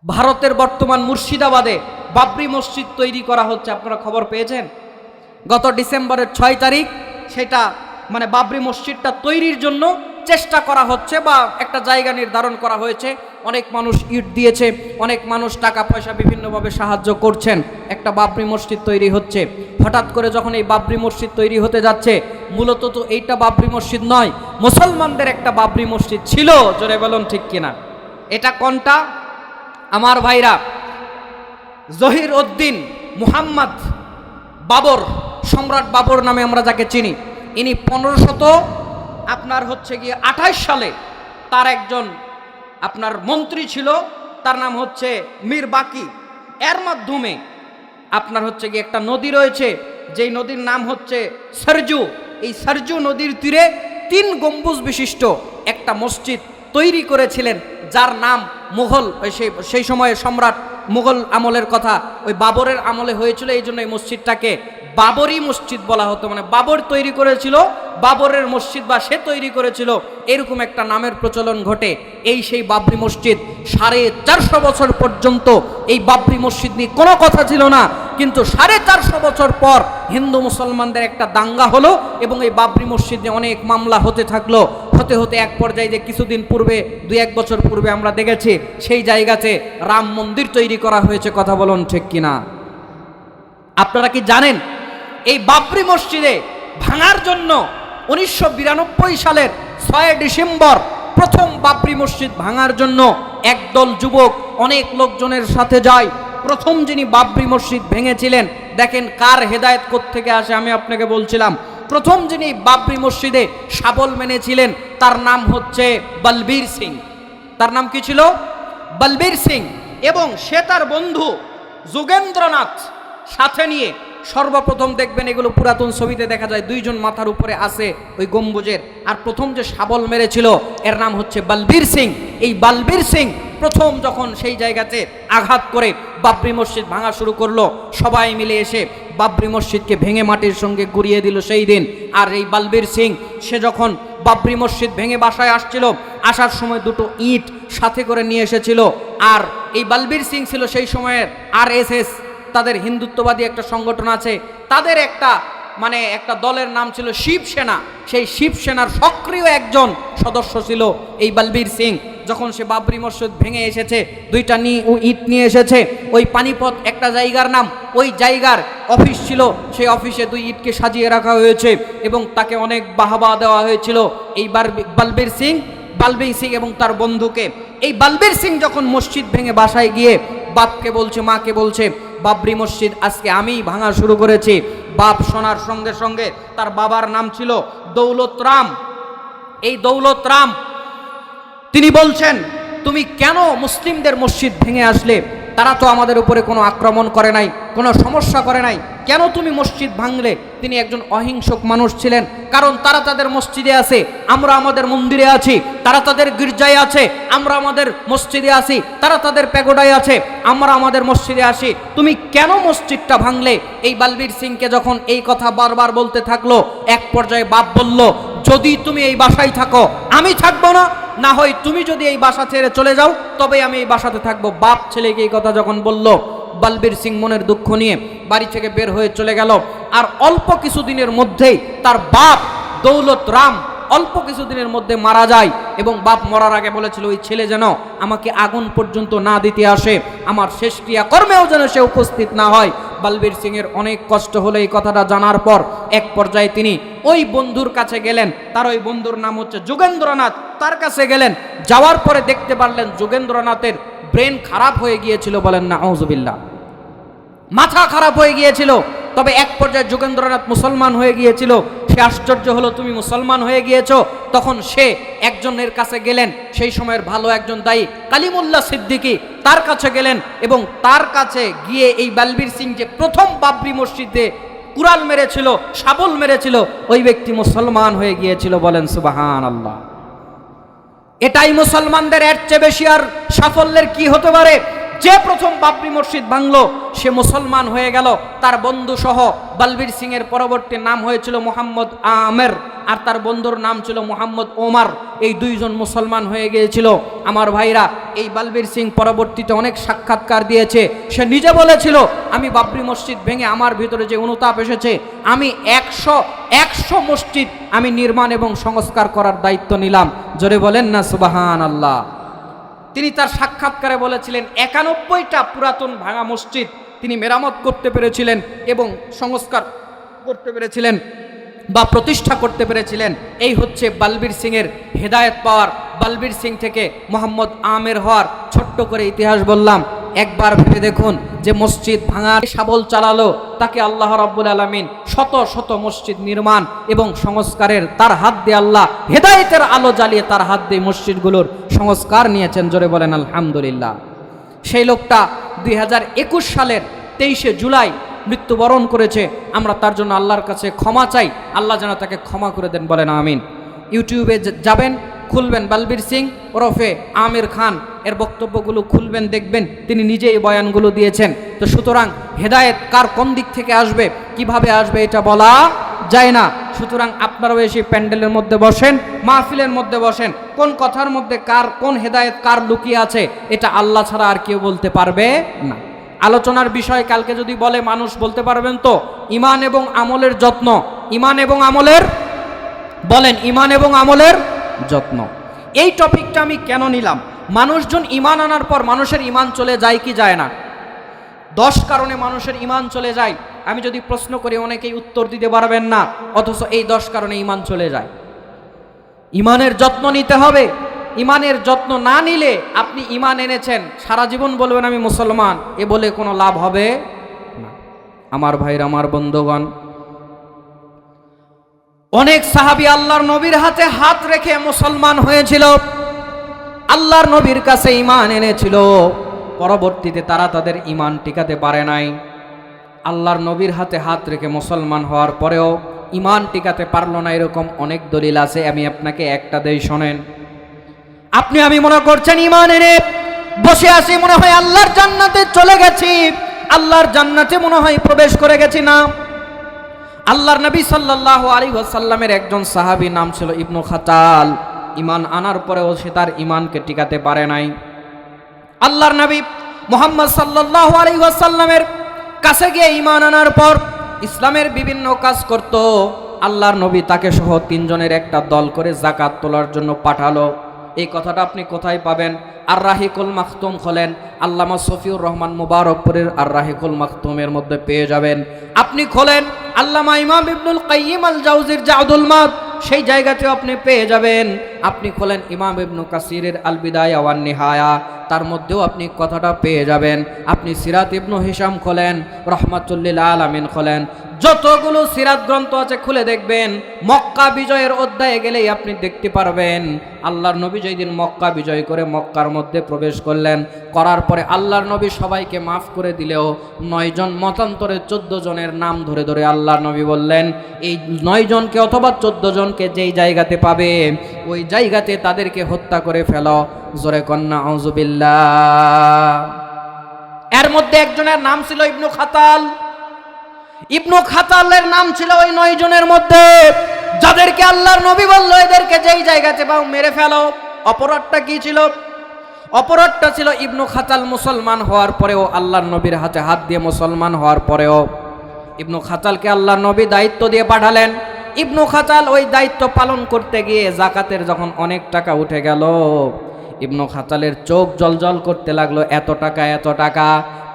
ভারতের বর্তমান মুর্শিদাবাদে বাবরি মসজিদ তৈরি করা হচ্ছে, আপনারা খবর পেয়েছেন? গত ডিসেম্বরের 6 তারিখ সেটা মানে বাবরি মসজিদটা তৈরির জন্য চেষ্টা করা হচ্ছে বা একটা জায়গা নির্ধারণ করা হয়েছে। অনেক মানুষ ইট দিয়েছে, অনেক মানুষ টাকা পয়সা বিভিন্নভাবে সাহায্য করছেন, একটা বাবরি মসজিদ তৈরি হচ্ছে। হঠাৎ করে যখন এই বাবরি মসজিদ তৈরি হতে যাচ্ছে, মূলত তো এইটা বাবরি মসজিদ নয়, মুসলমানদের একটা বাবরি মসজিদ ছিল। জোরে বলুন ঠিক কিনা? এটা কোনটা আমার ভাইরা? জহির উদ্দিন মুহাম্মদ বাবর, সম্রাট বাবর নামে আমরা যাকে চিনি, ইনি 1528 সালে তার একজন আপনার মন্ত্রী ছিল, তার নাম হচ্ছে মীর বাকি। এর মাধ্যমে আপনার একটা নদী রয়েছে, যেই নদীর নাম হচ্ছে সরজু। এই সরজু নদীর তীরে 3 গম্বুজ বিশিষ্ট একটা মসজিদ তৈরি করেছিলেন, যার নাম মুঘল, সেই সময়ে সম্রাট মুঘল আমলের কথা, ওই বাবরের আমলে হয়েছিল। এই জন্য এই মসজিদটাকে বাবরি মসজিদ বলা হতো, মানে বাবর তৈরি করেছিল, বাবরের মসজিদ বা সে তৈরি করেছিল, এরকম একটা নামের প্রচলন ঘটে। এই সেই বাবরি মসজিদ 450 বছর পর্যন্ত এই বাবরি মসজিদ নিয়ে কোনো কথা ছিল না, কিন্তু 450 বছর পর হিন্দু মুসলমানদের একটা দাঙ্গা হলো এবং এই বাবরি মসজিদ নিয়ে অনেক মামলা হতে থাকলো। হতে হতে এক পর্যায়ে যে কিছুদিন পূর্বে 2-1 বছর পূর্বে আমরা দেখেছি সেই জায়গাতে রাম মন্দির তৈরি করা হয়েছে। কথা বলুন ঠিক কিনা? আপনারা কি জানেন এই বাবরি মসজিদে ভাঙার জন্য 1992 সালের 6 ডিসেম্বর প্রথম বাবরি মসজিদ ভাঙার জন্য একদল যুবক অনেক লোকজনের সাথে যায়। প্রথম যিনি বাবরি মসজিদ ভেঙেছিলেন, দেখেন কার হেদায়েত কোত্থেকে আসে আমি আপনাকে বলছিলাম। প্রথম যিনি বাবরি মসজিদে শাবল মেনেছিলেন তার নাম হচ্ছে বলবীর সিং। তার নাম কি ছিল? বলবীর সিং। এবং সে তার বন্ধু যোগেন্দ্রনাথ সাথে নিয়ে সর্বপ্রথম দেখবেন, এগুলো পুরাতন ছবিতে দেখা যায়, 2 জন মাথার উপরে আসে ওই গম্বুজের। আর প্রথম যে শাবল মেরেছিল এর নাম হচ্ছে বলবীর সিং। এই বলবীর সিং প্রথম যখন সেই জায়গাতে আঘাত করে বাবরি মসজিদ ভাঙা শুরু করলো, সবাই মিলে এসে বাবরি মসজিদকে ভেঙে মাটির সঙ্গে গুঁড়িয়ে দিল সেই দিন। আর এই বলবীর সিং সে যখন বাবরি মসজিদ ভেঙে বাসায় আসছিল, আসার সময় 2টো ইট সাথে করে নিয়ে এসেছিল। আর এই বলবীর সিং ছিল সেই সময়ের RSS, তাদের হিন্দুত্ববাদী একটা সংগঠন আছে, তাদের একটা দলের নাম ছিল শিবসেনা। সেই শিবসেনার সক্রিয় একজন সদস্য ছিল এই বলবীর সিং। যখন সে বাবরি মসজিদ ভেঙে এসেছে, 2টা ইট নিয়ে এসেছে, ওই পানিপথ একটা জায়গার নাম, ওই জায়গার অফিস ছিল, সেই অফিসে 2 ইটকে সাজিয়ে রাখা হয়েছে এবং তাকে অনেক বাহবা দেওয়া হয়েছিল এই বলবীর সিং এবং তার বন্ধুকে। এই বলবীর সিং যখন মসজিদ ভেঙে বাসায় গিয়ে বাপকে বলছে, মাকে বলছে, বাবরি মসজিদ আজকে আমি ভাঙা শুরু করেছি। বাপ শোনার সঙ্গে সঙ্গে, তার বাবার নাম ছিল দৌলত রাম। এই দৌলত রাম তিনি বলছেন, তুমি কেন মুসলিমদের মসজিদ ভেঙে আসলে? তারা তো আমাদের উপরে কোনো আক্রমণ করে নাই, কোনো সমস্যা করে নাই, কেন তুমি মসজিদ ভাঙলে? তিনি একজন অহিংসক মানুষ ছিলেন, কারণ তারা তাদের মসজিদে আছে, আমরা আমাদের মন্দিরে আছি, তারা তাদের গির্জায় আছে, আমরা আমাদের মসজিদে আছি, তারা তাদের প্যাগোডায় আছে, আমরা আমাদের মসজিদে আসি, তুমি কেন মসজিদটা ভাঙলে? এই বলবীর সিংকে যখন এই কথা বারবার বলতে থাকলো, এক পর্যায়ে বাপ বলল, যদি তুমি এই বাসায় থাকো আমি থাকবো না, না হয় তুমি যদি এই বাসা ছেড়ে চলে যাও তবে আমি এই বাসাতে থাকবো। বাপ ছেলেকে এই কথা যখন বলল, বলবীর সিং মনের দুঃখ নিয়ে বাড়ি থেকে বের হয়ে চলে গেল। আর অল্প কিছুদিনের মধ্যেই তার বাপ দৌলত রাম অল্প কিছুদিনের মধ্যে মারা যায়। এবং বাপ মরার আগে বলেছিল, ওই ছেলে যেন আমাকে আগুন পর্যন্ত না দিতে আসে, আমার শেষ ক্রিয়া কর্মেও যেন সে উপস্থিত না হয়। বলবীর সিং এর অনেক কষ্ট হলো এই কথাটা জানার পর। এক পর্যায়ে তিনি ওই বন্ধুর কাছে গেলেন, তার ওই বন্ধুর নাম হচ্ছে যোগেন্দ্রনাথ। তার কাছে গেলেন, যাওয়ার পরে দেখতে পারলেন যোগেন্দ্রনাথের ব্রেন খারাপ হয়ে গিয়েছিল। বলেন না আউযুবিল্লাহ, মাথা খারাপ হয়ে গিয়েছিল। তবে এক পর্যায়ে যোগেন্দ্রনাথ মুসলমান হয়ে গিয়েছিল। সে আশ্চর্য হলো, তুমি মুসলমান হয়ে গিয়েছো? তখন সে একজনের কাছে গেলেন, সেই সময়ের ভালো একজন দায়ী কালিমুল্লাহ সিদ্দিকী, তার কাছে গেলেন এবং তার কাছে গিয়ে এই বলবীর সিং যে প্রথম বাবরি মসজিদে কুড়াল মেরেছিল, শাবল মেরেছিল, ওই ব্যক্তি মুসলমান হয়ে গিয়েছিল। বলেন সুবহানাল্লাহ। এটাই মুসলমানদের এর চেয়ে বেশি আর সাফল্যের কি হতে পারে? যে প্রথম বাবরি মসজিদ ভাঙলো সে মুসলমান হয়ে গেল। তার বন্ধু সহ বলবীর সিং এর পরবর্তী নাম হয়েছিল মোহাম্মদ আমের, আর তার বন্ধুর নাম ছিল মোহাম্মদ ওমর। এই দুইজন মুসলমান হয়ে গিয়েছিল। আমার ভাইরা, এই বলবীর সিং পরবর্তীতে অনেক সাক্ষাৎকার দিয়েছে। সে নিজে বলেছিল, আমি বাবরি মসজিদ ভেঙে আমার ভিতরে যে অনুতাপ এসেছে, আমি 100 মসজিদ আমি নির্মাণ এবং সংস্কার করার দায়িত্ব নিলাম। জোরে বলেন না সুবহানাল্লাহ। তিনি তার সাক্ষাৎকারে বলেছিলেন 91টা পুরাতন ভাঙা মসজিদ তিনি মেরামত করতে পেরেছিলেন এবং সংস্কার করতে পেরেছিলেন বা প্রতিষ্ঠা করতে পেরেছিলেন। এই হচ্ছে বলবীর সিং এর হেদায়েত পাওয়ার, বলবীর সিং থেকে মোহাম্মদ আমের হওয়ার। ছোট্ট করে ইতিহাস বললাম, একবার ভেবে দেখুন যে মসজিদ ভাঙার শাবল চালালো, তাকে আল্লাহ রাব্বুল আলামিন শত শত মসজিদ নির্মাণ এবং সংস্কারের তার হাত দিয়ে, আল্লাহ হেদায়েতের আলো জ্বালিয়ে তার হাত দিয়ে মসজিদগুলোর সংস্কার নিয়েছেন। জোরে বলেন আলহামদুলিল্লাহ। সেই লোকটা 2021 সালের 23শে জুলাই মৃত্যুবরণ করেছে। আমরা তার জন্য আল্লাহর কাছে ক্ষমা চাই, আল্লাহ যেন তাকে ক্ষমা করে দেন, বলেন আমিন। ইউটিউবে যাবেন, খুলবেন বলবীর সিং ওরফে আমির খান এর বক্তব্যগুলো খুলবেন, দেখবেন তিনি নিজেই বয়ানগুলো দিয়েছেন। তো সুতরাং হেদায়েত কার কোন দিক থেকে আসবে, কিভাবে আসবে, এটা বলা যায় না। সুতরাং আপনারাও এসে প্যান্ডেলের মধ্যে বসেন, মাহফিলের মধ্যে বসেন, কোন কথার মধ্যে কার কোন হেদায়েত কার লুকিয়ে আছে এটা আল্লাহ ছাড়া আর কেউ বলতে পারবে না। আলোচনার বিষয় কালকে যদি বলে মানুষ বলতে পারবেন তো, ঈমান এবং আমলের যত্ন। ঈমান এবং আমলের, বলেন ঈমান এবং আমলের যত্ন। এই টপিকটা আমি কেন নিলাম? মানুষজন ঈমান আনার পর মানুষের ঈমান চলে যায় কি যায় না? 10 কারণে মানুষের ঈমান চলে যায়। আমি যদি প্রশ্ন করি অনেকেই উত্তর দিতে পারবেন না, অথচ এই 10 কারণে ঈমান চলে যায়। ঈমানের যত্ন নিতে হবে। ঈমানের যত্ন না নিলে আপনি ঈমান এনেছেন, সারা জীবন বলবেন আমি মুসলমান, এ বলে কোনো লাভ হবে না। আমার ভাইরা, আমার বন্ধুগণ, অনেক সাহাবী আল্লাহর নবীর হাতে হাত রেখে মুসলমান হয়েছিল, আল্লাহর নবীর কাছে ঈমান এনেছিল। পরবর্তীতে তারা তাদের ঈমান টিকাতে পারে নাই। আল্লাহর নবীর হাতে হাত রেখে মুসলমান হওয়ার পরেও ঈমান টিকাতে পারলো না, এরকম অনেক দলিল আছে। আমি আপনাকে একটা দেই, শোনেন। আপনি আমি মনে করছেন ঈমান এনে বসে আছি, মনে হয় আল্লাহর জান্নাতে চলে গেছি, আল্লাহর জান্নাতে মনে হয় প্রবেশ করে গেছি। না, আল্লাহর নবী সাল্লাল্লাহু আলাইহি ওয়াসাল্লামের একজন সাহাবী নাম ছিল ইবনু খাতাল। ঈমান আনার পরেও সে তার ঈমানকে টিকাতে পারে নাই। আল্লাহর নবী মুহাম্মদ সাল্লাল্লাহু আলাইহি ওয়াসাল্লামের কাছে গিয়ে ঈমান আনার পর ইসলামের বিভিন্ন কাজ করত। আল্লাহর নবী তাকে সহ 3 জনের একটা দল করে যাকাত তোলার জন্য পাঠালো। এই কথাটা আপনি কোথায় পাবেন? আর রাহিকুল মাখতুম খোলেন, আল্লামা সফিউর রহমান মুবারকপুরের আর রাহিকুল মাখতুমের মধ্যে পেয়ে যাবেন। আপনি খোলেন আল্লামা ইমাম ইবনুল কাইয়িম আল জাওজির জাদুল মাদ, সেই জায়গাতেও আপনি পেয়ে যাবেন। আপনি খোলেন ইমাম ইবনু কাসিরের আল বিদায়া ওয়ান নিহায়া, তার মধ্যেও আপনি কথাটা পেয়ে যাবেন। আপনি সিরাত ইবনু হিশাম খোলেন, রহমাতুল লিল আলামিন খোলেন, যতগুলো সিরাত গ্রন্থ আছে খুলে দেখবেন। মক্কা বিজয়ের অধ্যায়ে গেলেই আপনি দেখতে পারবেন আল্লাহর নবী যেই দিন মক্কা বিজয় করে মক্কার মধ্যে প্রবেশ করলেন, করার পরে আল্লাহর নবী সবাইকে মাফ করে দিলেও 9 জন মতান্তরে 14 জনের নাম ধরে ধরে আল্লাহর নবী বললেন, এই 9 জনকে অথবা 14 জনকে যেই জায়গাতে পাবে ওই জায়গাতে তাদেরকে হত্যা করে ফেলো। জোরে কন্যা আউযুবিল্লাহ। এর মধ্যে একজনের নাম ছিল ইবনু খাতাল। ইবনু খাতালের নাম ছিল ওই 9 জনের মধ্যে, যাদেরকে আল্লাহর নবী বলল এদেরকে যেই জায়গাতে পাও মেরে ফেলো। অপরাধটা কি ছিল? অপরাধটা ছিল ইবনু খাতাল মুসলমান হওয়ার পরেও, আল্লাহর নবীর হাতে হাত দিয়ে মুসলমান হওয়ার পরেও ইবনু খাতালকে আল্লাহর নবী দায়িত্ব দিয়ে পাঠালেন। ইবনু খাতাল ওই দায়িত্ব পালন করতে গিয়ে যাকাতের যখন অনেক টাকা উঠে গেল, ইবনু খাতালের চোখ জলজল করতে লাগলো। এত টাকা, এত টাকা।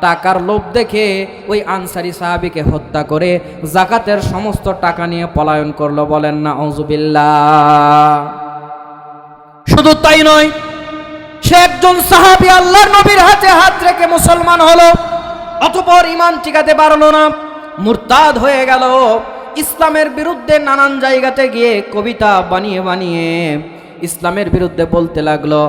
টাকার লোভ দেখে ওই আনসারী সাহাবীকে হত্যা করে যাকাতের সমস্ত টাকা নিয়ে পলায়ন করলো। বলেন না আউযুবিল্লাহ। শুধু তাই নয়, সে একজন সাহাবী আল্লাহর নবীর হাতে হাত রেখে মুসলমান হলো, অতঃপর ঈমান টিকাতে পারলো না, মুরতাদ হয়ে গেল। ইসলামের বিরুদ্ধে নানান জায়গাতে গিয়ে কবিতা বানিয়ে বানিয়ে ইসলামের বিরুদ্ধে বলতে লাগলো।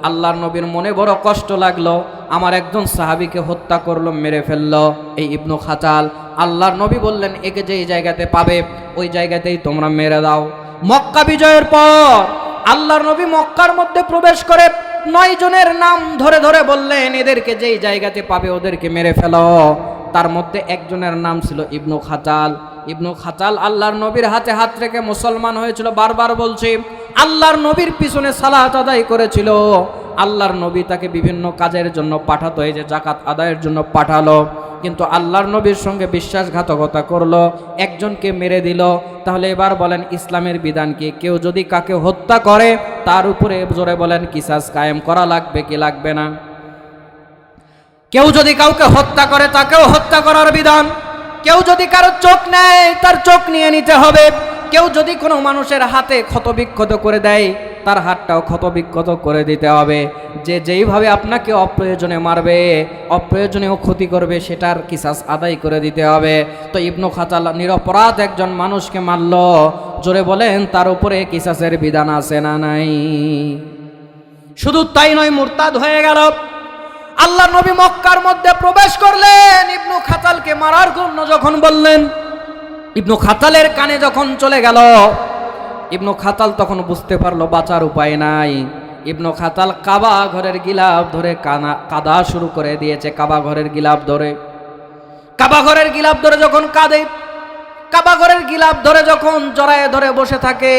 আল্লাহর নবীর মনে বড় কষ্ট লাগলো, আমার একজন সাহাবীকে হত্যা করলো, মেরে ফেললো এই ইবনু খাতাল। আল্লাহর নবী বললেন, একে যেই জায়গাতে পাবে ওই জায়গাতেই তোমরা মেরে দাও। মক্কা বিজয়ের পর আল্লাহর নবী মক্কার মধ্যে প্রবেশ করে 9 জনের নাম ধরে ধরে বললেন, এদেরকে যেই জায়গাতে পাবে ওদেরকে মেরে ফেলো। তার মধ্যে একজনের নাম ছিল ইবনু খাতাল। ইবনু খাতাল আল্লাহর নবীর হাতে হাত রেখে মুসলমান হয়েছিল। বারবার বলছি, আল্লাহর নবীর পিছনে সালাত আদায় করেছিল। আল্লাহর নবী তাকে বিভিন্ন কাজের জন্য পাঠাতো, এই যে যাকাত আদায়ের জন্য পাঠালো, কিন্তু আল্লাহর নবীর সঙ্গে বিশ্বাসঘাতকতা করলো, একজনকে মেরে দিল। তাহলে এবার বলেন ইসলামের বিধান কি? কেউ যদি কাকে হত্যা করে তার উপরে জোরে বলেন কিসাস কায়েম করা লাগবে কি লাগবে না? কেউ যদি কাউকে হত্যা করে তাকেও হত্যা করার বিধান। কেউ যদি কারো চোখ নেয় তার চোখ নিয়ে নিতে হবে। কেউ যদি কোনো মানুষের হাতে ক্ষতবিক্ষত করে দেয় তার হাতটাও ক্ষতবিক্ষত করে দিতে হবে। যে যেইভাবে আপনাকে অপ্রয়োজনে মারবে, অপ্রয়োজনীয় ক্ষতি করবে, সেটার কিসাস আদায় করে দিতে হবে। তো ইবনু খাতাল নিরপরাধ একজন মানুষকে মারল, জোরে বলেন তার উপরে কিসাসের বিধান আছে না নাই? শুধু তাই নয়, মুরতাদ হয়ে গেল। আল্লাহ নবী মক্কার মধ্যে প্রবেশ করলেন, ইবনু খাতালকে মারার জন্য যখন বললেন, ইবনু খাতালের কানে যখন চলে গেল, ইবনু খাতাল তখন বুঝতে পারলো বাঁচার উপায় নাই। ইবনু খাতাল কাবা ঘরের গিলাফ ধরে কাদা শুরু করে দিয়েছে। কাবা ঘরের গিলাফ ধরে, কাবা ঘরের গিলাফ ধরে যখন কাঁদে, কাবা ঘরের গিলাফ ধরে যখন জড়ায়ে ধরে বসে থাকে,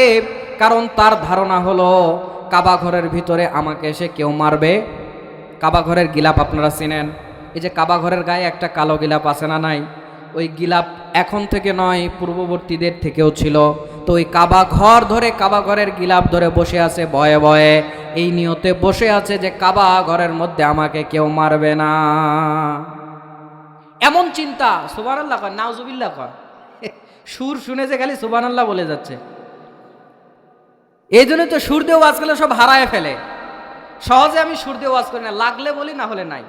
কারণ তার ধারণা হলো কাবা ঘরের ভিতরে আমাকে এসে কেউ মারবে। কাবা ঘরের গিলাফ আপনারা চিনেন, এই যে কাবা ঘরের গায়ে একটা কালো গিলাফ আছে না নাই? ওই গিলাফ এখন থেকে নয়, পূর্ববর্তীদের থেকেও ছিল। তো ওই কাবা ঘর ধরে, কাবা ঘরের গিলাফ ধরে বসে আছে ভয়ে ভয়ে, এই নিয়তে বসে আছে যে কাবা ঘরের মধ্যে আমাকে কেউ মারবে না। এমন চিন্তা, সুবহানাল্লাহ কয়, নাউজুবিল্লাহ কয়, সুর শুনে যে খালি সুবহানাল্লাহ বলে যাচ্ছে। এই জন্য তো সুর দিয়ে ওয়াজ করলে সব হারায় ফেলে। সহজে আমি সুর দিয়ে ওয়াজ করি না, লাগলে বলি, না হলে নাই।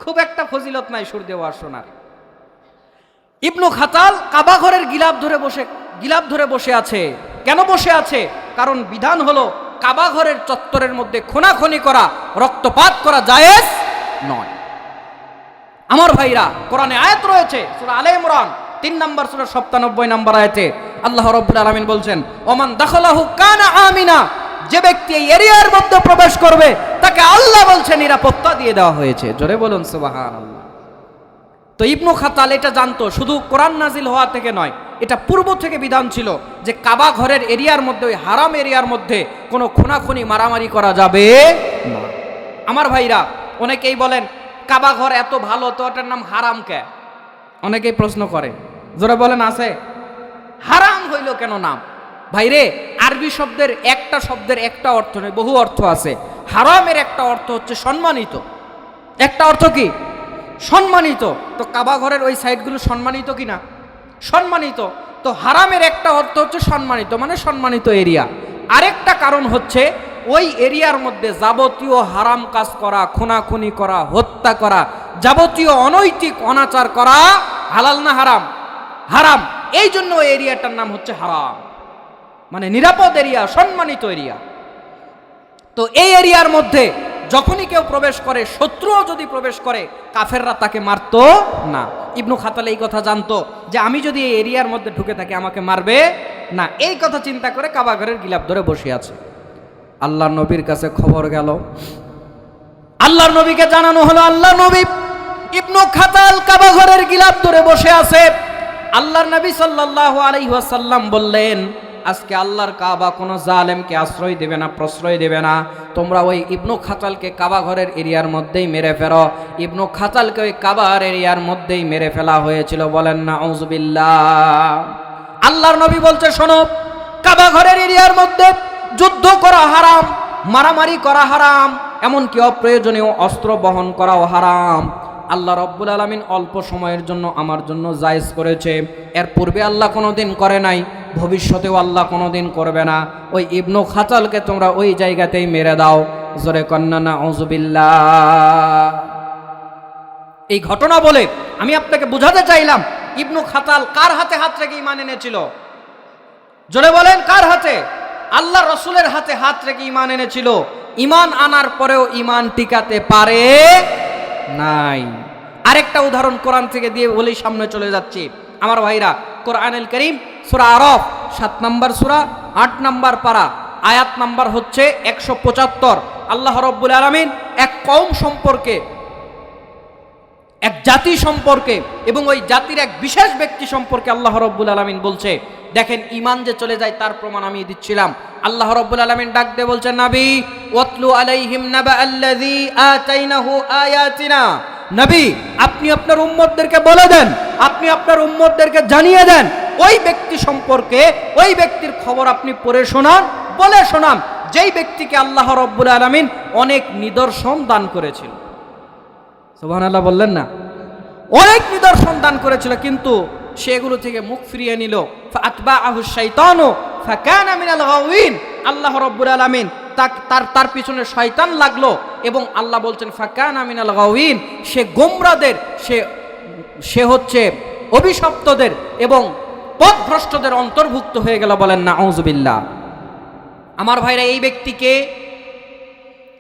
খুব একটা ফজিলত নাই সুর দিয়ে ওয়াজ শোনার। ইবনু খাতাল কাবা ঘরের গিলাফ ধরে বসে আছে। কেন বসে আছে? কারণ বিধান হলো কাবা ঘরের চত্বরের মধ্যে খুনাখুনি করা, রক্তপাত করা জায়েজ নয়। আমার ভাইরা, কোরআনে আয়াত রয়েছে সূরা আলে ইমরান 3 নম্বর সূরা 97 নম্বর আয়াতে আল্লাহ রাব্বুল আলামিন বলছেন, ওমান দাখালাহু কানা আমিনা, যে ব্যক্তি এই এরিয়ার মধ্যে প্রবেশ করবে তাকে আল্লাহ বলছে নিরাপত্তা দিয়ে দেওয়া হয়েছে। জোরে বলুন সুবহানাল্লাহ। তো ইবনু খাতাল এটা জানতো, শুধু কোরআন নাজিল হওয়া থেকে নয়, এটা পূর্ব থেকে বিধান ছিল যে কাবা ঘরের এরিয়ার মধ্যে, ওই হারাম এরিয়ার মধ্যে কোনো খুনাখুনি মারামারি করা যাবে না। আমার ভাইরা, অনেকেই বলেন কাবা ঘর এত ভালো, তো ওটার নাম হারাম কে? অনেকেই প্রশ্ন করে, জোরে বলেন আছে? হারাম হইল কেন নাম? ভাইরে, আরবি শব্দের একটা অর্থ নয়, বহু অর্থ আছে। হারামের একটা অর্থ হচ্ছে সম্মানিত। একটা অর্থ কি? সম্মানিত। তো কাবা ঘরের ওই সাইডগুলো সম্মানিত কি না? সম্মানিত। তো হারামের একটা অর্থ হচ্ছে সম্মানিত, মানে সম্মানিত এরিয়া। আরেকটা কারণ হচ্ছে ওই এরিয়ার মধ্যে যাবতীয় হারাম কাজ করা, খুনাখুনি করা, হত্যা করা, যাবতীয় অনৈতিক অনাচার করা হালাল না হারাম? হারাম। এই জন্য ওই এরিয়াটার নাম হচ্ছে হারাম, মানে নিরাপদ এরিয়া, সম্মানিত এরিয়া। তো এই এরিয়ার মধ্যে যখনই কেউ প্রবেশ করে, শত্রুও যদি প্রবেশ করে, কাফেররা তাকে মারতো না। ইবনু খাতাল এই কথা জানতো যে আমি যদি এই এরিয়ার মধ্যে ঢুকে থাকি আমাকে মারবে না। এই কথা চিন্তা করে কাবা ঘরের গিলাফ ধরে বসে আছে। আল্লাহর নবীর কাছে খবর গেল, আল্লাহর নবীকে জানানো হলো, আল্লাহর নবী, ইবনু খাতাল কাবা ঘরের গিলাফ ধরে বসে আছে। আল্লাহর নবী সাল্লাল্লাহু আলাইহি ওয়াসাল্লাম বললেন, আজকে আল্লাহর কাবা কোনো জালেমকে আশ্রয় দেবে না, প্রশ্রয় দেবে না। তোমরা ওই ইবনু খাতালকে কাবা ঘরের এরিয়ার মধ্যেই মেরে ফেলো। ইবনু খাতালকে ওই কাবার এরিয়ার মধ্যেই মেরে ফেলা হয়েছিল। বলেন না আউযুবিল্লাহ। আল্লাহর নবী বলছে, শোনো, কাবা ঘরের এরিয়ার মধ্যে যুদ্ধ করা হারাম, মারামারি করা হারাম, এমনকি অপ্রয়োজনীয় অস্ত্র বহন করাও হারাম। আল্লাহ রব্বুল আলামিন অল্প সময়ের জন্য আমার জন্য জায়েজ করেছে। এর পূর্বে আল্লাহ কোনোদিন করে নাই, ভবিষ্যতেও আল্লাহ কোনোদিন করবে না। ওই ইবনু খাতালকে তোমরা ওই জায়গাতেই মেরে দাও। জোরে কন্না নাউযুবিল্লাহ। এই ঘটনা বলে আমি আপনাকে বুঝাতে চাইলাম, ইবনু খাতাল কার হাতে হাত রেখে ঈমান এনেছিল? জোরে বলেন, কার হাতে? আল্লাহ রসুলের হাতে হাত রেখে ঈমান এনেছিল। ঈমান আনার পরেও ঈমান টিকাতে পারে নাই। আরেকটা উদাহরণ কোরআন থেকে দিয়ে বলেই সামনে চলে যাচ্ছি। আমার ভাইরা, কোরআনুল কারীম সূরা আরাফ 7 নম্বর সূরা 8 নম্বর পারা আয়াত নাম্বার হচ্ছে 175। আল্লাহ রাব্বুল আলামিন এক কওম সম্পর্কে, এক জাতি সম্পর্কে এবং ওই জাতির এক বিশেষ ব্যক্তি সম্পর্কে আল্লাহ রাব্বুল আলামিন বলছে। দেখেন, ঈমান যে চলে যায় তার প্রমাণ আমি দিচ্ছিলাম। আল্লাহ রাব্বুল আলামিন ডাক দিয়ে বলছেন, নবী ওয়াতলু আলাইহিম নাবা আল্লাযী আতাইনাহু আয়াতিনা। নবী, আপনি আপনার উম্মতদেরকে বলে দেন, আপনি আপনার উম্মতদেরকে জানিয়ে দেন ওই ব্যক্তি সম্পর্কে, ওই ব্যক্তির খবর আপনি পড়ে শোনান, বলে শোনান, যেই ব্যক্তিকে আল্লাহ রাব্বুল আলামিন অনেক নিদর্শন দান করেছিল। সুবহানাল্লাহ বললেন না? অনেক নিদর্শন দান করেছিল, কিন্তু সেগুলো থেকে মুখ ফিরিয়ে নিল। ফাতবাআহু শাইতানু ফাকানা মিনাল গাওয়িন। আল্লাহ রাব্বুল আলামিন তার পিছনে শয়তান লাগলো এবং আল্লাহ বলছেন ফাকানা মিনাল গাওয়িন, সে গোমরাদের, সে হচ্ছে অভিশপ্তদের এবং পথভ্রষ্টদের অন্তর্ভুক্ত হয়ে গেল। বলেন নাউযুবিল্লাহ। আমার ভাইরা,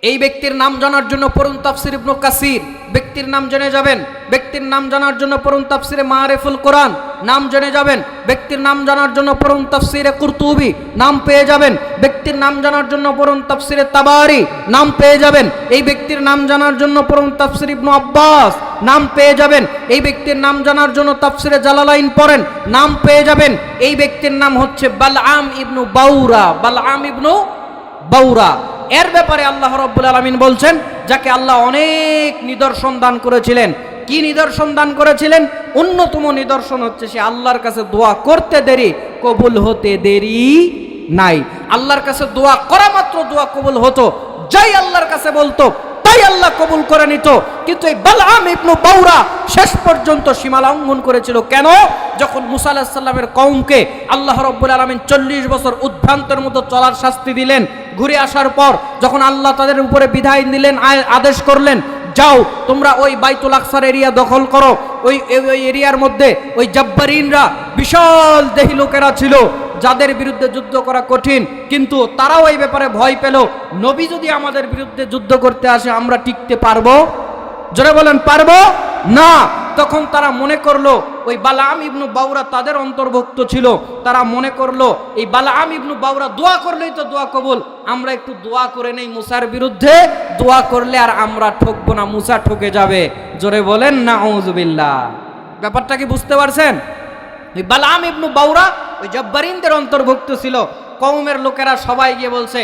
এই ব্যক্তির নাম জানার জন্য পড়ুন তাফসীর ইবনে কাসির, ব্যক্তির নাম জেনে যাবেন। ব্যক্তির নাম জানার জন্য পড়ুন তাফসীরে মারিফুল কোরআন, নাম জেনে যাবেন। ব্যক্তির নাম জানার জন্য পড়ুন তাফসীরে কুরতুবী, নাম পেয়ে যাবেন। ব্যক্তির নাম জানার জন্য পড়ুন তাফসীরে তাবারি, নাম পেয়ে যাবেন। এই ব্যক্তির নাম জানার জন্য পড়ুন তাফসীর ইবনে আব্বাস, নাম পেয়ে যাবেন। এই ব্যক্তির নাম জানার জন্য তাফসীরে জালালাইন পড়েন, নাম পেয়ে যাবেন। এই ব্যক্তির নাম হচ্ছে বালআম ইবনু বাউরা। বালআম ইবনু বাউরা। এর ব্যাপারে আল্লাহ রাব্বুল আলামিন বলছেন, যাকে আল্লাহ অনেক নিদর্শন দান করেছিলেন। কি নিদর্শন দান করেছিলেন? অন্যতম নিদর্শন হচ্ছে সে আল্লাহর কাছে দোয়া করতে দেরি, কবুল হতে দেরি নাই। আল্লাহর কাছে দোয়া করা মাত্র দোয়া কবুল হতো, যাই আল্লাহর কাছে বলতো তাই আল্লাহ কবুল করে নিত। কিন্তু এই বালআম ইবনু বাউরা শেষ পর্যন্ত সীমা লঙ্ঘন করেছিল। কেন? যখন মুসা আলাইহিস সালামের কওমকে আল্লাহ রাব্বুল আলামিন 40 বছর উদ্ভ্রান্তের মতো চলার শাস্তি দিলেন, ঘুরে আসার পর যখন আল্লাহ তাদের উপরে বিধান দিলেন, আদেশ করলেন, যাও তোমরা ওই বাইতুল আকসার এরিয়া দখল করো। ওই এরিয়ার মধ্যে ওই জাব্বারিনরা, বিশাল দেহী লোকেরা ছিল, যাদের বিরুদ্ধে যুদ্ধ করা কঠিন, কিন্তু তারাও এই ব্যাপারে ভয় পেল, নবী যদি আমাদের বিরুদ্ধে যুদ্ধ করতে আসে আমরা টিকতে পারবো? জোরে বলেন, পারবো না। তখন তারা মনে করলো ওই বালআম ইবনু বাউরা তাদের অন্তর্ভুক্ত ছিল। তারা মনে করলো এই বালআম ইবনু বাউরা দোয়া করলেই তো দোয়া কবুল, আমরা একটু দোয়া করে নেই মুসার বিরুদ্ধে, দোয়া করলে আর আমরা ঠকবো না, মুসা ঠকে যাবে। জোরে বলেন নাউযুবিল্লাহ। ব্যাপারটা কি বুঝতে পারছেন? এই বালআম ইবনু বাউরা ওই জাব্বারিনদের অন্তর্ভুক্ত ছিল। কওমের লোকেরা সবাই গিয়ে বলছে,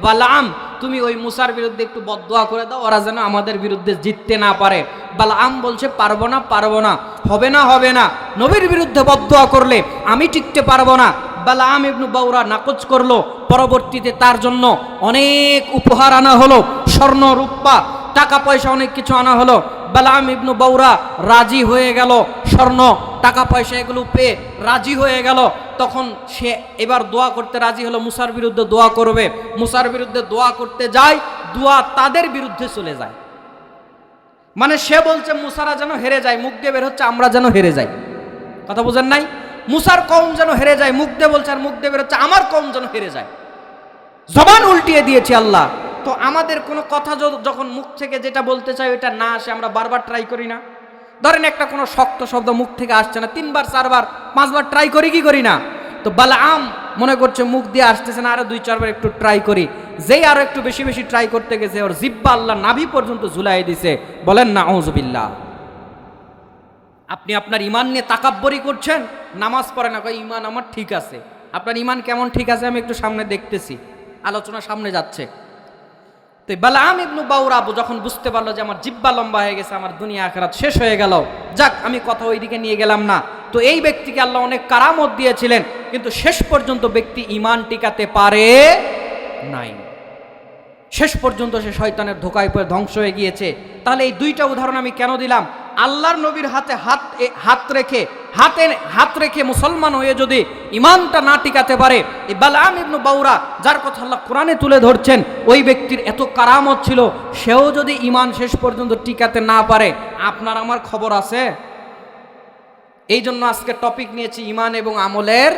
বালআম তুমি ওই মুসার বিরুদ্ধে একটু বদদোয়া করে দাও, ওরা যেন আমাদের বিরুদ্ধে জিততে না পারে। বালআম বলছে, পারবো না, পারবো না, হবে না, হবে না, নবীর বিরুদ্ধে বদদোয়া করলে আমি টিকতে পারবো না। বালআম ইবনু বাউরা নাকচ করলো। পরবর্তীতে তার জন্য অনেক উপহার আনা হলো, স্বর্ণ রূপা টাকা পয়সা অনেক কিছু আনা হলো। বালআম ইবনু বাউরা রাজি হয়ে গেল, স্বর্ণ টাকা পয়সা এগুলো পেয়ে রাজি হয়ে গেল। তখন সে এবার দোয়া করতে রাজি হলো, মুসার বিরুদ্ধে দোয়া করবে। মুসার বিরুদ্ধে দোয়া করতে যায়, দোয়া তাদের বিরুদ্ধে চলে যায়। মানে সে বলছে মুসারা যেন হেরে যায়, মুখ দিয়ে বের হচ্ছে আমরা যেন হেরে যাই। কথা বুঝেন নাই? মুসার কওম যেন হেরে যায়, মুখ দিয়ে বলছে, আর মুখ দিয়ে বের হচ্ছে আমার কওম যেন হেরে যায়। জবান উল্টিয়ে দিয়েছে আল্লাহ। তো আমাদের কোনো কথা যখন মুখ থেকে যেটা বলতে চাই ওইটা না আসে, আমরা বারবার ট্রাই করি না? ধরেন একটা কোনো শক্ত শব্দ মুখ থেকে আসছে না, 3বার 4বার 5বার ট্রাই করি কি করি না? তো বালআম মনে করছে মুখ দিয়ে আসতেছে না, আরো 2-4বার একটু ট্রাই করি। যেই আরো একটু বেশি বেশি ট্রাই করতে গেছে, ওর জিহ্বা আল্লাহ নাভি পর্যন্ত ঝুলাই দিছে। বলেন নাউযুবিল্লাহ। আপনি আপনার ঈমান নিয়ে তাকাব্বরি করছেন, নামাজ পড়ে না, কয় ঈমান আমার ঠিক আছে। আপনার ঈমান কেমন ঠিক আছে আমি একটু সামনে দেখতেছি, আলোচনা সামনে যাচ্ছে। তো বালআম ইবনু বাউরা যখন বুঝতে পারলো যে আমার জিহ্বা লম্বা হয়ে গেছে, আমার দুনিয়া আখিরাত শেষ হয়ে গেল, যাক আমি কথা ওইদিকে নিয়ে গেলাম না। তো এই ব্যক্তিকে আল্লাহ অনেক কারামত দিয়েছিলেন, কিন্তু শেষ পর্যন্ত ব্যক্তি ঈমান টিকাতে পারে নাই। শেষ পর্যন্ত সে শয়তানের ধোঁকায় পড়ে ধ্বংস হয়ে গিয়েছে। তাহলে এই 2টা উদাহরণ আমি কেন দিলাম? আল্লাহর নবীর হাতে হাত রেখে মুসলমান হয়ে যদি ঈমানটা না টিকাতে পারে, এই বালআম ইবনু বাউরা যার কথা আল্লাহ কোরআনে তুলে ধরছেন, ওই ব্যক্তির এত কারামত ছিল, সেও যদি ঈমান শেষ পর্যন্ত টিকাতে না পারে, আপনার আমার খবর আছে? এই জন্য আজকে টপিক নিয়েছি ঈমান এবং আমলের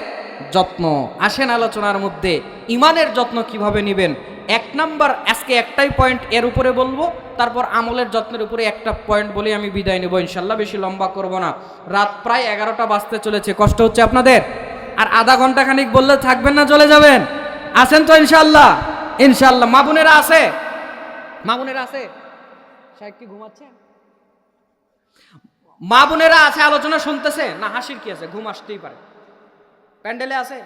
যত্ন। আসেন আলোচনার মধ্যে ঈমানের যত্ন কিভাবে নেবেন। 1 নাম্বার, আজকে একটাই পয়েন্ট এর উপরে বলবো, তারপর আমলের যত্নের উপরে একটা পয়েন্ট বলে আমি বিদায় নেব ইনশাল্লাহ, বেশি লম্বা করব না। রাত প্রায় 11টা বাজতে চলেছে, কষ্ট হচ্ছে আপনাদের? আর আধা ঘন্টা খানিক বললে থাকবেন না চলে যাবেন? আছেন তো ইনশাআল্লাহ? ইনশাআল্লাহ। মা বোনেরা আছে? মা বোনেরা আছে? সাহেব কি ঘুমাচ্ছে? মা বোনেরা আছে, আলোচনা শুনতেছে না? হাসির কি আছে, ঘুম আসতেই পারে। প্যান্ডেলে আছে?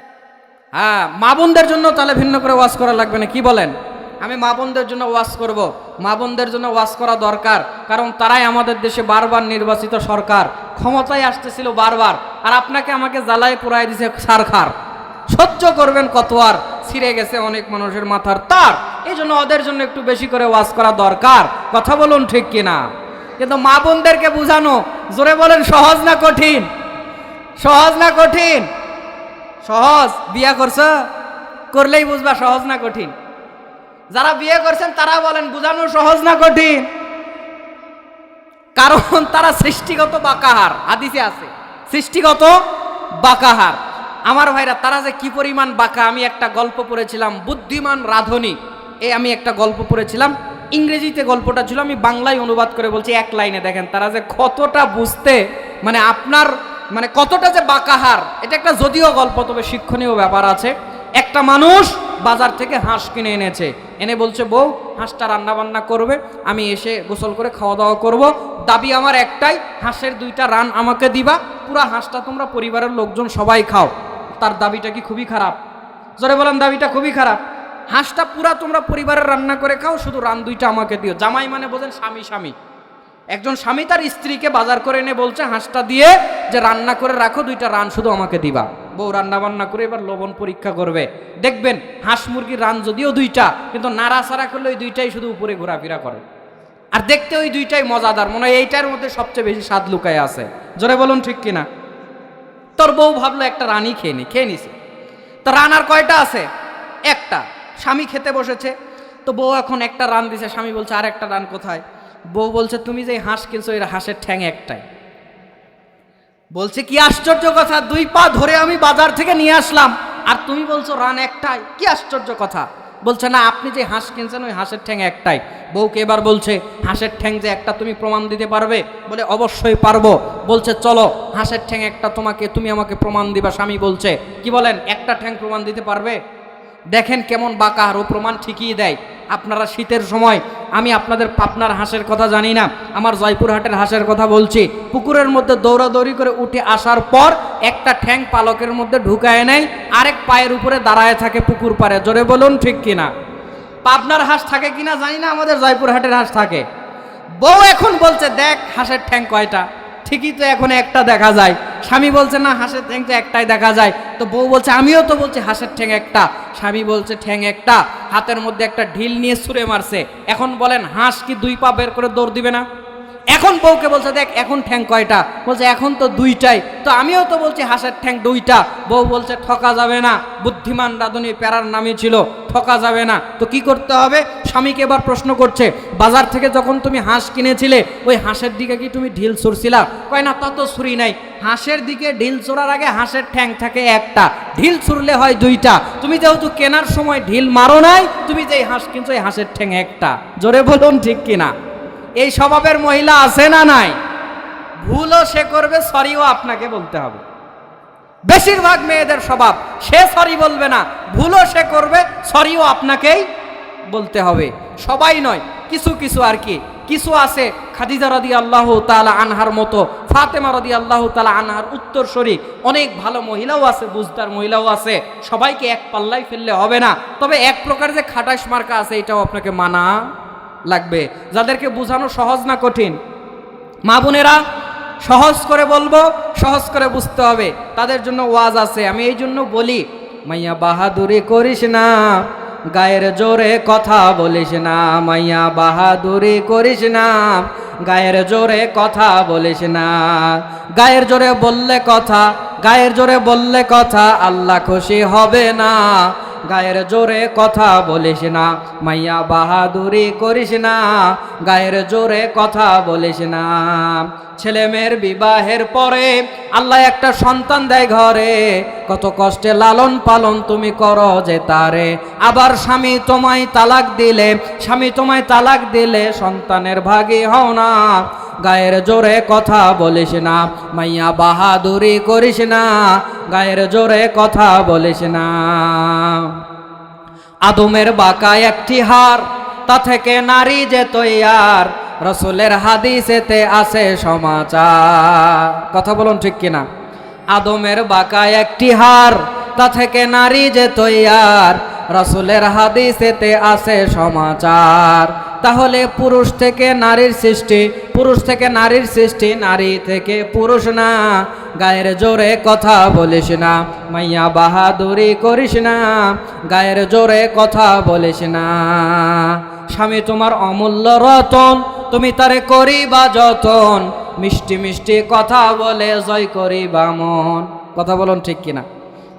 হ্যাঁ, মা বোনদের জন্য তাহলে ভিন্ন করে ওয়াজ করা লাগবে না, কি বলেন? আমি মা বোনদের জন্য ওয়াজ করব। মা বোনদের জন্য ওয়াজ করা দরকার, কারণ তারাই আমাদের দেশে বারবার নির্বাচিত সরকার, ক্ষমতায় আসতেছিল বারবার, আর আপনাকে আমাকে জ্বালায় পুরাই দিছে সারখার। সহ্য করবেন কত আর? ছিঁড়ে গেছে অনেক মানুষের মাথার তার। এই জন্য ওদের জন্য একটু বেশি করে ওয়াজ করা দরকার। কথা বলুন ঠিক কিনা? কিন্তু মা বোনদেরকে বুঝানো, জোরে বলেন, সহজ না কঠিন? সহজ না কঠিন? সহজ। বিয়ে করছো, করলেই বুঝবা সহজ না কঠিন। যারা বিয়ে করছেন তারা বলেন বুঝানো সহজ না কঠিন? কারণ তারা সৃষ্টিগত বাঁকাহার, হাদিসে আছে সৃষ্টিগত বাঁকাহার। আমার ভাইরা, তারা যে কি পরিমাণ বাঁকা, আমি একটা গল্প পড়েছিলাম, বুদ্ধিমান রাধুনী, আমি একটা গল্প পড়েছিলাম, ইংরেজিতে গল্পটা ছিল, আমি বাংলায় অনুবাদ করে বলছি এক লাইনে। দেখেন তারা যে কতটা বুঝতে, মানে আপনার মানে কতটা যে বাঁকাহার। এটা একটা যদিও গল্প, তবে শিক্ষণীয় ব্যাপার আছে। একটা মানুষ বাজার থেকে হাঁস কিনে এনেছে, এনে বলছে বউ হাঁসটা রান্না বান্না করবে, আমি এসে গোসল করে খাওয়া দাওয়া করব, দাবি আমার একটাই, হাঁসের 2টা রান আমাকে দিবা, পুরা হাঁসটা তোমরা পরিবারের লোকজন সবাই খাও। তার দাবিটা কি খুবই খারাপ? জোরে বলেন, দাবিটা খুবই খারাপ। হাঁসটা পুরা তোমরা পরিবারের রান্না করে খাও, শুধু রান 2টা আমাকে দিও। জামাই মানে বোঝেন স্বামী। স্বামী, একজন স্বামী তার স্ত্রীকে বাজার করে এনে বলছে হাঁসটা দিয়ে যে রান্না করে রাখো, 2টা রান শুধু আমাকে দিবা। বউ রান্না বান্না করে এবার লবণ পরীক্ষা করবে। দেখবেন হাঁস মুরগির রান যদিও 2টা, কিন্তু নাড়াচাড়া করলে ওই 2টাই শুধু উপরে ঘোরাফেরা করে, আর দেখতে ওই 2টাই মজাদার। মনে হয় এইটার মধ্যে সবচেয়ে বেশি স্বাদ লুকায় আছে। জোরে বলুন ঠিক কিনা? তোর বউ ভাবলো একটা রানই খেয়ে নিছে। তো রান আর কয়টা আছে? একটা। স্বামী খেতে বসেছে, তো বউ এখন একটা রান দিছে, স্বামী বলছে আর একটা রান কোথায়? বউ বলছে তুমি যে হাঁস কিনছো, এর হাঁসের ঠ্যাং একটাই। বলছে কি আশ্চর্য কথা, 2 পা ধরে আমি বাজার থেকে নিয়ে আসলাম, আর তুমি বলছো রান একটাই, কি আশ্চর্য কথা। বলছে না, আপনি যে হাঁস কিনছেন ওই হাঁসের ঠ্যাং একটাই। বউকে এবার বলছে হাঁসের ঠ্যাং যে একটা তুমি প্রমাণ দিতে পারবে? বলে অবশ্যই পারবো। বলছে চলো হাঁসের ঠ্যাং একটা তুমি আমাকে প্রমাণ দিবা। স্বামী বলছে কি বলেন, একটা ঠ্যাং প্রমাণ দিতে পারবে? দেখেন কেমন বাঁকা, আর ও প্রমাণ ঠিকই দেয়। আপনারা শীতের সময়, আমি আপনাদের পাবনার হাঁসের কথা জানি না, আমার জয়পুরহাটের হাঁসের কথা বলছি, পুকুরের মধ্যে দৌড়াদৌড়ি করে উঠে আসার পর একটা ঠ্যাং পালকের মধ্যে ঢুকায় নেয়, আরেক পায়ের উপরে দাঁড়ায় থাকে পুকুর পাড়ে। জোরে বলুন ঠিক কিনা? পাবনার হাঁস থাকে কিনা জানি না, আমাদের জয়পুরহাটের হাঁস থাকে। বউ এখন বলছে দেখ হাঁসের ঠ্যাং কয়টা? ঠিকই তো এখন একটা দেখা যায়। স্বামী বলছে না, হাঁসের ঠ্যাং তো একটাই দেখা যায়। তো বউ বলছে আমিও তো বলছি হাঁসের ঠ্যাং একটা। স্বামী বলছে ঠ্যাং একটা, হাতের মধ্যে একটা ঢিল নিয়ে ছুঁড়ে মারছে। এখন বলেন হাঁস কি 2 পা বের করে দৌড় দিবে না? এখন বউকে বলছে দেখ এখন ঠ্যাং কয়টা? বলছে এখন তো 2টাই। তো আমিও তো বলছি হাঁসের ঠ্যাং 2টা। বউ বলছে ঠকা যাবে না, বুদ্ধিমান রাধুনী প্যারার নামই ছিল, ঠকা যাবে না। তো কি করতে হবে? স্বামীকে এবার প্রশ্ন করছে, বাজার থেকে যখন তুমি হাঁস কিনেছিলে ওই হাঁসের দিকে কি তুমি ঢিল ছুড়ছিলা? কয় না, তা তো ছুরি নাই। হাঁসের দিকে ঢিল ছোড়ার আগে হাঁসের ঠ্যাং থাকে একটা, ঢিল ছুড়লে হয় 2টা। তুমি যেহেতু কেনার সময় ঢিল মারো নাই, তুমি যেই হাঁস কিনছো এই হাঁসের ঠ্যাং একটা। জোরে বলুন ঠিক কিনা? এই স্বভাবের মহিলা আছে না নাই? ভুলও সে করবে, সরিও আপনাকে বলতে হবে। বেশিরভাগ মেয়েদের স্বভাব, সে সরি বলবে না, ভুলও সে করবে, সরিও আপনাকেই বলতে হবে। সবাই নয়, কিছু কিছু আর কি। কিছু আছে খাদিজা রাদিয়াল্লাহু তাআলা আনহার মতো, ফাতেমা রাদিয়াল্লাহু তাআলা আনহার উত্তরসূরি অনেক ভালো মহিলাও আছে, বুঝদার মহিলাও আছে। সবাইকে এক পাল্লায় ফেললে হবে না। তবে এক প্রকার যে খাটাস মার্কা আছে, এটাও আপনাকে মানা লাগবে। যাদেরকে বোঝানো সহজ না কঠিন? মা বোনেরা, সহজ করে বলবো, সহজ করে বুঝতে হবে, তাদের জন্য ওয়াজ আছে। আমি এই জন্য বলি, মাইয়া বাহাদুরি করিস না, গায়ের জোরে কথা বলিস না। মাইয়া বাহাদুরি করিস না, গায়ের জোরে কথা বলিস না। গায়ের জোরে বললে কথা, গায়ের জোরে বললে কথা আল্লাহ খুশি হবে না। গায়ের জোরে কথা বলিস না, মাইয়া বাহাদুরি করিস না, গায়ের জোরে কথা বলিস না। ছেলে মেয়ের বিবাহের পরে আল্লাহ একটা সন্তান দেয় ঘরে, কত কষ্টে লালন পালন তুমি করো যে তারে। আবার স্বামী তোমায় তালাক দিলে, স্বামী তোমায় তালাক দিলে সন্তানের ভাগী হও না। গায়ের জোরে কথা বলিস না, মাইয়া বাহাদুরি করিস না, গায়ের জোরে কথা বলিস না। আদমের বাঁকা একটি হার, তা থেকে নারী যে তৈয়ার, রসুলের হাদিসেতে আছে সমাচার। কথা বলুন ঠিক কিনা? আদমের বাঁকা একটি হার, তা থেকে নারী যে তৈয়ার, রসুলের হাদিসেতে আছে সমাচার। তাহলে পুরুষ থেকে নারীর সৃষ্টি, পুরুষ থেকে নারীর সৃষ্টি, নারী থেকে পুরুষ না। গায়ের জোরে কথা বলিস না, মাইয়া বাহাদুরি করিস না, গায়ের জোরে কথা বলিস না। স্বামী তোমার অমূল্য রতন, তুমি তারে করিবা যতন, মিষ্টি মিষ্টি কথা বলে জয় করিবা মন। কথা বলুন ঠিক কিনা?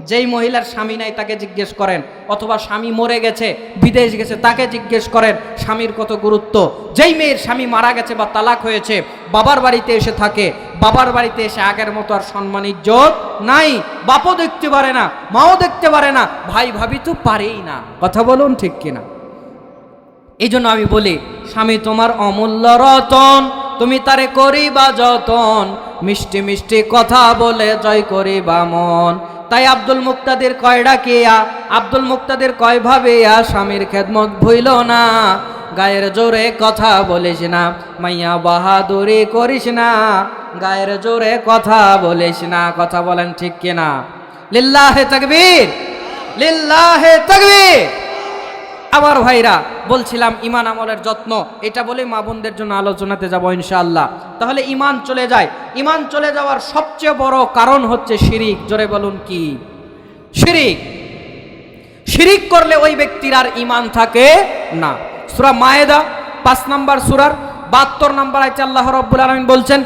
যেই মহিলার স্বামী নাই তাকে জিজ্ঞেস করেন, অথবা স্বামী মরে গেছে বিদেশ গেছে তাকে জিজ্ঞেস করেন স্বামীর কত গুরুত্ব। যেই মেয়ের স্বামী মারা গেছে বা তালাক হয়েছে, বাবার বাড়িতে এসে থাকে, বাবার বাড়িতে এসে আগের মতো আর সম্মান ইজ্জত নাই। বাপও দেখতে পারে না, মাও দেখতে পারে না, ভাই ভাবি তো পারেই না। কথা বলুন ঠিক কিনা? এই জন্য আমি বলি, স্বামী তোমার অমূল্য রতন, তুমি তারে করিবা যতন, মিষ্টি মিষ্টি কথা বলে জয় করিবা মন। তাই আব্দুল মুক্তাদির কয় ডাকিয়া, আব্দুল মুক্তাদির কয় ভাবিয়া, স্বামীর খেদমত ভুইল না, গায়ের জোরে কথা বলিস না, মাইয়া বাহাদুরি করিস না, গায়ের জোরে কথা বলিস না। কথা বলেন ঠিক কিনা? লিল্লাহে তাকবীর, লিল্লাহে তাকবীর। আবার ভাইরা বলছিলাম ইমান আমলের যত্ন, এটা বলে মা বোনদের জন্য আলোচনাতে যাব ইনশাআল্লাহ। তাহলে ইমান চলে যায়, ইমান চলে যাওয়ার সবচেয়ে বড় কারণ হচ্ছে শিরিক। জোরে বলুন কি? শিরিক। শিরিক করলে ওই ব্যক্তির আর ইমান থাকে না। সূরা মায়েদা 5 নম্বর সূরার 72 নম্বর আয়াতে আল্লাহ রাব্বুল আলামিন বলছেন,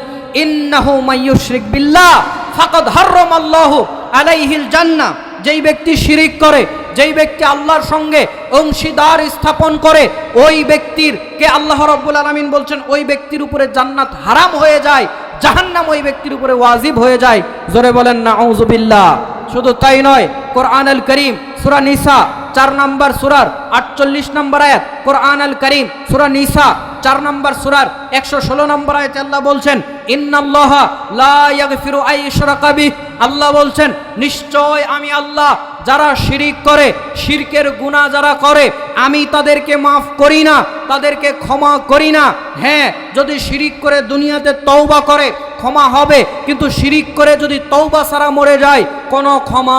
ইন্নাহু মাইয়ুশরিক বিল্লাহ ফাকাদ হারামাল্লাহু আলাইহিল জান্নাহ। যেই ব্যক্তি শিরিক করে, যেই ব্যক্তি আল্লাহর সঙ্গে অংশীদার স্থাপন করে, ওই ব্যক্তির কে আল্লাহ রাব্বুল আলামিন বলছেন ওই ব্যক্তির উপরে জান্নাত হারাম হয়ে যায়, জাহান্নাম ওই ব্যক্তির উপরে ওয়াজিব হয়ে যায়। জোরে বলেন নাউযুবিল্লাহ। শুধু তাই নয়, কোরআন আল করিম সূরা নিসা 4 নম্বর সূরার 48 নম্বর আয়াত, কোরআন আল করিম সূরা নিসা 4 নম্বর সূরার 116 নম্বর আয়াতে আল্লাহ বলছেন, ইন্নাল্লাহা লা ইয়াগফিরু আন ইউশরাকা বিহি। আল্লাহ বলছেন নিশ্চয় আমি আল্লাহ যারা শিরিক করে, শিরকের গুনাহ যারা করে, আমি তাদেরকে মাফ করি না, তাদেরকে ক্ষমা করি না। হ্যাঁ, যদি শিরিক করে দুনিয়াতে তওবা করে ক্ষমা হবে, কিন্তু শিরিক করে যদি তওবা ছাড়া মরে যায় কোনো ক্ষমা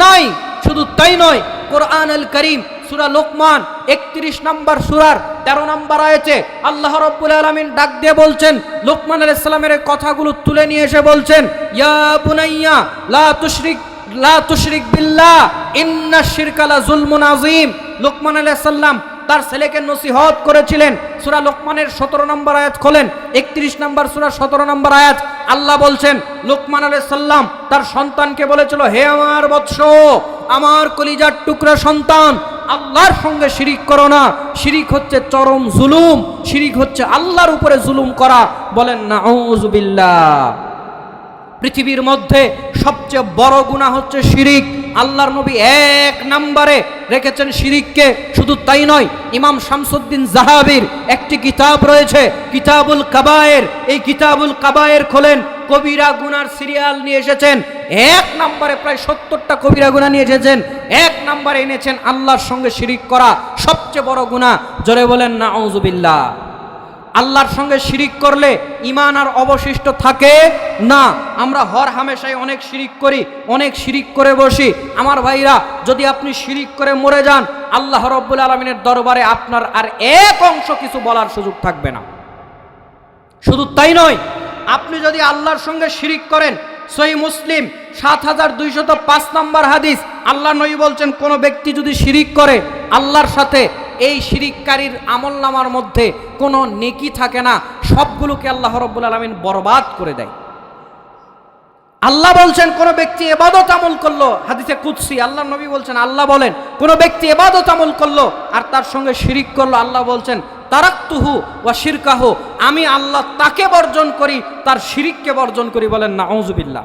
নাই। শুধু তাই নয়, কোরআন আল করিম সূরা লোকমান 31 নম্বর সূরার 13 নম্বর আয়াতে আল্লাহ রাব্বুল আলামিন ডাক দিয়ে বলছেন, লোকমান আলাইহিস সালামের কথাগুলো তুলে নিয়ে এসে বলছেন, ইয়া বুনাইয়া লা তুশরিক বিল্লাহ ইন্নাশ শিরকা লা যুলমুন আযীম। লোকমান আলাইহিস সালাম তার ছেলেকে নসিহত করেছিলেন। সূরা লোকমানের 17 নম্বর আয়াত খোলেন, 31 নম্বর সূরা 17 নম্বর আয়াত। আল্লাহ বলছেন লোকমান আলাইহিস সালাম তার সন্তানকে বলেছিল, হে আমার বৎস, আমার কলিজার টুকরা সন্তান, আল্লাহর সঙ্গে শিরিক করো না। শিরিক হচ্ছে চরম জুলুম, শিরিক হচ্ছে আল্লাহর উপরে জুলুম করা। বলেন নাউযুবিল্লাহ। পৃথিবীর মধ্যে সবচেয়ে বড় গুনাহ হচ্ছে শিরিক। আল্লাহর নবী 1 নম্বরে রেখেছেন শিরিককে। শুধু তাই নয়, ইমাম শামসুদ্দিন যাহাবির একটি কিতাব রয়েছে, কিতাবুল কাবায়ের। এই কিতাবুল কাবায়ের খোলেন, কবিরা গুনার সিরিয়াল নিয়ে এসেছেন। 1 নম্বরে প্রায় 70টা কবিরা গুনাহ নিয়ে এসেছেন। 1 নম্বরে এনেছেন আল্লাহর সঙ্গে শিরিক করা সবচেয়ে বড় গুনাহ। জোরে বলেন নাউযুবিল্লাহ। আল্লাহর সঙ্গে শিরিক করলে ঈমান আর অবশিষ্ট থাকে না। আমরা হর হামেশাই অনেক শিরিক করি, অনেক শিরিক করে বসি। আমার ভাইরা, যদি আপনি শিরিক করে মরে যান, আল্লাহ রাব্বুল আলামিনের দরবারে আপনার আর এক অংশ কিছু বলার সুযোগ থাকবে না। শুধু তাই নয়, আপনি যদি আল্লাহর সঙ্গে শিরিক করেন, সহিহ মুসলিম 7205 নম্বর হাদিস, আল্লাহ নবী বলছেন কোন ব্যক্তি যদি শিরিক করে আল্লাহর সাথে, এই শিরিককারীর আমলনামার মধ্যে কোনো নেকি থাকে না, সবগুলোকে আল্লাহ রাব্বুল আলামিন বরবাদ করে দেয়। আল্লাহ বলছেন কোন ব্যক্তি ইবাদত আমল করলো, হাদিসে কুদসি আল্লাহ নবী বলছেন, আল্লাহ বলেন কোন ব্যক্তি ইবাদত আমল করলো আর তার সঙ্গে শিরিক করলো, আল্লাহ বলছেন তারাকতুহু ওয়া শিরকাহু, আমি আল্লাহ তাকে বর্জন করি, তার শিরিককে বর্জন করি। বলেন নাউযুবিল্লাহ।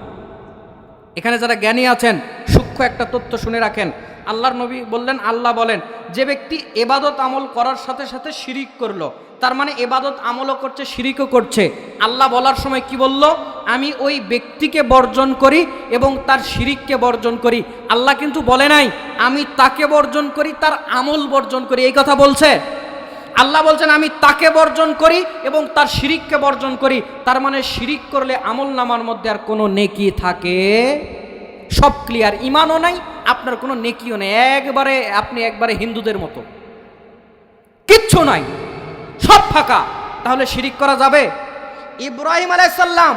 এখানে যারা জ্ঞানী আছেন সূক্ষ্ম একটা তথ্য শুনে রাখেন। আল্লাহর নবী বললেন, আল্লাহ বলেন যে ব্যক্তি ইবাদত আমল করার সাথে সাথে শিরিক করলো, তার মানে ইবাদত আমলও করছে, শিরিকও করছে। আল্লাহ বলার সময় কি বলল? আমি ওই ব্যক্তিকে বর্জন করি এবং তার শিরিককে বর্জন করি। আল্লাহ কিন্তু বলে নাই আমি তাকে বর্জন করি, তার আমল বর্জন করি, এই কথা বলছে। আল্লাহ বলছেন আমি তাকে বর্জন করি এবং তার শিরিককে বর্জন করি। তার মানে শিরিক করলে আমল নামার মধ্যে আর কোনো নেকি থাকে? সব ক্লিয়ার, ইমানও নাই, আপনার কোনো নেকিও নেই, আপনি একবারে হিন্দুদের মতো, কিচ্ছু নাই, সব ফাঁকা। তাহলে শিরিক করা যাবে? ইব্রাহিম আলাইহিস সালাম,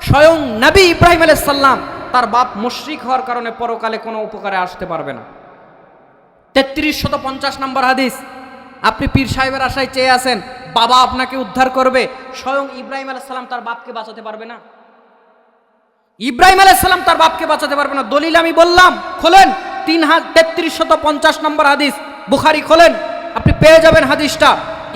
স্বয়ং নবী ইব্রাহিম আলাইহিস সালাম, তার বাপ মুশরিক হওয়ার কারণে পরকালে কোনো উপকারে আসতে পারবে না। 3350 নম্বর হাদিস। আপনি পীর সাহেবের আশায় চেয়ে আছেন বাবা আপনাকে উদ্ধার করবে, স্বয়ং ইব্রাহিম আলাইহিস সালাম তার বাপকে বাঁচাতে পারবে না। ইব্রাহিম আলাইহিস সালাম তার বাপকে বাঁচাতে পারবে না। দলিল আমি বললাম, খোলেন 3350 নম্বর হাদিস, বুখারী খোলেন, আপনি পেয়ে যাবেন হাদিসটা।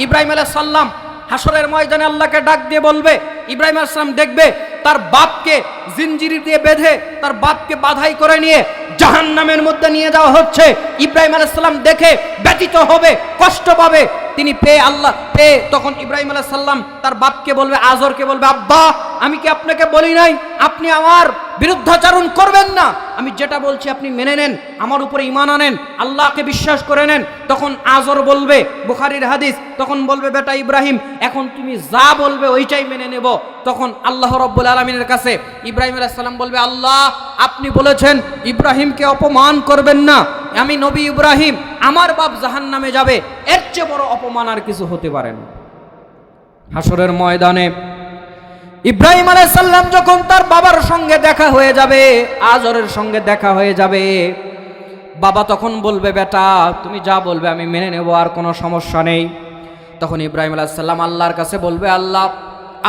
ইব্রাহিম আলাইহিস সালাম হাসরের ময়দানে আল্লাহকে ডাক দিয়ে বলবে, ইব্রাহিম আলাইহিস সালাম দেখবে তার বাপকে জিনজিরি দিয়ে বেঁধে তার বাপকে বাধাই করে নিয়ে জাহান্নামের মধ্যে নিয়ে যাওয়া হচ্ছে। ইব্রাহিম আলাইহিস সালাম দেখে ব্যথিত হবে, কষ্ট পাবে, তিনি পেয়ে তখন ইব্রাহিম আলাইহিস সালাম তার বাপকে বলবে, আজরকে বলবে, আব্বা আমি কি আপনাকে বলি নাই আপনি আমার বিরুদ্ধাচরণ করবেন না? আমি যেটা বলছি আপনি মেনে নেন, আমার উপরে ঈমান আনেন, আল্লাহকে বিশ্বাস করে নেন। তখন আজর বলবে, বুখারীর হাদিস, তখন বলবে বেটা ইব্রাহিম এখন তুমি যা বলবে ওইটাই মেনে নেব। তখন আল্লাহ রাব্বুল আলামিনের কাছে ইব্রাহিম আলাইহিস সালাম বলবে, আল্লাহ আপনি বলেছেন ইব্রাহিমকে অপমান করবেন না, আমি নবী ইব্রাহিম, আমার বাপ জাহান্নামে যাবে, এর চেয়ে বড় অপমান আর কিছু হতে পারে না। হাসরের ময়দানে ইব্রাহিম আলাইহিস সালাম যখন তার বাবার সঙ্গে দেখা হয়ে যাবে, আজরের সঙ্গে দেখা হয়ে যাবে, বাবা তখন বলবে বেটা তুমি যা বলবে আমি মেনে নেব, আর কোনো সমস্যা নেই। তখন ইব্রাহিম আলাইহিস সালাম আল্লাহর কাছে বলবে, আল্লাহ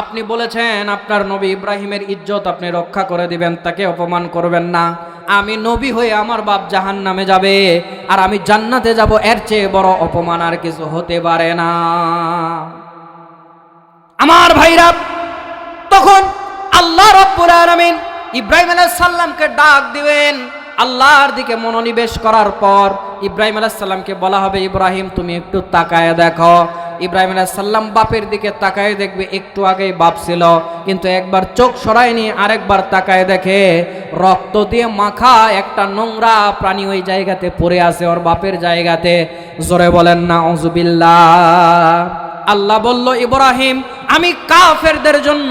আপনি বলেছেন আপনার নবী ইব্রাহিমের ইজ্জত আপনি রক্ষা করে দিবেন, তাকে অপমান করবেন না। আমি নবী হয়ে আমার বাপ জাহান্নামে যাবে আর আমি জান্নাতে যাব, এর চেয়ে বড় অপমান আর কিছু হতে পারে না। আমার ভাইরা, তখন আল্লাহ রাব্বুল আলামিন ইব্রাহিম আলাইহিস সালামকে ডাক দিবেন। আল্লাহর দিকে মনোনিবেশ করার পর ইব্রাহিম আলাইহিস সালামকে বলা হবে, ইব্রাহিম তুমি একটু তাকায় দেখো। ইব্রাহিম আলাইহিস সালাম বাপের দিকে তাকায় দেখবে, একটু আগেই বাপ ছিল, কিন্তু একবার চোখ সরায়নি, আরেকবার তাকায় দেখে রক্ত দিয়ে মাখা একটা নোংরা প্রাণী ওই জায়গাতে পড়ে আছে, ওর বাপের জায়গাতে। জোরে বলেন না আউযুবিল্লাহ। আল্লাহ বলল, ইব্রাহিম আমি কাফেরদের জন্য,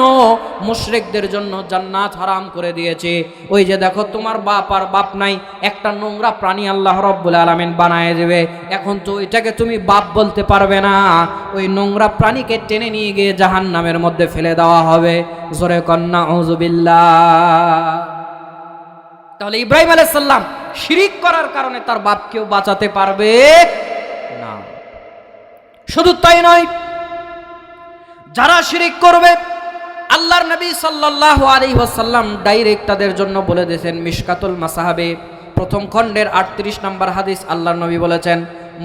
মুশরিকদের জন্য জান্নাত হারাম করে দিয়েছি। ওই যে দেখো তোমার বাপ আর বাপ নাই, একটা নোংরা প্রাণী আল্লাহ রাব্বুল আলামিন বানায় দেবে। এখন তো এটাকে তুমি বাপ বলতে পারবে না, ওই নোংরা প্রাণীকে টেনে নিয়ে গিয়ে জাহান্নামের মধ্যে ফেলে দেওয়া হবে। জোরে কন্না আউযুবিল্লাহ। তাহলে ইব্রাহিম আলাইহিস সালাম শিরিক করার কারণে তার বাপকেও বাঁচাতে পারবে না। শুধু তাই নয়, যারা শিরিক করবে আল্লাহর নবী সাল্লাল্লাহু আলাইহি ওয়াসাল্লাম ডাইরেক্ট তাদের জন্য বলে দিয়েছেন, মিশকাতুল মাসাহাবে প্রথম খণ্ডের 38 নম্বর হাদিস, আল্লাহর নবী বলেছেন,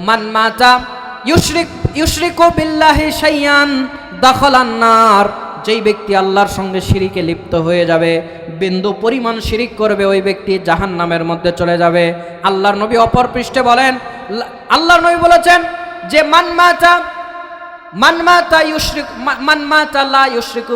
মান মাতা ইউশরিকু বিল্লাহি শাইয়ান দাখালান নার। যেই ব্যক্তি আল্লাহর সঙ্গে শিরিকে লিপ্ত হয়ে যাবে, বিন্দু পরিমাণ শিরিক করবে, ওই ব্যক্তি জাহান্নামের মধ্যে চলে যাবে। আল্লাহর নবী অপর পৃষ্ঠে বলেন, আল্লাহর নবী বলেছেন যে মান মাতা লা ইউশরিকু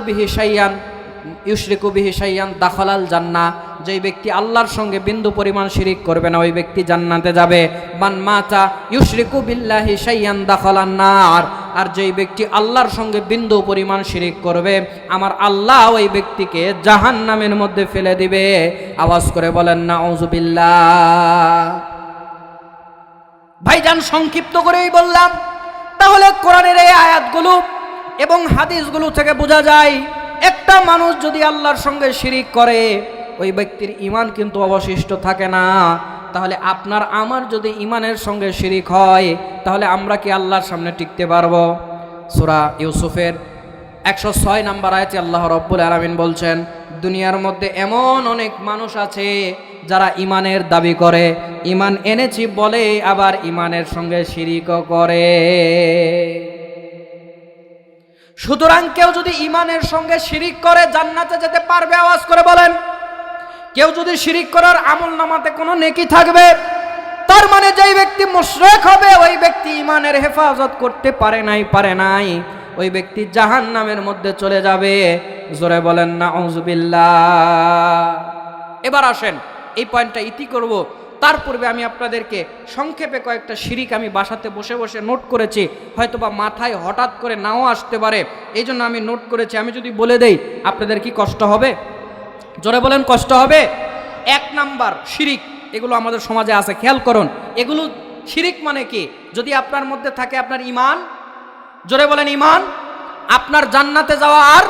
বিহি শাইয়ান দাখালাল জান্নাহ। যেই ব্যক্তি আল্লাহর সঙ্গে বিন্দু পরিমাণ শিরিক করবে না, ওই ব্যক্তি জান্নাতে যাবে। মান মাতা ইউশরিকু বিল্লাহি শাইয়ান দাখালান নার। আর যেই ব্যক্তি আল্লাহর সঙ্গে বিন্দু পরিমাণ শিরিক করবে, আমার আল্লাহ ওই ব্যক্তিকে জাহান্নামের মধ্যে ফেলে দিবে। আওয়াজ করে বলেন না আউযুবিল্লাহ। ভাইজান সংক্ষিপ্ত করেই বললাম। তাহলে কোরআনের এই আয়াতগুলো এবং হাদিসগুলো থেকে বোঝা যায়, একটা মানুষ যদি আল্লাহর সঙ্গে শিরিক করে, ওই ব্যক্তির ঈমান কিন্তু অবশিষ্ট থাকে না। তাহলে আপনার আমার যদি ঈমানের সঙ্গে শিরিক হয়, তাহলে আমরা কি আল্লাহর সামনে টিকতে পারবো? সূরা ইউসুফের 106 নম্বর আয়াতে আল্লাহ রাব্বুল আলামিন বলছেন, দুনিয়ার মধ্যে এমন অনেক মানুষ আছে যারা ঈমানের দাবি করে, ঈমান এনেছি বলে আবার ঈমানের সঙ্গে শিরিকও করে। সুতরাং কেউ যদি ঈমানের সঙ্গে শিরিক করে জান্নাতে যেতে পারবে? আওয়াজ করে বলেন। কেউ যদি শিরিক করার আমলনামাতে কোনো নেকি থাকবে, তার মানে যেই ব্যক্তি মুশরিক হবে ওই ব্যক্তি ঈমানের হেফাজত করতে পারে নাই, ওই ব্যক্তি জাহান্নামের মধ্যে চলে যাবে। জোরে বলেন নাউযুবিল্লাহ। এবার আসেন এই পয়েন্টটা ইতি করব, তার পূর্বে আমি আপনাদেরকে সংক্ষেপে কয়েকটা শিরিক আমি বাসাতে বসে বসে নোট করেছি, হয়তোবা মাথায় হঠাৎ করে নাও আসতে পারে, এই জন্য আমি নোট করেছি। আমি যদি বলে দেই আপনাদের কি কষ্ট হবে? জোরে বলেন কষ্ট হবে? 1 নাম্বার শিরিক, এগুলো আমাদের সমাজে আছে, খেয়াল করুন। এগুলো শিরিক মানে কি? যদি আপনার মধ্যে থাকে আপনার ঈমান, জোরে বলেন ঈমান, আপনার জান্নাতে যাওয়া আর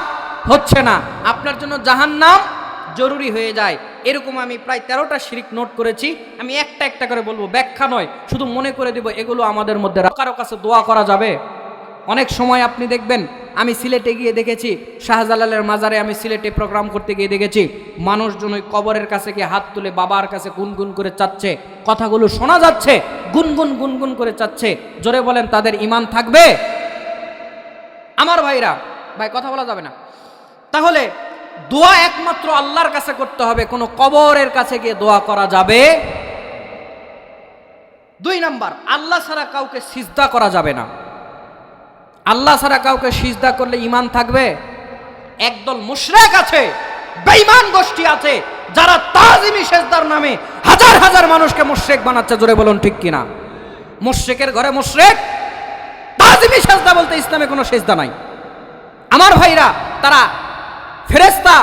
হচ্ছে না, আপনার জন্য জাহান্নাম জরুরি হয়ে যায়। এরকম আমি প্রায় 13টা শিরিক নোট করেছি। আমি একটা একটা করে বলবো, ব্যাখ্যা নয়, শুধু মনে করে দেব এগুলো আমাদের মধ্যে। কারো কাছে দোয়া করা যাবে? অনেক সময় আপনি দেখবেন, আমি সিলেটে গিয়ে দেখেছি, শাহজালালের মাজারে আমি সিলেটে প্রোগ্রাম করতে গিয়ে দেখেছি মানুষজন ওই কবরের কাছে গিয়ে হাত তুলে বাবার কাছে গুনগুন করে চাচ্ছে, কথাগুলো শোনা যাচ্ছে, গুনগুন করে চাচ্ছে। জোরে বলেন তাদের ঈমান থাকবে? আমার ভাইরা, ভাই কথা বলা যাবে না। তাহলে দোয়া একমাত্র আল্লাহর কাছে করতে হবে, কোনো কবরের কাছে গিয়ে দোয়া করা যাবে? 2 নাম্বার, আল্লাহ ছাড়া কাউকে সিজদা করা যাবে না। আল্লাহ ছাড়া কাউকে সিজদা করলে ঈমান থাকবে? একদল মুশরিক আছে, বেঈমান গোষ্ঠী আছে, যারা তাজিমি সিজদার নামে হাজার হাজার মানুষকে মুশরিক বানাচ্ছে। জোরে বলুন ঠিক কিনা? মুশরিকের ঘরে মুশরিক, তাজিমি সিজদা বলতে ইসলামে কোনো সিজদা নাই। আমার ভাইরা, তারা ফেরেশতা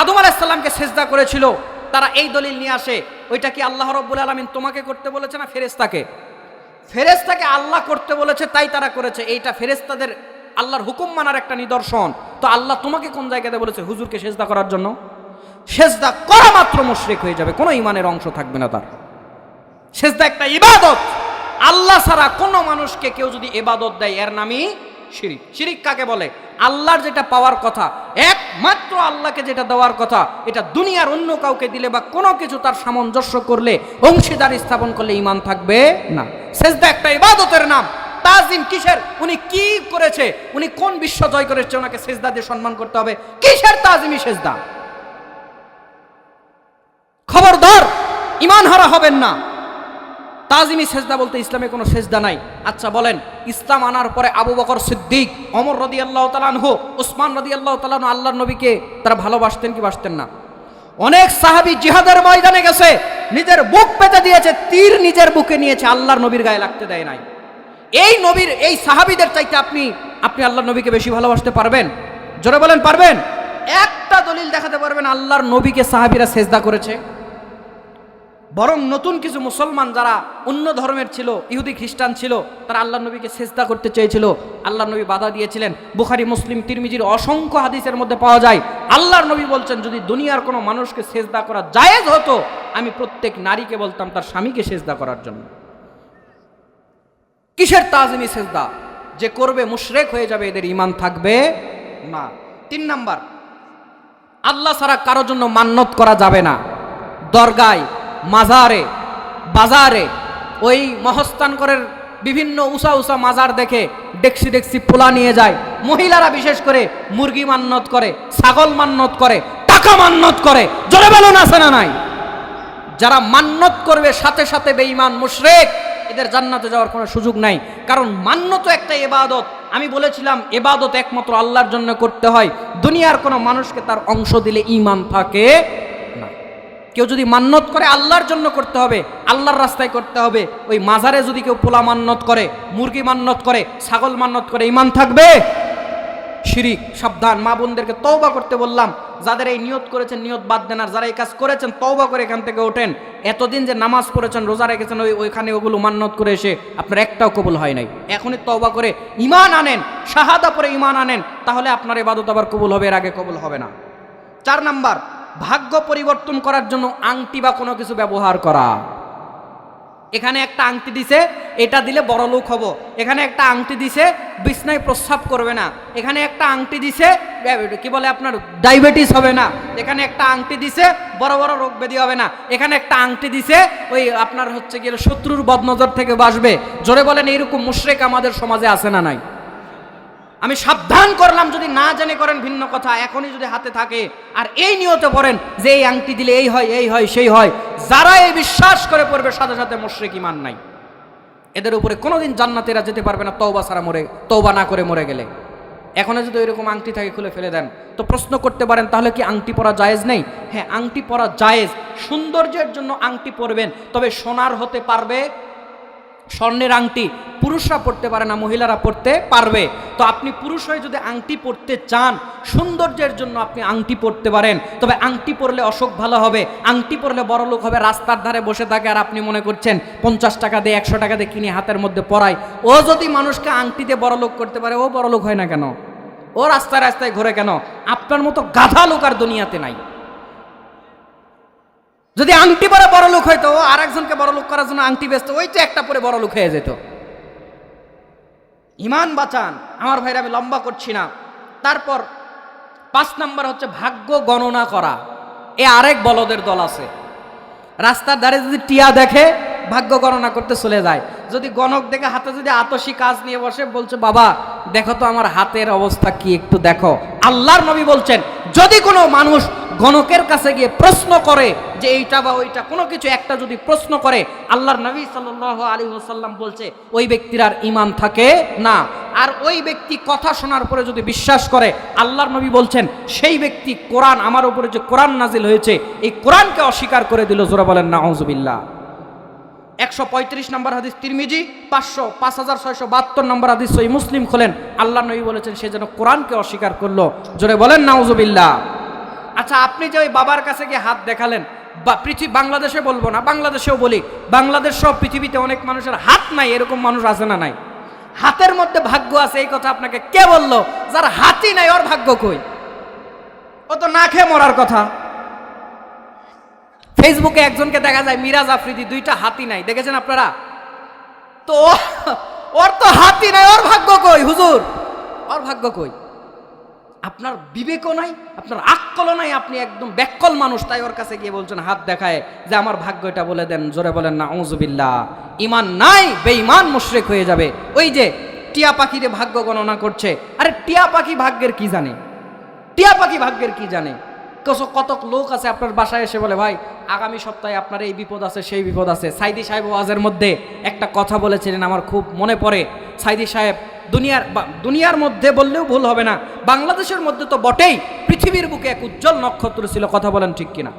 আদম আলাইহিস সালামকে সিজদা করেছিল, তারা এই দলিল নিয়ে আসে, ওইটা কি আল্লাহ রাব্বুল আলামিন তোমাকে করতে বলেছে না ফেরেশতাকে? ফেরেশতাকে আল্লাহ করতে বলেছে, তাই তারা করেছে। এইটা ফেরেশতাদের আল্লাহর হুকুম মানার একটা নিদর্শন। তো আল্লাহ তোমাকে কোন জায়গাতে বলেছে হুজুরকে সিজদা করার জন্য? সিজদা করা মাত্র মুশরিক হয়ে যাবে, কোনো ঈমানের অংশ থাকবে না তার। সিজদা একটা ইবাদত, আল্লাহ ছাড়া কোনো মানুষকে কেউ যদি ইবাদত দেয় এর নামই শিরিক। শিরিক কাকে বলে? আল্লাহর যেটা পাওয়ার কথা, একমাত্র আল্লাহকে যেটা দেওয়ার কথা, এটা দুনিয়ার অন্য কাউকে দিলে বা কোনো কিছু তার সামঞ্জস্য করলে, অংশীদার স্থাপন করলে ঈমান থাকবে না। সিজদা একটা ইবাদতের নাম। তাজিম কিসের? উনি কি করেছে, উনি কোন বিশ্ব জয় করেছে, ওনাকে সিজদা দিয়ে সম্মান করতে হবে। কিসের তাজিমি সিজদা? খবরদার ঈমান হারা হবেন না। তাজিমি সেজদা বলতে ইসলামে কোনো সেজদা নাই। আচ্ছা বলেন, ইসলাম আনার পরে আবু বকর সিদ্দিক, ওমর রাদিয়াল্লাহু তাআলা আনহু, উসমান রাদিয়াল্লাহু তাআলা আনহু আল্লাহর নবীকে তারা ভালোবাসতেন কি বাসতেন না? অনেক সাহাবী জিহাদের ময়দানে গেছে, নিজের বুক পেতে দিয়েছে, তীর নিজের বুকে নিয়েছে, আল্লাহর নবীর গায়ে লাগতে দেয় নাই। এই নবীর, এই সাহাবীদের চাইতে আপনি আল্লাহর নবীকে বেশি ভালোবাসতে পারবেন? জোরে বলেন পারবেন? একটা দলিল দেখাতে পারবেন আল্লাহর নবীকে সাহাবীরা সেজদা করেছে? বরং নতুন কিছু মুসলমান যারা অন্য ধর্মের ছিল, ইহুদি খ্রিস্টান ছিল, তারা আল্লাহর নবীকে সেজদা করতে চেয়েছিল, আল্লাহর নবী বাধা দিয়েছিলেন। বুখারী, মুসলিম, তিরমিজির অসংখ্য হাদিসের মধ্যে পাওয়া যায়, আল্লাহর নবী বলছেন যদি দুনিয়ার কোনো মানুষকে সেজদা করা জায়েজ হতো, আমি প্রত্যেক নারীকে বলতাম তার স্বামীকে সেজদা করার জন্য। কিসের তাজিমি সেজদা? যে করবে মুশরিক হয়ে যাবে, এদের ঈমান থাকবে না। 3 নাম্বার, আল্লাহ ছাড়া কারোর জন্য মান্নত করা যাবে না। দরগায়, মাজারে, বাজারে, ওই মহস্তানগরের বিভিন্ন উঁচা উঁচা মাজার দেখে ডেক্সি পোলা নিয়ে যায়। মহিলারা বিশেষ করে মুরগি মান্নত করে, ছাগল মান্নত করে, টাকা মান্নত করে। জোরে বলুন আছে না নাই? যারা মান্নত করবে সাথে সাথে বেঈমান মুশরিক, এদের জান্নাতে যাওয়ার কোনো সুযোগ নাই। কারণ মান্নত একটা ইবাদত। আমি বলেছিলাম ইবাদত একমাত্র আল্লাহর জন্য করতে হয়, দুনিয়ার কোনো মানুষকে তার অংশ দিলে ঈমান থাকে না। কেউ যদি মান্নত করে আল্লাহর জন্য করতে হবে, আল্লাহর রাস্তায় করতে হবে। ওই মাজারে যদি কেউ পোলা মান্নত করে, মুরগি মান্নত করে, ছাগল মান্নত করে, ঈমান থাকবে? শিরিক। সাবধান, মা বোনদেরকে তওবা করতে বললাম। যাদের এই নিয়ত করেছেন নিয়ত বাদ দেন, আর যারা এই কাজ করেছেন তওবা করে এখান থেকে ওঠেন। এতদিন যে নামাজ পড়েছেন, রোজা রেখেছেন, ওইখানে ওগুলো মান্নত করে এসে আপনার একটাও কবুল হয় নাই। এখনই তওবা করে ঈমান আনেন, শাহাদা পরে ঈমান আনেন, তাহলে আপনার ইবাদত আবার কবুল হবে, এর আগে কবুল হবে না। 4 নাম্বার, ভাগ্য পরিবর্তন করার জন্য আংটি বা কোনো কিছু ব্যবহার করা। এখানে একটা আংটি দিছে, এটা দিলে বড় লোক হব। এখানে একটা আংটি দিছে, বিছনায় প্রস্রাব করবে না। এখানে একটা আংটি দিছে, কি বলে আপনার ডায়াবেটিস হবে না। এখানে একটা আংটি দিছে, বড় বড় রোগ ব্যাধি হবে না। এখানে একটা আংটি দিছে, ওই আপনার হচ্ছে গিয়ে শত্রুর বদনজর থেকে বাঁচবে। জোরে বলেন, এইরকম মুশরিক আমাদের সমাজে আছে না নাই? আমি সাবধান করলাম, যদি না জেনে করেন ভিন্ন কথা, এখনই যদি হাতে থাকে আর এই নিয়তে পড়েন যে এই আংটি দিলে এই হয় এই হয় সেই হয়, যারা এই বিশ্বাস করে পড়বে সাথে সাথে মুশরিক, ঈমান নাই, এদের উপরে কোনোদিন জান্নাতেরা যেতে পারবে না তওবা ছাড়া, তওবা না করে মরে গেলে। এখনো যদি এরকম আংটি থাকে খুলে ফেলে দেন। তো প্রশ্ন করতে পারেন তাহলে কি আংটি পরা জায়েজ নেই? হ্যাঁ, আংটি পরা জায়েজ, সৌন্দর্যের জন্য আংটি পরবেন, তবে সোনার হতে পারবে। স্বর্ণের আংটি পুরুষরা পরতে পারে না, মহিলারা পরতে পারবে। তো আপনি পুরুষ হয়ে যদি আংটি পরতে চান, সৌন্দর্যের জন্য আপনি আংটি পরতে পারেন, তবে আংটি পরলে অসুখ ভালো হবে, আংটি পরলে বড় লোক হবে। রাস্তার ধারে বসে থাকে আর আপনি মনে করছেন 50 টাকা দিয়ে 100 টাকা দিয়ে কিনে হাতের মধ্যে পরায়, ও যদি মানুষকে আংটিতে বড় লোক করতে পারে, ও বড় লোক হয় না কেন? ও রাস্তায় রাস্তায় ঘুরে কেন? আপনার মতো গাধা লোক আর দুনিয়াতে নাই। যদি আংটি পরে বড় লোক হইতো, ও আর একজনকে বড় লোক করার জন্য আংটি বেচতো, ওই তো একটা পরে বড় লোক হয়ে যেত। ঈমান বাঁচান আমার ভাইরা, আমি লম্বা করছি না। তারপর 5 নাম্বার হচ্ছে ভাগ্য গণনা করা। এ আরেক বলদের দল আছে, রাস্তার ধারে যদি টিয়া দেখে ভাগ্য গণনা করতে চলে যায়। যদি গণক দেখে হাতে যদি আতসী কাজ নিয়ে বসে, বলছে বাবা দেখো তো আমার হাতের অবস্থা কি, একটু দেখো। আল্লাহর নবী বলছেন, যদি কোনো মানুষ গণকের কাছে গিয়ে প্রশ্ন করে যে এইটা বা ওইটা কোনো কিছু একটা যদি প্রশ্ন করে, আল্লাহর নবী সাল্লাল্লাহু আলাইহি ওয়াসাল্লাম বলছে ওই ব্যক্তির আর ঈমান থাকে না। আর ওই ব্যক্তি কথা শোনার পরে যদি বিশ্বাস করে, আল্লাহর নবী বলছেন সেই ব্যক্তি কোরআন, আমার উপরে যে কোরআন নাজিল হয়েছে এই কোরআনকে অস্বীকার করে দিল। জোরে বলেন নাউজুবিল্লাহ। 135 নম্বর হাদিস তিরমিজি, 5672 নম্বর হাদিস সহিহ মুসলিম খোলেন, আল্লাহর নবী বলেছেন সে যেন কোরআনকে অস্বীকার করলো। জোরে বলেন নাউজুবিল্লাহ। আচ্ছা, আপনি যে ওই বাবার কাছে গিয়ে হাত দেখালেন, বা বাংলাদেশে বলবো না, বাংলাদেশেও বলি, বাংলাদেশ সব পৃথিবীতে অনেক মানুষের হাত নাই, এরকম মানুষ আছে না নাই? হাতের মধ্যে ভাগ্য আছে এই কথা আপনাকে কে বললো? যার হাতই নাই ওর ভাগ্য কই? ও তো না খেয়ে মরার কথা। ফেসবুকে একজনকে দেখা যায় মিরাজ আফ্রিদি, 2টা হাতই নাই, দেখেছেন আপনারা? তো ওর তো হাতই নাই, ওর ভাগ্য কই হুজুর? ওর ভাগ্য কই? আপনার বিবেকও নাই, আপনার আক্কলও নাই, আপনি একদম ব্যাককল মানুষ, তাই ওর কাছে গিয়ে বলছেন হাত দেখায় যে আমার ভাগ্যটা বলে দেন। জোরে বলেন নাউজুবিল্লাহ। ঈমান নাই, বেঈমান মুশরিক হয়ে যাবে। ওই যে টিয়া পাখিরে ভাগ্য গণনা করছে, আরে টিয়া পাখি ভাগ্যের কি জানে? টিয়া পাখি ভাগ্যের কি জানে? কত লোক আছে আপনার বাসায় এসে বলে ভাই আগামী সপ্তাহে আপনার এই বিপদ আছে সেই বিপদ আছে। সাইদি সাহেব ওয়াজের মধ্যে একটা কথা বলেছিলেন, আমার খুব মনে পড়ে। সাইদি সাহেব দুনিয়ার মধ্যে বললেও ভুল হবে না, বাংলাদেশের মধ্যে তো বটেই, পৃথিবীর বুকে এক উজ্জ্বল নক্ষত্র ছিল। কথা বলেন ঠিক কিনা?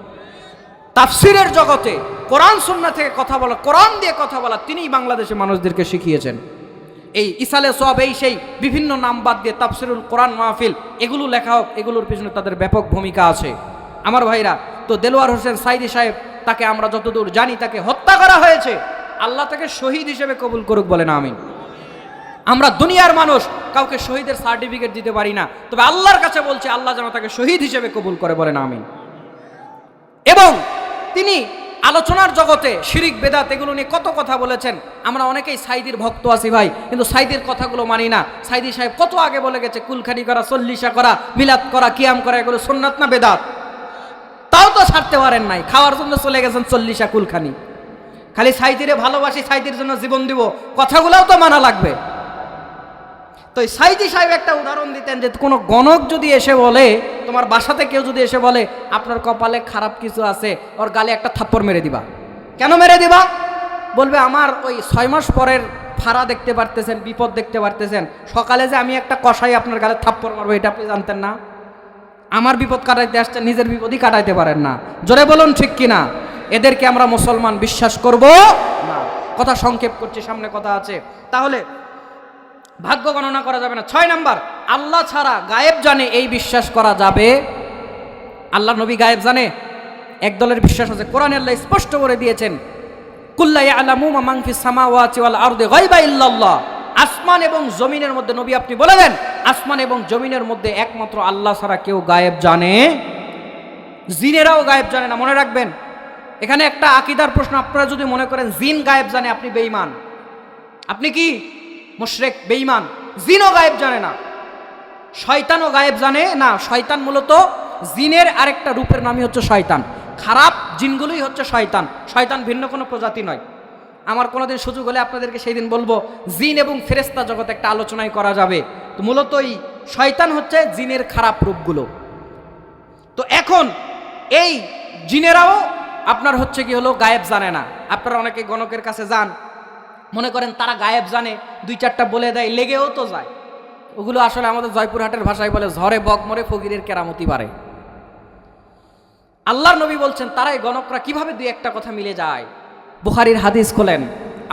তাফসিরের জগতে কোরআন সুন্নাহ থেকে কথা বলা, কোরআন দিয়ে কথা বলা, তিনিই বাংলাদেশের মানুষদেরকে শিখিয়েছেন। এই ইসালে সওয়াব, এই সেই বিভিন্ন নাম বাদ দিয়ে তাফসিরুল কোরআন মাহফিল, এগুলো লেখা হোক, এগুলোর পিছনে তাদের ব্যাপক ভূমিকা আছে আমার ভাইরা। তো দেলোয়ার হোসেন সাইদি সাহেব, তাকে আমরা যতদূর জানি তাকে হত্যা করা হয়েছে। আল্লাহ তাকে শহীদ হিসেবে কবুল করুক, বলেন আমিন। আমরা দুনিয়ার মানুষ কাউকে শহীদের সার্টিফিকেট দিতে পারি না, তবে আল্লাহর কাছে বলছে আল্লাহ যেন তাকে শহীদ হিসেবে কবুল করে, বলেন আমিন। এবং তিনি আলোচনার জগতে শিরিক বেদাত এগুলো নিয়ে কত কথা বলেছেন। আমরা অনেকেই সাইদির ভক্ত আছি ভাই, কিন্তু সাইদির কথাগুলো মানি না। সাইদি সাহেব কত আগে বলে গেছে কুলখানি করা, চল্লিশা করা, মিলাদ করা, কিয়াম করা, এগুলো সুন্নাত না বেদাত? তাও তো ছাড়তে পারেন নাই, খাওয়ার জন্য চলে গেছেন চল্লিশা কুলখানি। খালি সাইদিরে ভালোবাসি, সাইদির জন্য জীবন দিব, কথাগুলোও তো মানা লাগবে। তো সাইদি সাহেব একটা উদাহরণ দিতেন যে কোনো গণক যদি এসে বলে, তোমার বাসাতে কেউ যদি এসে বলে আপনার কপালে খারাপ কিছু আছে, ওর গালে একটা থাপ্পড় মেরে দিবা। কেন মেরে দিবা? বলবে আমার ওই 6 মাস পরের ফাড়া দেখতে পারতেছেন, বিপদ দেখতে পারতেছেন, সকালে যে আমি একটা কষাই আপনার গালে থাপ্পড় মারবো এটা আপনি জানতেন না? আমার বিপদ কাটাইতে আসছেন, নিজের বিপদই কাটাইতে পারেন না। জোরে বলুন ঠিক কিনা? এদেরকে আমরা মুসলমান বিশ্বাস করব না। কথা সংক্ষেপ করছি, সামনে কথা আছে। তাহলে ভাগ্য গণনা করা যাবে না। 6 নাম্বার, আল্লাহ ছাড়া গায়েব জানে এই বিশ্বাস করা যাবে। আল্লাহ নবী গায়েব জানে? একদলের বিশ্বাস আছে। কোরআনে আল্লাহ স্পষ্ট করে দিয়েছেন, কুল্লা ইয়ালামু মান ফিস সামাওয়াতি ওয়াল আরদি গায়বা ইল্লাল্লাহ। আসমান এবং জমিনের মধ্যে, নবী আপনি বলে দেন, আসমান এবং জমিনের মধ্যে একমাত্র আল্লাহ ছাড়া কেউ গায়েব জানে। জিনেরাও গায়েব জানে না, মনে রাখবেন। এখানে একটা আকীদার প্রশ্ন, আপনারা যদি মনে করেন জিন গায়েব জানে, আপনি বেঈমান। আপনি কি মুশরিক, বেঈমান। জিনও গায়েব জানে না, শয়তানও গায়েব জানে না। শয়তান মূলত জিনের আরেকটা রূপের নামই হচ্ছে শয়তান। খারাপ জিনগুলোই হচ্ছে শয়তান, শয়তান ভিন্ন কোনো প্রজাতি নয়। আমার কোনোদিন সুযোগ হলে আপনাদেরকে সেই দিন বলবো, জিন এবং ফেরেশতা জগৎ একটা আলোচনায় করা যাবে। তো মূলত এই শয়তান হচ্ছে জিনের খারাপ রূপগুলো। তো এখন এই জিনেরাও আপনার হচ্ছে কি হলো গায়েব জানে না। আপনারা অনেকে গণকের কাছে যান, মনে করেন তারা গায়েব জানে, দুই চারটা বলে দেয়, লেগেও তো যায়। ওগুলো আসলে আমাদের জয়পুরহাটের ভাষায় বলে ঝড়ে বক মরে ফকিরের কেরামতি বাড়ে। আল্লাহর নবী বলছেন তারা এই গণকরা কিভাবে দুই একটা কথা মিলে যায়। বুখারীর হাদিস খোলেন,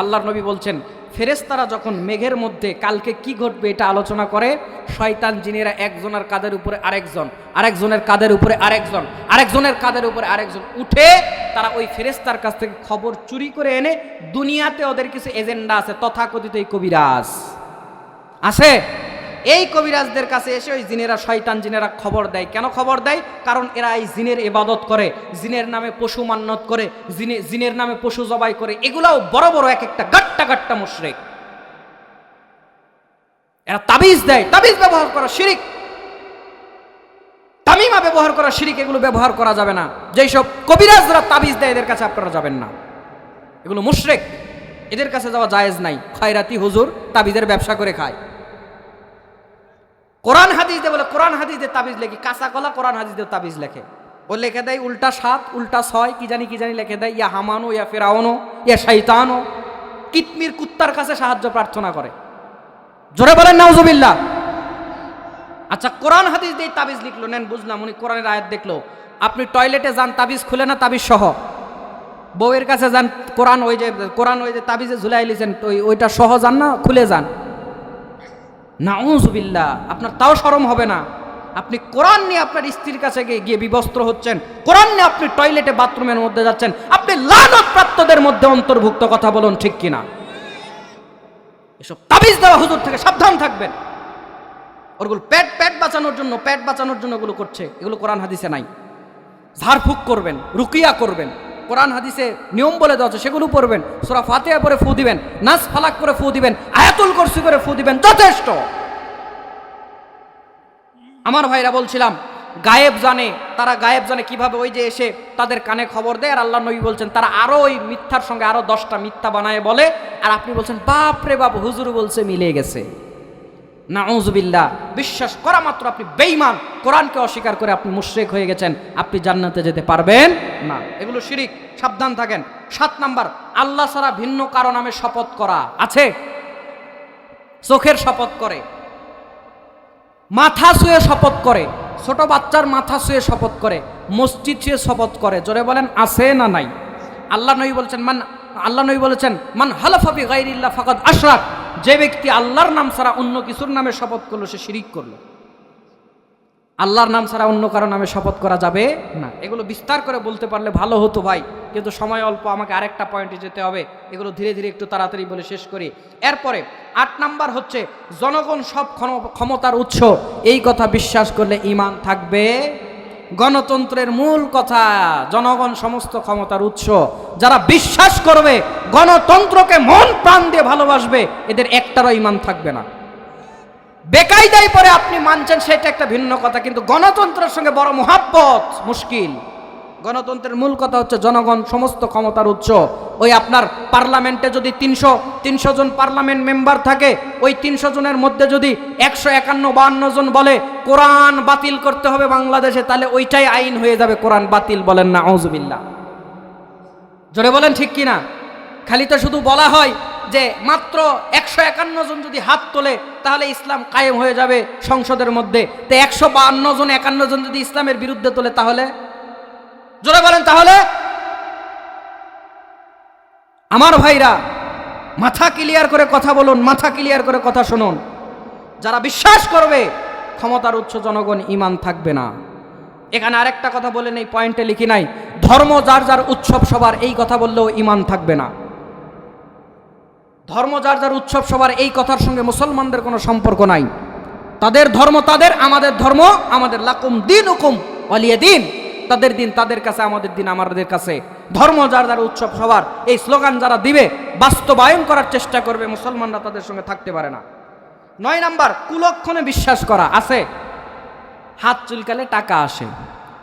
আল্লাহর নবী বলছেন ফেরেশতারা যখন মেঘের মধ্যে কালকে কি ঘটবে এটা আলোচনা করে, শয়তান জিনেরা একজনের কাঁধের উপরে আরেকজন, আরেকজনের কাঁধের উপরে আরেকজন, আরেকজনের কাঁধের উপরে আরেকজন উঠে তারা ওই ফেরেশতার কাছ থেকে খবর চুরি করে এনে দুনিয়াতে ওদের কিছু এজেন্ডা আছে, তথাকথিত এই কবিরাজ আছে। এই কবিরাজদের কাছে এসে ওই জিনেরা, শয়তান জিনেরা খবর দেয়। কেন খবর দেয়? কারণ এরা এই জিনের ইবাদত করে, জিনের নামে পশু মান্নত করে, জিনের নামে পশু জবাই করে। এগুলাও বড় বড় এক একটা গাট্টা গাট্টা মুশরিক। এরা তাবিজ দেয়, তাবিজ ব্যবহার করা শিরিক, তামিমা ব্যবহার করা শিরিক। এগুলো ব্যবহার করা যাবে না। যেই সব কবিরাজরা তাবিজ দেয় এদের কাছে আপনারা যাবেন না, এগুলো মুশরিক, এদের কাছে যাওয়া জায়েজ নাই। খয়রাতি হুজুর তাবিজের ব্যবসা করে খায়। কোরআন হাদিস দিয়ে বলে, কোরআন হাদিস দিয়ে তাবিজ লেখি, কাঁচা কলা কোরআন হাদিস দিয়ে তাবিজ লেখে। ও লিখে দেয় উল্টা 7 উল্টা 6 কি জানি লিখে দেয়। ইয়া হামানো, ইয়া ফেরাউনো, ইয়া শয়তানো। কিতমির কুত্তার কাছে সাহায্য প্রার্থনা করে। জোরে বলেন নাউজুবিল্লাহ। আচ্ছা, কোরআন হাদিস দিয়ে তাবিজ লিখলো, নেন বুঝলাম, উনি কোরআনের আয়াত দেখলো। আপনি টয়লেটে যান, তাবিজ খুলে না, তাবিজ সহ। বউয়ের কাছে যান, কোরআন ওই যে তাবিজে ঝুলাই লিছেন ওইটা সহ যান না, খুলে যান। নাউজুবিল্লাহ, আপনার তাও শরম হবে না? আপনি কোরআন নিয়ে আপনার স্ত্রীর কাছে গিয়ে বিবস্ত্র হচ্ছেন, কোরআন নিয়ে আপনি টয়লেটে বাথরুমের মধ্যে যাচ্ছেন, আপনি লানত প্রাপ্তদের মধ্যে অন্তর্ভুক্ত। কথা বলুন ঠিক কিনা? এসব তাবিজ দেওয়া হুজুর থেকে সাবধান থাকবেন। ওগুলো পেট বাঁচানোর জন্য ওগুলো করছে। এগুলো কোরআন হাদিসে নাই। ঝাড়ফুঁক করবেন, রুকিয়া করবেন, কোরআন হাদিসে নিয়ম বলে দেওয়া আছে সেগুলো পড়বেন। সূরা ফাতিহা পড়ে ফু দিবেন, নাস ফালাক করে ফু দিবেন, আয়াতুল কুরসি করে ফু দিবেন, যথেষ্ট। আমার ভাইরা বলছিলাম গায়েব জানে, তারা গায়েব জানে কিভাবে? ওই যে এসে তাদের কানে খবর দেয়। আর আল্লাহ নবী বলছেন তারা আরো ওই মিথ্যার সঙ্গে আরো 10টা মিথ্যা বানায় বলে। আর আপনি বলছেন বাপ রে বাপ, হুজুর বলছে মিলে গেছে। নাউজুবিল্লাহ। বিশ্বাস করা মাত্র আপনি বেঈমান, কোরআনকে অস্বীকার করে আপনি মুশরিক হয়ে গেছেন, আপনি জান্নাতে যেতে পারবেন না। এগুলো শিরিক, সাবধান থাকেন। 7 নাম্বার, আল্লাহ ছাড়া ভিন্ন কারো নামে শপথ করা আছে। চোখের শপথ করে, মাথা ছুঁয়ে শপথ করে, ছোট বাচ্চার মাথা ছুঁয়ে শপথ করে, মসজিদ ছুঁয়ে শপথ করে। জোরে বলেন আছে না নাই? আল্লাহ নবী বলেছেন মান হালাফা বিগাইরিল্লাহ ফাকাদ আশরাক। যে ব্যক্তি আল্লাহর নাম ছাড়া অন্য কিছুর নামে শপথ করলো সে শিরিক করলো। আল্লাহর নাম ছাড়া অন্য কারো নামে শপথ করা যাবে না। এগুলো বিস্তার করে বলতে পারলে ভালো হতো ভাই, কিন্তু সময় অল্প, আমাকে আরেকটা পয়েন্টে যেতে হবে। এগুলো ধীরে ধীরে একটু তাড়াতাড়ি বলে শেষ করি। এরপরে 8 নাম্বার হচ্ছে জনগণ সব ক্ষমতার উৎস। এই কথা বিশ্বাস করলে ঈমান থাকবে। গণতন্ত্রের মূল কথা, জনগণ সমস্ত ক্ষমতার উৎস। যারা বিশ্বাস করবে, গণতন্ত্রকে মন প্রাণ দিয়ে ভালোবাসবে, এদের একটারও ঈমান থাকবে না। বেকায়দায় পরে আপনি মানছেন সেটা একটা ভিন্ন কথা, কিন্তু গণতন্ত্রের সঙ্গে বড় মোহাব্বত মুশকিল। গণতন্ত্রের মূল কথা হচ্ছে জনগণ সমস্ত ক্ষমতার উৎস। ওই আপনার পার্লামেন্টে যদি 300 জন পার্লামেন্ট মেম্বার থাকে, ওই 300 জনের মধ্যে যদি 151-52 জন বলে কোরআন বাতিল করতে হবে বাংলাদেশে, তাহলে ওইটাই আইন হয়ে যাবে কোরআন বাতিল। বলেন না আউযুবিল্লাহ? জোরে বলেন ঠিক কিনা? খালি তো শুধু বলা হয় যে মাত্র 151 জন যদি হাত তোলে তাহলে ইসলাম কায়েম হয়ে যাবে সংসদের মধ্যে। তো 152 জন 51 জন যদি ইসলামের বিরুদ্ধে তোলে তাহলে? জোরে বলেন তাহলে? আমার ভাইরা মাথা ক্লিয়ার করে কথা বলুন, মাথা ক্লিয়ার করে কথা শুনুন। যারা বিশ্বাস করবে ক্ষমতার উৎস জনগণ, ঈমান থাকবে না। এখানে আরেকটা কথা বলে নেই, পয়েন্টে লিখি নাই, ধর্ম যার যার উৎসব সবার, এই কথা বললেও ঈমান থাকবে না। ধর্ম যার যার উৎসব সবার, এই কথার সঙ্গে মুসলমানদের কোনো সম্পর্ক নাই। তাদের ধর্ম তাদের, আমাদের ধর্ম আমাদের। লাকুম দীনুকুম ওয়ালিয়া দীন। তাদের দিন তাদের কাছে, আমাদের দিন আমাদের কাছে। ধর্ম যার যার উৎসব সবার, এই স্লোগান যারা দিবে, বাস্তবায়ন করার চেষ্টা করবে, মুসলমানরা তাদের সঙ্গে থাকতে পারে না। 9 নাম্বার, কুলক্ষণে বিশ্বাস করা আছে। হাত চুলকালে টাকা আসে,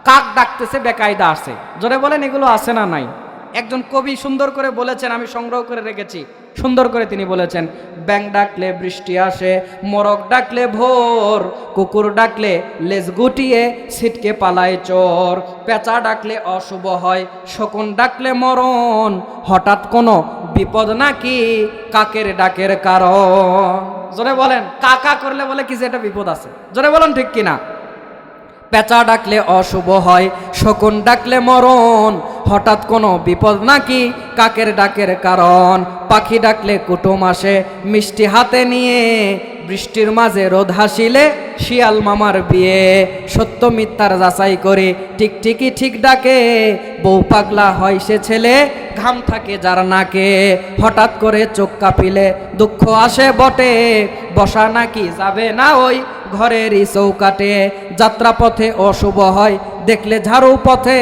কাক ডাকতেছে বেকায়দা আসে। জোরে বলেন এগুলো আছে না নাই? একজন কবি সুন্দর করে বলেছেন, আমি সংগ্রহ করে রেখেছি, সুন্দর করে তিনি বলেছেন, ব্যাং ডাকলে বৃষ্টি আসে, মোরগ ডাকলে ভোর, কুকুর ডাকলে লেজ গুটিয়ে ছিটকে পালায় চোর, পেঁচা ডাকলে অশুভ হয়, শকুন ডাকলে মরণ, হঠাৎ কোনো বিপদ নাকি কাকের ডাকের কারণ। জোরে বলেন, কাকা করলে বলে কিছু একটা বিপদ আছে, জোরে বলেন ঠিক কিনা। পেঁচা ডাকলে অশুভ হয়, শকুন ডাকলে মরণ, হঠাৎ কোনো বিপদ নাকি কাকের ডাকের কারণ, পাখি ডাকলে কুটুম আসে মিষ্টি হাতে নিয়ে, বৃষ্টির মাঝে রোদ হাসিলে শিয়াল মামার বিয়ে, সত্য মিথ্যার যাচাই করে টিকটিকি ঠিক ডাকে, বউ পাগলা হয় সে ছেলে ঘাম থাকে যার নাকে, হঠাৎ করে চোখ কাঁপিলে দুঃখ আসে বটে, বসা নাকি যাবে না ওই ঘরেরই চৌকাটে, যাত্রা পথে অশুভ হয় দেখলে ঝাড়ু পথে,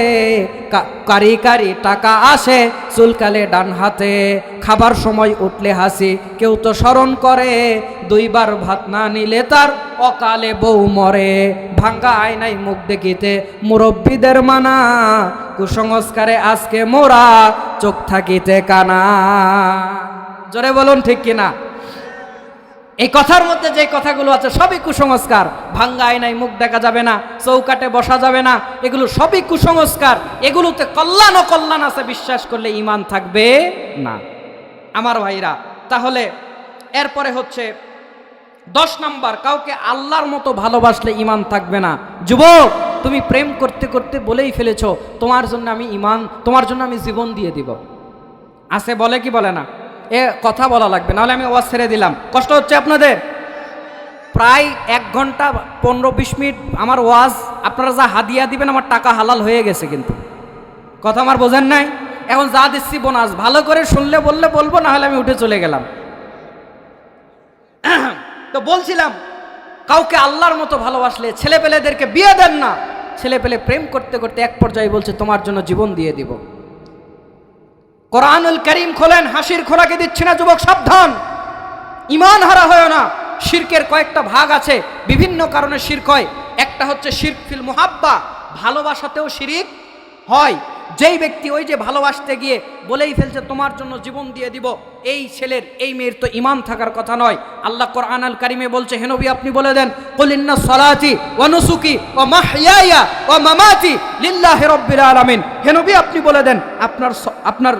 কারি কারি টাকা আসে চুলকালে ডান হাতে, খাবার সময় উঠলে হাসি কেউ তো স্মরণ করে, দুইবার ভাত না নিলে তার অকালে বউ মরে, ভাঙ্গা আয়নায় মুখ দেখিতে মুরব্বীদের মানা, কুসংস্কারে আজকে মোরা চোখ থাকিতে কানা। জোরে বলুন ঠিক কিনা। এই কথার মধ্যে যে কথাগুলো আছে সবই কুসংস্কার। ভাঙ্গা আয়নায় মুখ দেখা যাবে না, চৌকাটে বসা যাবে না, এগুলো সবই কুসংস্কার। এগুলোতে কল্যাণ ও কল্যাণ আছে, বিশ্বাস করলে ঈমান থাকবে না আমার ভাইরা। তাহলে এরপরে হচ্ছে 10 নাম্বার, কাউকে আল্লাহর মতো ভালোবাসলে ঈমান থাকবে না। যুবক, তুমি প্রেম করতে করতে বলেই ফেলেছো তোমার জন্য আমি ঈমান, তোমার জন্য আমি জীবন দিয়ে দিব। আছে বলে কি বলে না? এ কথা বলা লাগবে, নাহলে আমি ওয়াজ ছেড়ে দিলাম। কষ্ট হচ্ছে আপনাদের? প্রায় 1 ঘন্টা 15-20 মিনিট আমার ওয়াজ, আপনারা যা হাদিয়া দিবেন আমার টাকা হালাল হয়ে গেছে, কিন্তু কথা আমার বোঝেন নাই। এখন যা দিচ্ছি বোনাস, ভালো করে শুনলে বললে বলবো, না হলে আমি উঠে চলে গেলাম। তো বলছিলাম, কাউকে আল্লাহর মতো ভালোবাসলে ছেলেপেলেদেরকে বিয়ে দেন না। ছেলেপেলে প্রেম করতে করতে এক পর্যায়ে বলছে তোমার জন্য জীবন দিয়ে দিব। কোরআনুল কারীম খোলেন, হাসির খোরাকে দিচ্ছি না যুবক, সাবধান, ঈমান হারা হয় না। শিরকের কয়েকটা ভাগ আছে, বিভিন্ন কারণে শিরক হয়। একটা হচ্ছে শিরক ফিল মুহাব্বা, ভালোবাসাতেও শিরিক হয়। যেই ব্যক্তি ওই যে ভালোবাসতে গিয়ে বলেই ফেলছে তোমার জন্য জীবন দিয়ে দিব, এই ছেলের এই মেয়ের তো ঈমান থাকার কথা নয়। আল্লাহ কোরআনুল কারীমে বলছে, হে নবী আপনি বলে দেন, কুল ইন্না সলাতি ওয়া নুসুকি ওয়া মাহইয়ায়া ওয়া মামাতি লিল্লাহি রাব্বিল আলামিন। হে নবী আপনি বলে দেন, আপনার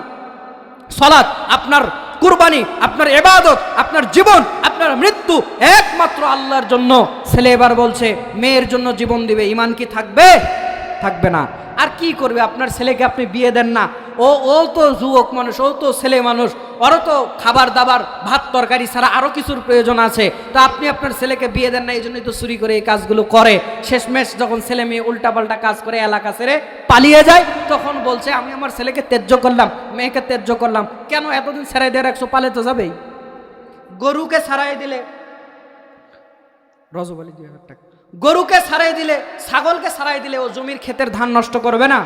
সালাত, আপনার কুরবানি, আপনার ইবাদত, আপনার জীবন, আপনার মৃত্যু একমাত্র আল্লাহর জন্য। ছেলে এবার বলছে মেয়ের জন্য জীবন দিবে, ঈমান কি থাকবে? থাকবে না। আর কি করবে? আপনার ছেলেকে আপনি বিয়ে দেন না, ও তো যুবক মানুষ, ও তো ছেলে মানুষ, ওরও তো খাবার দাবার ভাত তরকারি ছাড়া আরও কিছুর প্রয়োজন আছে। তো আপনি আপনার ছেলেকে বিয়ে দেন না, এই জন্যই তো চুরি করে এই কাজগুলো করে। শেষমেশ যখন ছেলে মেয়ে উল্টাপাল্টা কাজ করে এলাকা ছেড়ে পালিয়ে যায়, তখন বলছে আমি আমার ছেলেকে ত্যায্য করলাম, মেয়েকে ত্যায্য করলাম। কেন? এতদিন ছাড়াই দিয়ে রাখছো, পালে তো যাবেই। গরুকে ছাড়াই দিলে রজবলি 2000 টাকা, গরুকে ছাড়াই দিলে, ছাগলকে ছাড়াই দিলে ও জমির ক্ষেতের ধান নষ্ট করবে না?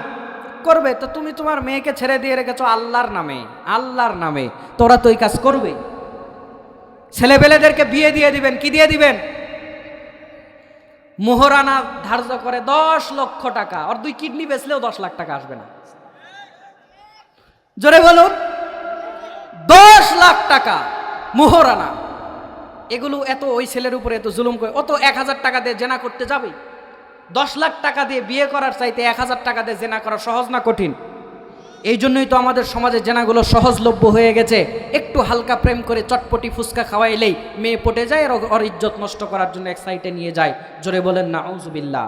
করবে। তো তুমি তোমার মেয়েকে ছেড়ে দিয়ে রেখেছো আল্লাহর নামে, আল্লাহর নামে, তোরা তো এই কাজ করবে। ছেলেপেলেদেরকে বিয়ে দিয়ে দিবেন, কি দিয়ে দিবেন? মোহরানা ধার্য করে 10 লক্ষ টাকা, আর 2 কিডনি বেচলেও 10 লাখ টাকা আসবে না। জোরে বলুন, 10 লাখ টাকা মোহরানা। এগুলো এত ওই ছেলের উপরে এত জুলুম করে, ও তো 1000 টাকা দিয়ে জেনা করতে যাবে। 10 লাখ টাকা দিয়ে বিয়ে করার চাইতে 1000 টাকা দিয়ে জেনা করা সহজ না কঠিন? এই জন্যই তো আমাদের সমাজে জেনাগুলো সহজলভ্য হয়ে গেছে। একটু হালকা প্রেম করে চটপটি ফুচকা খাওয়াইলেই মেয়ে পটে যায়, আর ওর ইজ্জত নষ্ট করার জন্য এক সাইডে নিয়ে যায়। জোরে বলেন নাউজুবিল্লাহ।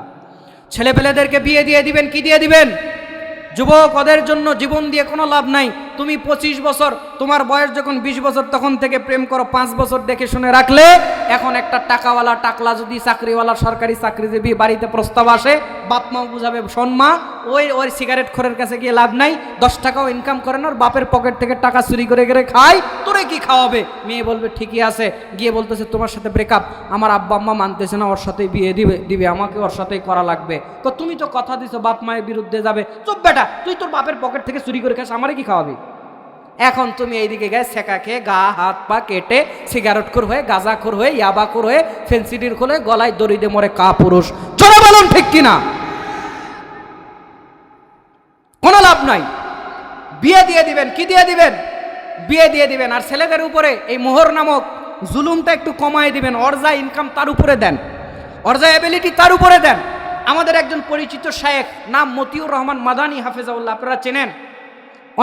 ছেলেপেলেদেরকে বিয়ে দিয়ে দিবেন, কি দিয়ে দিবেন? যুবক, ওদের জন্য জীবন দিয়ে কোনো লাভ নাই। তুমি 25 বছর, তোমার বয়স যখন 20 বছর তখন থেকে প্রেম করো, 5 বছর দেখে শুনে রাখলে, এখন একটা টাকাওয়ালা টাকলা যদি চাকরিওয়ালা সরকারি চাকরিজীবী বাড়িতে প্রস্তাব আসে, বাপ মা বুঝাবে শোন মা, ওই সিগারেট খোরের কাছে গিয়ে লাভ নাই, 10 টাকাও ইনকাম করে না, ওর বাপের পকেট থেকে টাকা চুরি করে করে খায়, তোরে কি খাওয়াবে? মেয়ে বলবে ঠিকই আছে, গিয়ে বলতেছে তোমার সাথে ব্রেকআপ, আমার আব্বা আম্মা মানতেছে না, ওর সাথেই বিয়ে দিবে, আমাকে ওর সাথেই করা লাগবে। তো তুমি তো কথা দিছো বাপ মায়ের বিরুদ্ধে যাবে, চুপ বেটা, তুই তোর বাপের পকেট থেকে চুরি করে খাস, আমারে কি খাওয়াবি? এখন তুমি এইদিকে গায়ে সেকা খেয়ে গা হাত পা কেটে সিগারেট খোর হয়ে, গাঁজা খোর হয়ে, ইয়াবা খোর হয়ে, ফেন্সিডির খোলে গলায় দড়ি দিয়ে মরে কা পুরুষ। চলে বলুন ঠিক কিনা? কোনো লাভ নাই। বিয়ে দিয়ে দিবেন, কি দিয়ে দিবেন? বিয়ে দিয়ে দিবেন। আর ছেলেদের উপরে এই মোহর নামক জুলুমটা একটু কমায় দিবেন, ওর যা ইনকাম তার উপরে দেন, ওর যা অ্যাবিলিটি তার উপরে দেন। আমাদের একজন পরিচিত শায়েখ, নাম মতিউর রহমান মাদানী হাফেজাউল্লাহ, আপনারা চেনেন,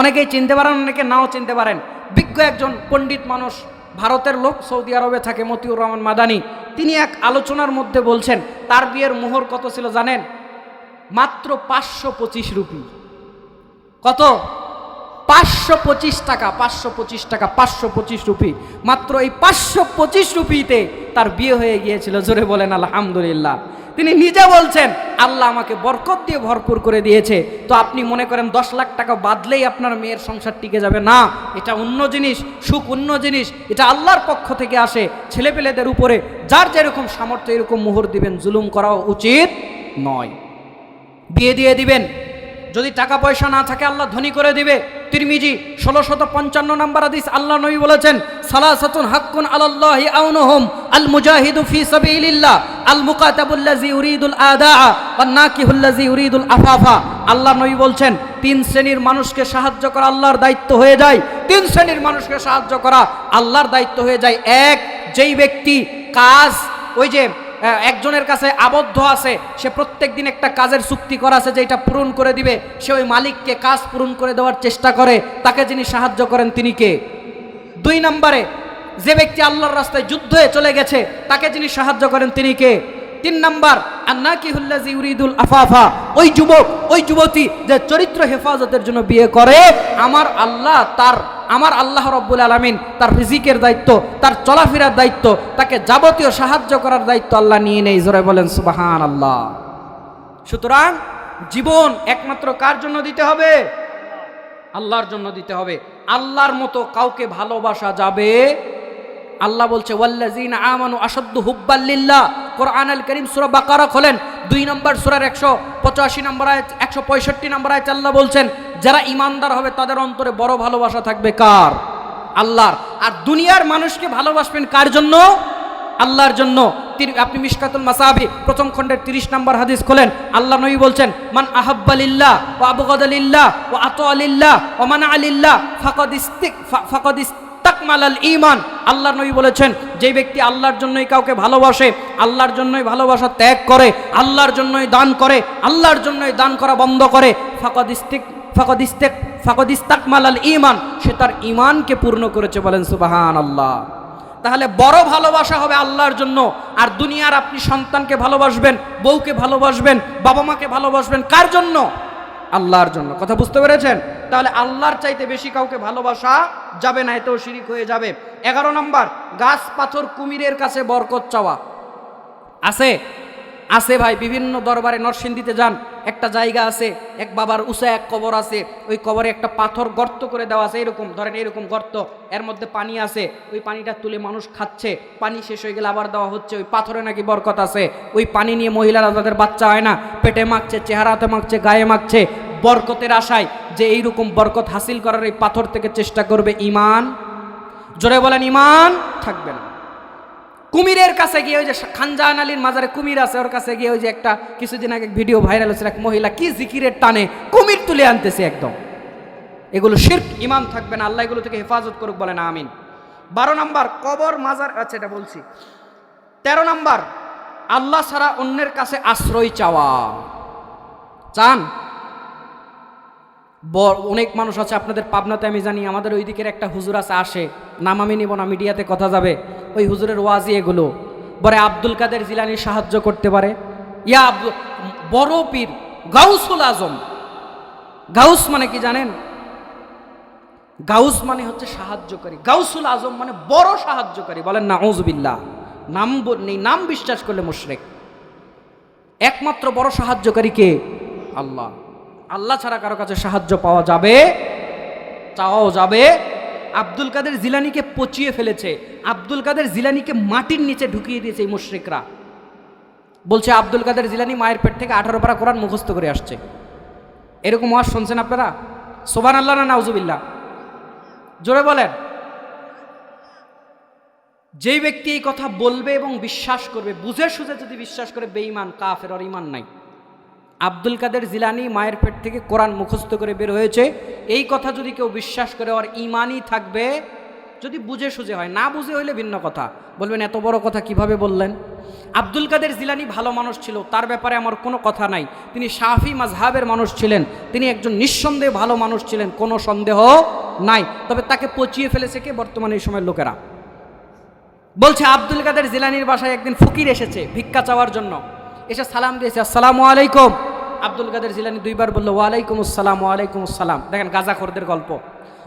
অনেকেই চিনতে পারেন, অনেকে নাও চিনতে পারেন। বিজ্ঞ একজন পণ্ডিত মানুষ, ভারতের লোক, সৌদি আরবে থাকে মতিউর রহমান মাদানী। তিনি এক আলোচনার মধ্যে বলছেন তার বিয়ের মোহর কত ছিল জানেন? মাত্র 525 রুপি। কত? 525 টাকা, 525 টাকা, 525 রুপি। মাত্র এই 525 রুপিতে তার বিয়ে হয়ে গিয়েছিল। জোরে বলেন আলহামদুলিল্লাহ। তিনি নিজে বলছেন আল্লাহ আমাকে বরকত দিয়ে ভরপুর করে দিয়েছে। তো আপনি মনে করেন 10 লাখ টাকা বাদলেই আপনার মেয়ের সংসার টিকে যাবে? না, এটা অন্য জিনিস, সুখ অন্য জিনিস, এটা আল্লাহর পক্ষ থেকে আসে। ছেলেপেলেদের উপরে যার যেরকম সামর্থ্য এরকম মোহর দিবেন, জুলুম করা উচিত নয়। বিয়ে দিয়ে দিবেন, যদি টাকা পয়সা না থাকে আল্লাহ ধনী করে দিবে। তিরমিজি 1655 নম্বর হাদিস, আল্লাহ নবী বলেছেন সালাসাতুন হাক্কুন আলাল্লাহি আউনুহুম আল মুজাহিদু ফি সাবিলিল্লাহ আল মুকাতাবুল্লাযী ইউরিদুল আদাআ ওয়ান নাকিহুল্লাযী ইউরিদুল আফাফা। আল্লাহ নবী বলছেন 3 শ্রেণীর মানুষকে সাহায্য করা আল্লাহর দায়িত্ব হয়ে যায়। 3 শ্রেণীর মানুষকে সাহায্য করা আল্লাহর দায়িত্ব হয়ে যায়। এক, যেই ব্যক্তি কাজ, ওই যে একজনের কাছে আবদ্ধ আছে, সে প্রত্যেক দিন একটা কাজের চুক্তি করা আছে যেটা পূরণ করে দিবে, সে ওই মালিককে কাজ পূরণ করে দেওয়ার চেষ্টা করে, তাকে যিনি সাহায্য করেন তিনি কে? 2 নম্বরে, যে ব্যক্তি আল্লাহর রাস্তায় যুদ্ধে চলে গেছে তাকে যিনি সাহায্য করেন তিনি কে? 3 নম্বর, আন্নাকিহুল্লাযী ইউরিদুল আফাফা, ওই যুবক ওই যুবতী যে চরিত্র হেফাজতের জন্য বিয়ে করে, আমার আল্লাহ রব্বুল আলামিন তার রিজিকের দায়িত্ব, তার চলাফেরার দায়িত্ব, তাকে যাবতীয় সাহায্য করার দায়িত্ব আল্লাহ নিয়ে নেই। জোরে বলেন সুবহানাল্লাহ। সুতরাং জীবন একমাত্র কার জন্য দিতে হবে? আল্লাহর জন্য দিতে হবে। আল্লাহর মতো কাউকে ভালোবাসা যাবে? আল্লাহ বলছে ওয়াল্লাযীনা আমানু আশাদ্দু হুব্বাল লিল্লাহ। কোরআন আল কারীম সূরা বাকারা খোলেন, 2 নম্বর সূরার 185 নম্বর আয়াত, 165 নম্বর আয়াত আল্লাহ বলছেন যারা ঈমানদার হবে তাদের অন্তরে বড় ভালোবাসা থাকবে কার? আল্লাহর। আর দুনিয়ার মানুষকে ভালোবাসবেন কার জন্য? আল্লাহর জন্য। আপনি মিশকাতুল মাসাবি প্রথম খণ্ডের 30 নম্বর হাদিস খোলেন, আল্লাহ নবী বলছেন মান আহাব্বা লিল্লাহ ওয়া আবগাদা লিল্লাহ ওয়া আতা লিল্লাহ ওয়া মানা লিল্লাহ ফাকাদ ইসতাকমালাল ঈমান। আল্লাহর নবী বলেছেন যে ব্যক্তি আল্লাহর জন্যই কাউকে ভালোবাসে, আল্লাহর জন্যই ভালোবাসা ত্যাগ করে, আল্লাহর জন্যই দান করে, আল্লাহর জন্যই দান করা বন্ধ করে, ফাকাদ ইসতাকমালাল ঈমান, সে তার ঈমানকে পূর্ণ করেছে। বলেন সুবহানাল্লাহ। তাহলে বড় ভালোবাসা হবে আল্লাহর জন্য। আর দুনিয়ার আপনি সন্তানকে ভালোবাসবেন, বউকে ভালোবাসবেন, বাবা মাকে ভালোবাসবেন কার জন্য? আল্লাহর জন্য। কথা বুঝতে পেরেছেন? তাহলে আল্লাহর চাইতে বেশি কাউকে ভালোবাসা যাবে না, এতেও শিরিক হয়ে যাবে। 11 নম্বর, গাছ পাথর কুমিরের কাছে বরকত চাওয়া। আছে আছে ভাই, বিভিন্ন দরবারে নরসিংদীতে যান, একটা জায়গা আছে, এক বাবার উঁচা এক কবর আছে, ওই কবরে একটা পাথর গর্ত করে দেওয়া আছে, এরকম ধরেন এরকম গর্ত, এর মধ্যে পানি আছে, ওই পানিটা তুলে মানুষ খাচ্ছে, পানি শেষ হয়ে গেলে আবার দেওয়া হচ্ছে, ওই পাথরে নাকি বরকত আছে। ওই পানি নিয়ে মহিলারা তাদের বাচ্চা হয় না, পেটে মাখছে, চেহারাতে মাখছে, গায়ে মাখছে, বরকতের আশায় যে এইরকম বরকত হাসিল করার এই পাথর থেকে চেষ্টা করবে। ঈমান, জোরে বলেন, ঈমান থাকবে না। কুমিরের কাছে গিয়ে, ওই যে খানজাহান আলীর মাজারে কুমির আছে, ওর কাছে গিয়ে ওই যে একটা কিছুদিন আগে ভিডিও ভাইরাল হয়েছিল, এক মহিলা কি জিকিরের টানে কুমির তুলে আনতেছে একদম। এগুলো শিরক, ঈমান থাকবে না। আল্লাহ এগুলো থেকে হেফাজত করুক, বলেন আমিন। 12 নম্বর, কবর মাজার, আচ্ছা এটা বলছি। 13 নম্বর, আল্লাহ ছাড়া অন্যের কাছে আশ্রয় চাওয়া। চান? অনেক মানুষ আছে আপনাদের পাবনাতে, আমি জানি, আমাদের ওই দিকের একটা হুজুর আছে, আসে, নাম আমি নিব না, মিডিয়াতে কথা যাবে, ওই হুজুরের ওয়াজি এগুলো বলে আব্দুল কাদের জিলানী সাহায্য করতে পারে। ইয়া বড় পীর গাউসুল আজম। গাউস মানে কি জানেন? গাউস মানে হচ্ছে সাহায্যকারী, গাউসুল আজম মানে বড় সাহায্যকারী। বলেন নাউজুবিল্লাহ। নাম নেই, নাম বিশ্বাস করলে মুশরিক। একমাত্র বড় সাহায্যকারী কে? আল্লাহ। আল্লাহ ছাড়া কারো কাছে সাহায্য পাওয়া যাবে, চাওয়াও যাবে। আব্দুল কাদের জিলানীকে পচিয়ে ফেলেছে, আব্দুল কাদের জিলানীকে মাটির নিচে ঢুকিয়ে দিয়েছে এই মুশরিকরা। বলছে আব্দুল কাদের জিলানী মায়ের পেট থেকে 18 পারা কোরআন মুখস্থ করে আসছে। এরকম ওয়াজ শুনছেন আপনারা? সুবহানাল্লাহ না নাউজুবিল্লাহ? জোরে বলেন। যেই ব্যক্তি এই কথা বলবে এবং বিশ্বাস করবে, বুঝে সুঝে যদি বিশ্বাস করে, বেঈমান, কাফের, আর ঈমান নাই। আব্দুল কাদের জিলানী মায়ের পেট থেকে কোরআন মুখস্থ করে বের হয়েছে, এই কথা যদি কেউ বিশ্বাস করে ওর ঈমানই থাকবে, যদি বুঝে সুঝে হয়, না বুঝে হইলে ভিন্ন কথা। বলবেন এত বড় কথা কিভাবে বললেন? আব্দুল কাদের জিলানী ভালো মানুষ ছিল, তার ব্যাপারে আমার কোনো কথা নাই। তিনি শাফি মাযহাবের মানুষ ছিলেন, তিনি একজন নিঃসন্দেহে ভালো মানুষ ছিলেন, কোনো সন্দেহ নাই। তবে তাকে পচিয়ে ফেলেছে কে? বর্তমানে এই সময়ের লোকেরা। বলছে আব্দুল কাদের জিলানীর বাসায় একদিন ফকির এসেছে ভিক্ষা চাওয়ার জন্য, এসে সালাম দিয়েছে, আসসালামু আলাইকুম। আব্দুল কাদের জিলানী দুইবার বলল ওয়ালাইকুম আসসালাম, ওয়ালাইকুম আসসালাম। দেখেন গাঁজাখোরদের গল্প,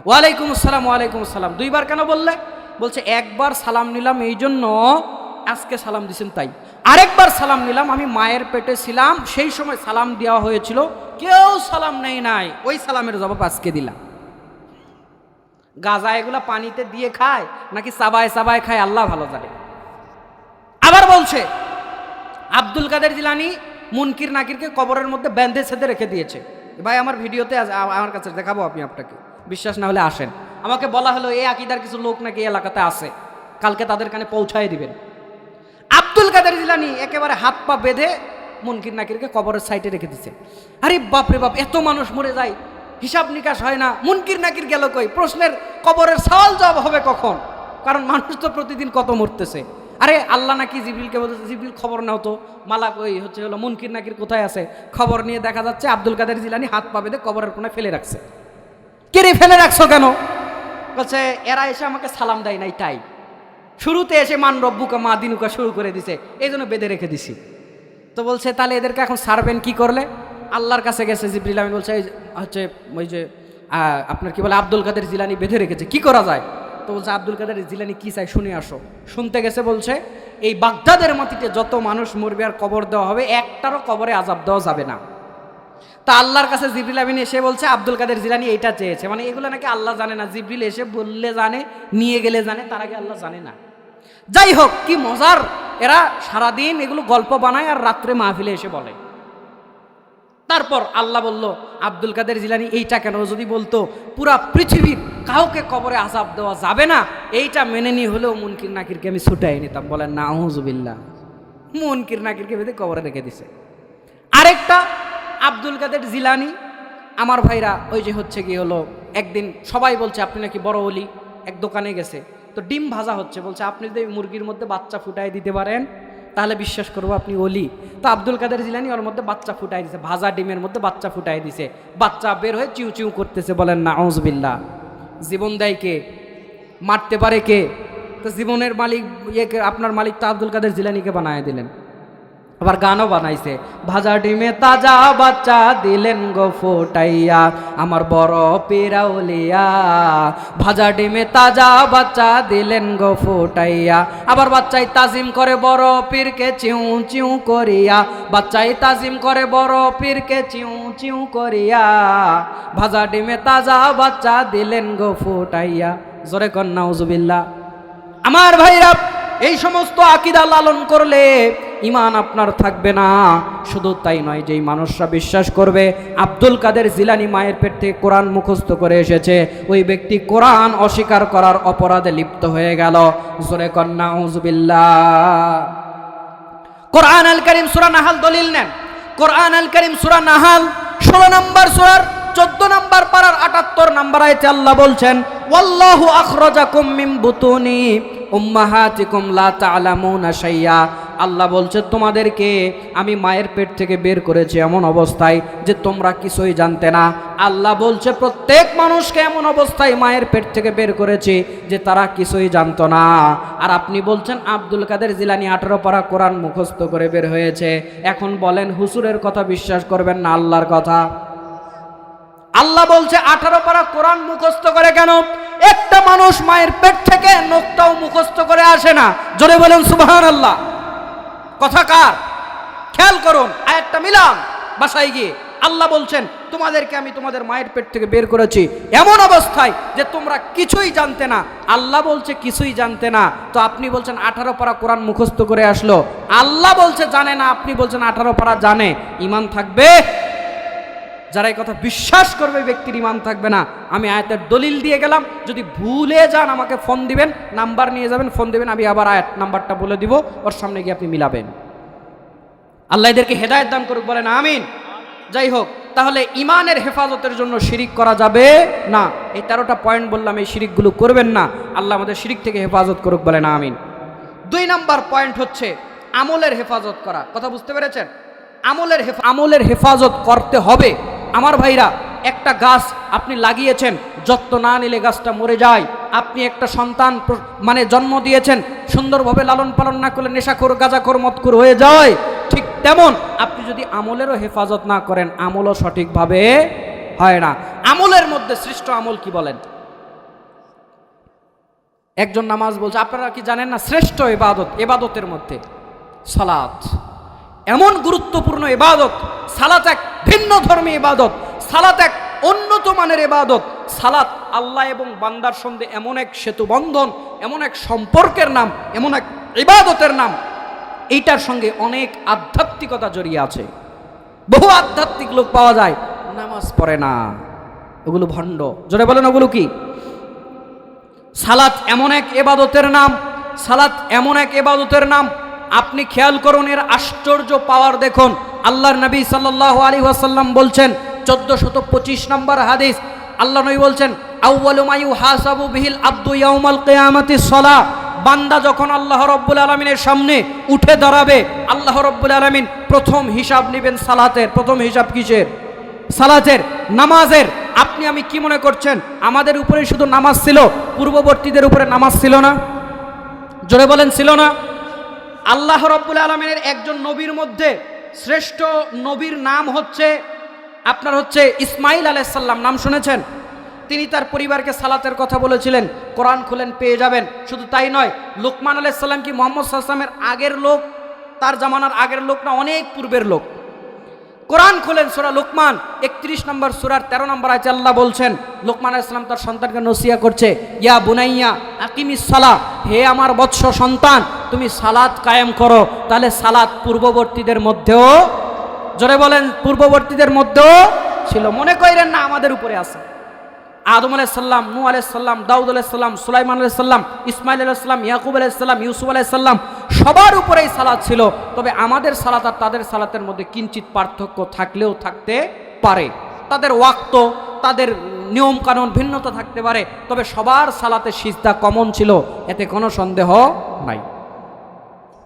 ওয়ালাইকুম আসসালাম, ওয়ালাইকুম আসসালাম। দুইবার কেন বললে? বলছে একবার সালাম নিলাম এই জন্য, আজকে সালাম দিয়েছেন তাই। আরেকবার সালাম নিলাম, আমি মায়ের পেটে ছিলাম, সেই সময় সালাম দেওয়া হয়েছিল, কেউ সালাম নেই নাই, ওই সালামের জবাব আজকে দিলাম। গাঁজা এগুলা পানিতে দিয়ে খায় নাকি চাবায় চাবায় খায় আল্লাহ ভালো জানে। আবার বলছে আব্দুল কাদের জিলানী মুনকির নাকিরকে কবরের মধ্যে বেঁধে ছেঁধে রেখে দিয়েছে। ভাই আমার ভিডিওতে আমার কাছে দেখাবো, আপনি আপনাকে বিশ্বাস না হলে আসেন। আমাকে বলা হলো এই আকীদার কিছু লোক নাকি এলাকাতে আছে, কালকে তাদের কানে পৌঁছায় দিবেন। আব্দুল কাদের জিলানী একেবারে হাত পা বেঁধে মুনকির নাকিরকে কবরের সাইডে রেখে দিচ্ছে। আরে বাপরে বাপ, এত মানুষ মরে যায়, হিসাব নিকাশ হয় না, মুনকির নাকির গেল কই? প্রশ্নের কবরের সওয়াল জবাব হবে কখন? কারণ মানুষ তো প্রতিদিন কত মরতেছে। আরে আল্লাহ নাকি জিবরিলকে বলতেছে, জিবরিল খবর নাও তো, মালাক ওই হলো মুনকির নাকির কোথায় আছে। খবর নিয়ে দেখা যাচ্ছে আব্দুল কাদের জিলানী হাত পা বেঁধে কবরের কোণায় ফেলে রাখছে। কে রে ফেলে রাখছো কেন? বলছে এরা এসে আমাকে সালাম দেয় নাই, তাই শুরুতে এসে মান রব্বুকা মা দিনুকা শুরু করে দিছে, এই জন্য বেঁধে রেখে দিছি। তো বলছে তাহলে এদেরকে এখন ছাড়বেন কি করলে? আল্লাহর কাছে গেছে জিবরিল আমিন, বলছে হচ্ছে ওই যে আপনার কি বলে আব্দুল কাদের জিলানী বেঁধে রেখেছে, কি করা যায়? তো বলছে আব্দুল কাদের জিলানী কি চাই শুনে আসো। শুনতে গেছে, বলছে এই বাগদাদের মাটিতে যত মানুষ মরবে আর কবর দেওয়া হবে, একটারও কবরে আযাব দেওয়া যাবে না। তা আল্লাহর কাছে জিবরিল আমিন এসে বলছে আব্দুল কাদের জিলানী এইটা চেয়েছে, মানে এগুলো নাকি আল্লাহ জানে না, জিবরিল এসে বললে জানে, নিয়ে গেলে জানে, তার আগে আল্লাহ জানে না। যাই হোক, কি মজার, এরা সারাদিন এগুলো গল্প বানায় আর রাত্রে মাহফিলে এসে বলে। তারপর আল্লাহ বলল আব্দুল কাদের জিলানী এইটা কেন? যদি বলতো পুরা পৃথিবীর কাউকে কবরে আযাব দেওয়া যাবে না, এইটা মেনে নিয়ে হলেও মুনকির নাকিরকে আমি ছুটাই নিতাম। বলেন না আউযুবিল্লাহ। মুনকির নাকিরকে বেঁধে কবরে রেখে দিছে। আরেকটা আব্দুল কাদের জিলানী, আমার ভাইরা, ওই যে হচ্ছে কি হলো, একদিন সবাই বলছে আপনি নাকি বড় ওলি। এক দোকানে গেছে, তো ডিম ভাজা হচ্ছে, বলছে আপনি যদি মুরগির মধ্যে বাচ্চা ফুটাই দিতে পারেন তাহলে বিশ্বাস করবো আপনি ওলি। তো আব্দুল কাদের জিলানী ওর মধ্যে বাচ্চা ফুটাই দিছে, ভাজা ডিমের মধ্যে বাচ্চা ফুটাই দিছে, বাচ্চা বের হয়ে চিউ চিউ করতেছে। বলেন না আউযুবিল্লাহ। জীবন দেয় কে? মারতে পারে কে? তো জীবনের মালিক আপনার মালিক তো আব্দুল কাদের জিলানীকে বানায় দিলেন। আবার গানও বানাইছে, ভাজা ডিমে তাজা বাচ্চা দিলেন গো ফোটাইয়া আমার বড় পিরাউলিয়া, ভাজা ডিমে তাজা বাচ্চা দিলেন গো ফোটাইয়া। আবার বাচ্চাই তাজিম করে বড় পীরকে চিউ চিউ করিয়া, বাচ্চাই তাজিম করে বড় পীরকে চিউ চিউ করিয়া, ভাজা ডিমে তাজা বাচ্চা দিলেন গো ফোটাইয়া। জোরে কন্যা নাউজুবিল্লাহ। আমার ভাইরা, এই সমস্ত আকীদা লালন করলে ঈমান আপনার থাকবে না। শুধু তাই নয়, যেই মানুষরা বিশ্বাস করবে আব্দুল কাদের জিলানী মায়ের পেট থেকে কোরআন মুখস্থ করে এসেছে, ওই ব্যক্তি কোরআন অস্বীকার করার অপরাধে লিপ্ত হয়ে গেল। জোরে কন্যা আউযুবিল্লাহ। কোরআন আল কারীম সূরা নাহাল দলিল নেন। কোরআন আল কারীম সূরা নাহাল 16 নম্বর সূরার 14 নম্বর পারার 78 নম্বর আয়াতে আল্লাহ বলছেন, ওয়াল্লাহু আখরাজাকুম মিন বুতুনি উম্মাহাতিকুম লা তা'লামুনা শাইয়া। আল্লাহ বলছে তোমাদেরকে আমি মায়ের পেট থেকে বের করেছি এমন অবস্থায় যে তোমরা কিছুই জানতে না। আল্লাহ বলছে প্রত্যেক মানুষকে এমন অবস্থায় মায়ের পেট থেকে বের করেছি যে তারা কিছুই জানতো না। আর আপনি বলছেন আব্দুল কাদের জিলানী 18 পারা কোরআন মুখস্থ করে বের হয়েছে। এখন বলেন হুজুরের কথা বিশ্বাস করবেন না আল্লাহর কথা? আল্লাহ বলছে 18 পারা কোরআন মুখস্থ করে কেন? একটা মানুষ মায়ের পেট থেকে নোকটাও মুখস্থ করে আসে না। জোরে বলেন সুবহানাল্লাহ। কথা কার? খেয়াল করুন, আয়াতটা মিলান বাসায় গিয়ে। আল্লাহ বলছেন তোমাদেরকে আমি তোমাদের মায়ের পেট থেকে বের করেছি এমন অবস্থায় যে তোমরা কিছুই জানতে না। আল্লাহ বলছে কিছুই জানতে না, তো আপনি বলছেন 18 পারা কোরআন মুখস্থ করে আসলো। আল্লাহ বলছে জানে না, আপনি বলছেন 18 পারা জানে। ঈমান থাকবে? যারা এই কথা বিশ্বাস করবে ব্যক্তির ঈমান থাকবে না। আমি আয়াতের দলিল দিয়ে গেলাম, যদি ভুলে যান আমাকে ফোন দিবেন, নাম্বার নিয়ে যাবেন, ফোন দিবেন, আমি আবার আয়াত নাম্বারটা বলে দিব, ওর সামনে গিয়ে আপনি মিলাবেন। আল্লাহ এদেরকে হেদায়েত দান করুক, বলেন আমিন। যাই হোক, তাহলে ইমানের হেফাজতের জন্য শিরিক করা যাবে না। এই 13টা পয়েন্ট বললাম, এই শিরিকগুলো করবেন না। আল্লাহ আমাদের শিরিক থেকে হেফাজত করুক, বলেন আমিন। 2 নাম্বার পয়েন্ট হচ্ছে আমলের হেফাজত করা। কথা বুঝতে পেরেছেন? আমলের হেফাজত করতে হবে। আমার ভাইরা, একটা গাছ আপনি লাগিয়েছেন, যত্ন না নিলে গাছটা মরে যায়। আপনি একটা সন্তান জন্ম দিয়েছেন, সুন্দরভাবে লালন পালন না করলে নেশাখোর, গাঁজাখোর, মদখোর হয়ে যায়। ঠিক তেমন আপনি যদি আমলেরও হেফাজত না করেন, আমলও সঠিকভাবে হয় না। আমলের মধ্যে শ্রেষ্ঠ আমল কি বলেন? একজন নামাজ বলছে, আপনারা কি জানেন না শ্রেষ্ঠ ইবাদতের মধ্যে সালাত এমন গুরুত্বপূর্ণ ইবাদত। সালাত এক ভিন্ন ধর্মী ইবাদত, সালাত এক উন্নত মানের ইবাদত। সালাত আল্লাহ এবং বান্দার সঙ্গে এমন এক সেতু বন্ধন, এমন এক সম্পর্কের নাম, এমন এক ইবাদতের নাম, এইটার সঙ্গে অনেক আধ্যাত্মিকতা জড়িয়ে আছে। বহু আধ্যাত্মিক লোক পাওয়া যায়, নামাজ পড়ে না, ওগুলো ভণ্ড। জোরে বলেন, ওগুলো কি? সালাত এমন এক ইবাদতের নাম, সালাত এমন এক ইবাদতের নাম, আপনি খেয়াল করুন, এর আশ্চর্য পাওয়ার দেখুন। আল্লাহর নবী সাল্লাল্লাহু আলাইহি ওয়াসাল্লাম বলছেন, 1425 নম্বর হাদিস, আল্লাহ নবী বলছেন, আউয়ালু মা ইউহাসাবু বিহিল আবদু ইয়াউমাল কিয়ামাতিস সালাহ। বান্দা যখন আল্লাহ রাব্বুল আলামিনের সামনে উঠে দাঁড়াবে, আল্লাহ রাব্বুল আলামিন প্রথম হিসাব নেবেন সালাতের। প্রথম হিসাব কিসের? সালাতের, নামাজের। আপনি আমি কি মনে করছেন আমাদের উপরে শুধু নামাজ ছিল? পূর্ববর্তীদের উপরে নামাজ ছিল না? জোরে বলেন, ছিল না? আল্লাহ রাব্বুল আলামিনের একজন নবীর মধ্যে শ্রেষ্ঠ নবীর নাম হচ্ছে ইসমাইল আলাইহিস সালাম। নাম শুনেছেন? তিনি তার পরিবারকে সালাতের কথা বলেছিলেন। কোরআন খুলেন, পেয়ে যাবেন। শুধু তাই নয়, লুকমান আলাইহিস সালাম কি মুহাম্মদ সাল্লাল্লাহু আলাইহি ওয়াসাল্লামের আগের লোক? তার জামানার আগের লোক না, অনেক পূর্বের লোক। কোরআন খোলেন, সূরা লুকমান 31 নম্বর সূরার 13 নম্বর আয়াতে আল্লাহ বলছেন, লুকমান আলাইহিস সালাম তার সন্তানকে নসিহত করছে, ইয়া বুনাইয়া আকিমিস সালাহ, হে আমার বৎস সন্তান, তুমি সালাত কায়েম করো। তাহলে সালাত পূর্ববর্তীদের মধ্যেও, জোরে বলেন, পূর্ববর্তীদের মধ্যেও ছিল। মনে করেন না আমাদের উপরে আছে। আদম আলাইহিস সালাম, নূহ আলাইহিস সালাম, দাউদ আলাইহিস সালাম, সুলাইমান আলাইহিস সালাম, ইসমাইল আলাইহিস সালাম, ইয়াকুব আলাইহিস সালাম, ইউসুফ আলাইহিস সালাম, সবার উপরেই সালাত ছিল। তবে আমাদের সালাত আর তাদের সালাতের মধ্যে কিঞ্চিত পার্থক্য থাকলেও থাকতে পারে। তাদের ওয়াক্ত, তাদের নিয়ম কানুন ভিন্নতা থাকতে পারে, তবে সবার সালাতে সিজদা কমন ছিল, এতে কোনো সন্দেহ নাই।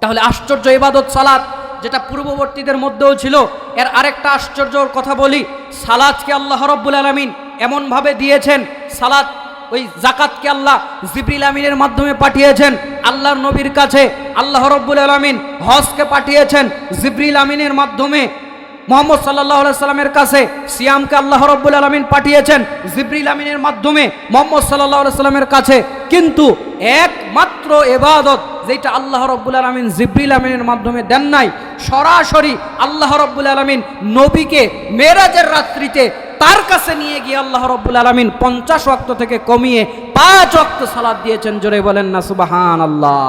তাহলে আশ্চর্য ইবাদত সালাত, যেটা পূর্ববর্তীদের মধ্যেও ছিল। এর আরেকটা আশ্চর্যর কথা বলি, সালাতকে আল্লাহ রাব্বুল আলামিন এমনভাবে দিয়েছেন, সালাত ওই যাকাতকে আল্লাহ জিবরিল আমিনের মাধ্যমে পাঠিয়েছেন আল্লাহর নবীর কাছে। আল্লাহ রাব্বুল আলামিন হজকে পাঠিয়েছেন জিবরিল আমিনের মাধ্যমে মুহাম্মদ সাল্লাল্লাহু আলাইহি সাল্লামের কাছে। সিয়ামকে আল্লাহ রাব্বুল আলামিন পাঠিয়েছেন জিবরিল আমিনের মাধ্যমে মুহাম্মদ সাল্লাল্লাহু আলাইহি সাল্লামের কাছে। কিন্তু একমাত্র ইবাদত যেটা আল্লাহ রাব্বুল আলামিন জিবরিল আমিনের মাধ্যমে দেন নাই, সরাসরি আল্লাহ রাব্বুল আলামিন নবীকে মেরাজের রাত্রিতে তার কাছে নিয়ে গিয়ে আল্লাহ রাব্বুল আলামিন 50 ওয়াক্ত থেকে কমিয়ে 5 ওয়াক্ত সালাত দিয়েছেন। জোরে বলেন না সুবহানাল্লাহ।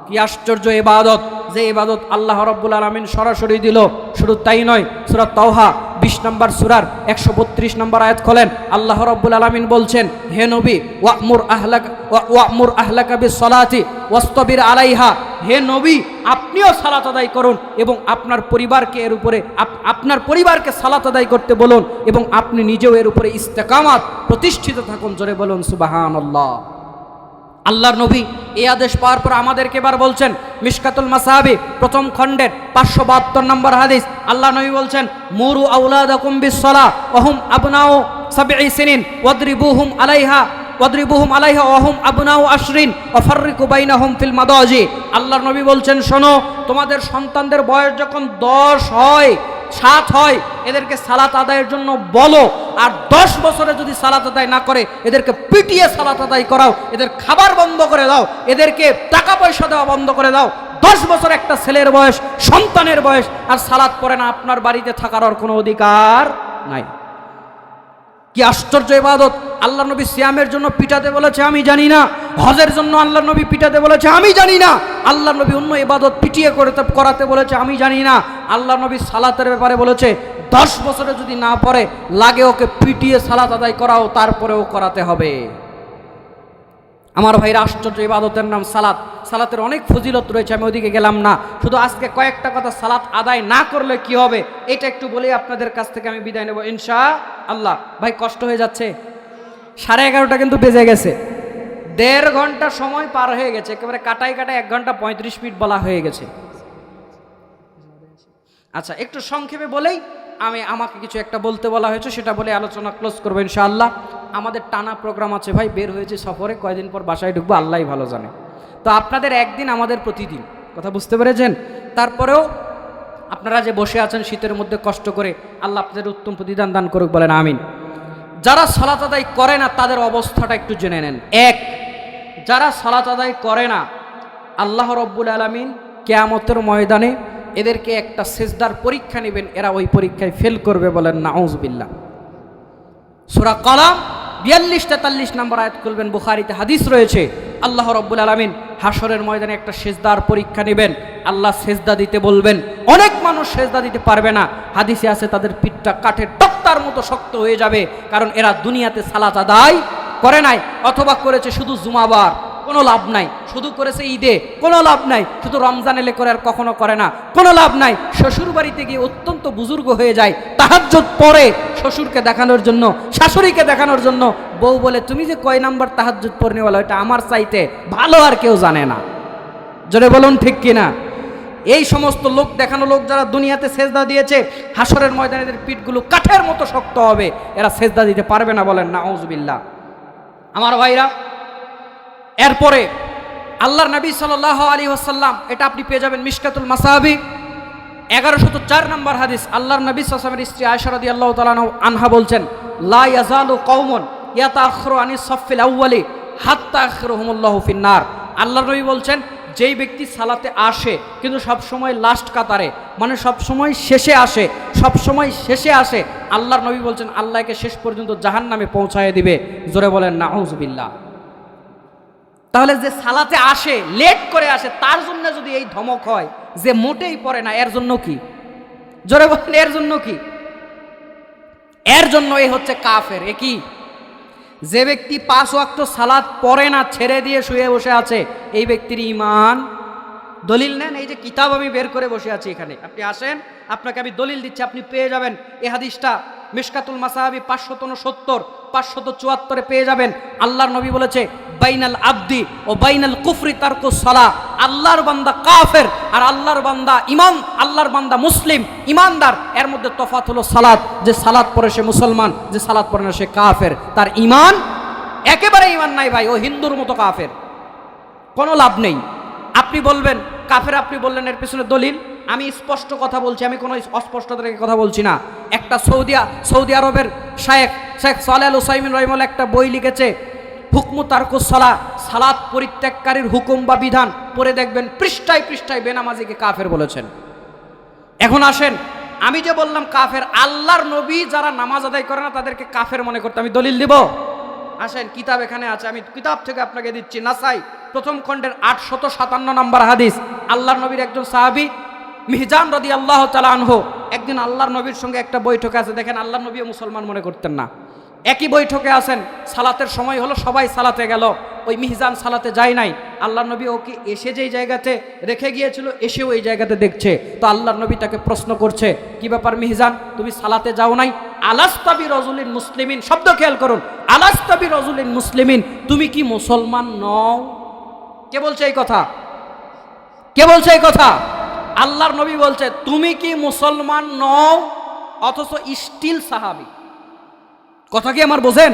কি আশ্চর্য ইবাদত, যে ইবাদত আল্লাহ রাব্বুল আলামিন সরাসরি দিল। শুধু তাই নয়, সূরা তাওহা 20 নম্বর সূরার 132 নম্বর আয়াত খোলেন, আল্লাহ রাব্বুল আলামিন বলছেন, হে নবী, ওয়া'মুর আহলাকা বিস-সালাতি ওয়াসতাবির আলাইহা, হে নবী আপনিও সালাত আদায় করুন এবং আপনার পরিবারকে এর উপরে আপনার পরিবারকে সালাত আদায় করতে বলুন এবং আপনি নিজেও এর উপরে ইস্তেকামাত প্রতিষ্ঠিত থাকুন। জোরে বলুন সুবহানাল্লাহ। আল্লাহর নবী এই আদেশ পাওয়ার পর আমাদেরকে এবার বলছেন, মিশকাতুল মাসাহাবি প্রথম খণ্ডের 572 নম্বর হাদিস, আল্লাহ নবী বলছেন, মুরু আওলাদাকুম বিস-সালাহ ওয়া হুম আবনাউ 7 সিনিন ওয়াদরিবুহুম আলাইহা ওয়া হুম আবনাউ 10 ওয়া ফাররিকু বাইনাহুম ফিল মাদাজি। আল্লাহর নবী বলছেন, শোনো, তোমাদের সন্তানদের বয়স যখন 10 হয়, 7 হয়, এদেরকে সালাত আদায়ের জন্য বলো। আর 10 বছরে যদি সালাত আদায় না করে, এদেরকে পিটিয়ে সালাত আদায় করাও, এদের খাবার বন্ধ করে দাও, এদেরকে টাকা পয়সা দেওয়া বন্ধ করে দাও। 10 বছর একটা ছেলের বয়স, সন্তানের বয়স, আর সালাত পড়ে না, আপনার বাড়িতে থাকার আর কোনো অধিকার নাই। কি আশ্চর্য ইবাদত! আল্লাহ নবী সিয়ামের জন্য পিটাতে বলেছে, আমি জানি না। হজের জন্য আল্লাহ নবী পিটাতে বলেছে, আমি জানি না। আল্লাহ নবী অন্য ইবাদত পিটিয়ে করাতে বলেছে, আমি জানি না। আল্লাহ নবী সালাতের ব্যাপারে বলেছে, 10 বছরে যদি না পড়ে, লাগে ওকে পিটিয়ে সালাত আদায় করাও, তারপরেও করাতে হবে। আমার ভাইরা, আশ্চর্য ইবাদতের নাম সালাত। সালাতের অনেক ফজিলত রয়েছে, আমি ওদিকে গেলাম না। শুধু আজকে কয়েকটা কথা সালাত আদায় না করলে কি হবে এটা একটু বলে আপনাদের কাছ থেকে আমি বিদায় নেব ইনশাআল্লাহ। ভাই কষ্ট হয়ে যাচ্ছে, 11:30 কিন্তু বেজে গেছে, 1.5 ঘন্টা সময় পার হয়ে গেছে, একেবারে কাটাই 1 ঘন্টা 35 মিনিট বলা হয়ে গেছে। আচ্ছা, একটু সংক্ষেপে বলেই আমাকে কিছু একটা বলতে বলা হয়েছে, সেটা বলে আলোচনা ক্লোজ করবো ইনশাআল্লাহ। আমাদের টানা প্রোগ্রাম আছে ভাই, বের হয়েছে সফরে, কয়দিন পর বাসায় ঢুকবো আল্লাহই ভালো জানে। তো আপনাদের একদিন, আমাদের প্রতিদিন, কথা বুঝতে পেরেছেন? তারপরেও আপনারা যে বসে আছেন শীতের মধ্যে কষ্ট করে, আল্লাহ আপনাদের উত্তম প্রতিদান দান করুক, বলেন আমিন। যারা সালাত আদায় করে না তাদের অবস্থাটা একটু জেনে নেন। এক, যারা সালাত আদায় করে না, আল্লাহ রব্বুল আলামিন কিয়ামতের ময়দানে এদেরকে একটা সেজদার পরীক্ষা নেবেন, এরা ওই পরীক্ষায় ফেল করবে, বলেন নাউজুবিল্লাহ। সূরা কলাম 42-43 নম্বর আয়াত খুলবেন, বুখারীতে হাদিস রয়েছে, আল্লাহ রব্বুল আলামিন হাসরের ময়দানে একটা সেজদার পরীক্ষা নেবেন, আল্লাহ সেজদা দিতে বলবেন। অনেক মানুষ সেজদা দিতে পারবে না, হাদিসে আছে তাদের পিঠটা কাঠের তক্তার মতো শক্ত হয়ে যাবে, কারণ এরা দুনিয়াতে সালাত আদায় করে নাই, অথবা করেছে শুধু জুমাবার, কোনো লাভ নাই, শুধু করেছে ঈদে, কোনো লাভ নাই, শুধু রমজান এলে করে আর কখনো করে না, কোনো লাভ নাই। শ্বশুর বাড়িতে গিয়ে অত্যন্ত বুজুর্গ হয়ে যায়, তাহাজ্জুদ পড়ে শ্বশুরকে দেখানোর জন্য, শাশুড়িকে দেখানোর জন্য, বউ বলে তুমি যে কয় নাম্বার তাহাজ্জুদ পড়নেওয়ালা, এটা আমার চাইতে ভালো আর কেউ জানে না। জোরে বলুন ঠিক কিনা? এই সমস্ত লোক দেখানো লোক যারা দুনিয়াতে সেজদা দিয়েছে, হাসরের ময়দানে এদের পিঠগুলো কাঠের মতো শক্ত হবে, এরা সেজদা দিতে পারবে না, বলেন নাউজুবিল্লাহ। আমার ভাইরা, এরপরে আল্লাহর নবী সাল্লাল্লাহু আলাইহি ওয়াসাল্লাম, এটা আপনি পেয়ে যাবেন মিশকাতুল মাসাবি 1104 নম্বর হাদিস। আল্লাহর নবী সাল্লাল্লাহু আলাইহি ওয়াসাল্লামের স্ত্রী আয়েশা রাদিয়াল্লাহু তাআলা আনহা বলছেন, লা ইয়াজালু কওমুন ইয়াতাআখখারু আনিস সাফফিল আউয়ালি হাত্তা আখিরুহুমুল্লাহু ফিন্নার। আল্লাহর নবী বলছেন, যেই ব্যক্তি সালাতে আসে কিন্তু সব সময় লাস্ট কাতারে, মানে সব সময় শেষে আসে, সব সময় শেষে আসে, আল্লাহর নবী বলছেন আল্লাহকে শেষ পর্যন্ত জাহান্নামে পৌঁছায় দিবে। জোরে বলেন নাউজুবিল্লাহ। তাহলে যে সালাতে আসে, লেট করে আসে, তার জন্য যদি এই ধমক হয় যে মোটেই পড়ে না, এর জন্য কি? জোরে বলেন, এর জন্য কি? এর জন্য এই হচ্ছে কাফের। এ কি? যে ব্যক্তি 5 ওয়াক্ত সালাত পড়ে না, ছেড়ে দিয়ে শুয়ে বসে আছে, এই ব্যক্তির ঈমান, দলিল নেন, এই যে কিতাব আমি বের করে বসে আছি এখানে, আপনি আসেন, আপনাকে আমি দলিল দিচ্ছি, আপনি পেয়ে যাবেন এই হাদিসটা মিশকাতুল মাসাবি 569, 574 পেয়ে যাবেন। আল্লাহর নবী বলেছে, বাইনাল আবদি ও বাইনাল কুফরি তারকুস সালাহ। আল্লাহর বান্দা কাফের আর আল্লাহর বান্দা ইমান, আল্লাহর বান্দা মুসলিম ইমানদার, এর মধ্যে তফাৎ হলো সালাত। যে সালাত পড়ে সে মুসলমান, যে সালাত পড়ে না সে কাফের, তার ইমান একেবারে ইমান নাই ভাই, ও হিন্দুর মতো কাফের, কোনো লাভ নেই। আপনি বলবেন কাফের, আপনি বললেন এর পেছনে দলিল, আমি স্পষ্ট কথা বলছি, আমি কোনো অস্পষ্টতা রেখে কথা বলছি না। একটা সৌদি আরবের শেখ সালেহ আল উসাইমিন রাহিমাহুল্লাহ একটা বই লিখেছে, হুকমু তারকুস সালাহ, সালাত পরিত্যাগকারীর হুকুম বা বিধান, পড়ে দেখবেন পৃষ্ঠায় পৃষ্ঠায় বেনামাজিকে কাফের বলেছেন। এখন আসেন, আমি যে বললাম কাফের, আল্লাহর নবী যারা নামাজ আদায় করে না তাদেরকে কাফের মনে করতে আমি দলিল দিব? আসেন, কিতাব এখানে আছে, আমি কিতাব থেকে আপনাকে দিচ্ছি। নাসাই প্রথম খণ্ডের 857 নম্বর হাদিস। আল্লাহর নবীর একজন সাহাবী মিহজান রাদিয়াল্লাহু তাআলা আনহু একদিন আল্লাহর নবীর সঙ্গে একটা বৈঠকে আছে। দেখেন, আল্লাহর নবীও মুসলমান মনে করতেন না। একই বৈঠকে আছেন, সালাতের সময় হলো, সবাই সালাতে গেল, ওই মিহজান সালাতে যায় নাই। আল্লাহর নবী ওকে এসে যেই জায়গাতে রেখে গিয়েছিল, এসেও এই জায়গাতে দেখছে। তো আল্লাহর নবী তাকে প্রশ্ন করছে, কি ব্যাপার মিহজান, তুমি সালাতে যাও নাই? আলাস্তাবি রজুলিন মুসলিমিন, শব্দ খেয়াল করুন, আলাস্তাবি রজুলিন মুসলিমিন, তুমি কি মুসলমান নও? কে বলছে এই কথা? কে বলছে এই কথা? আল্লাহর নবী বলছে, তুমি কি মুসলমান নও? অথচ স্টিল সাহাবী। কথা কি আমার বোঝেন?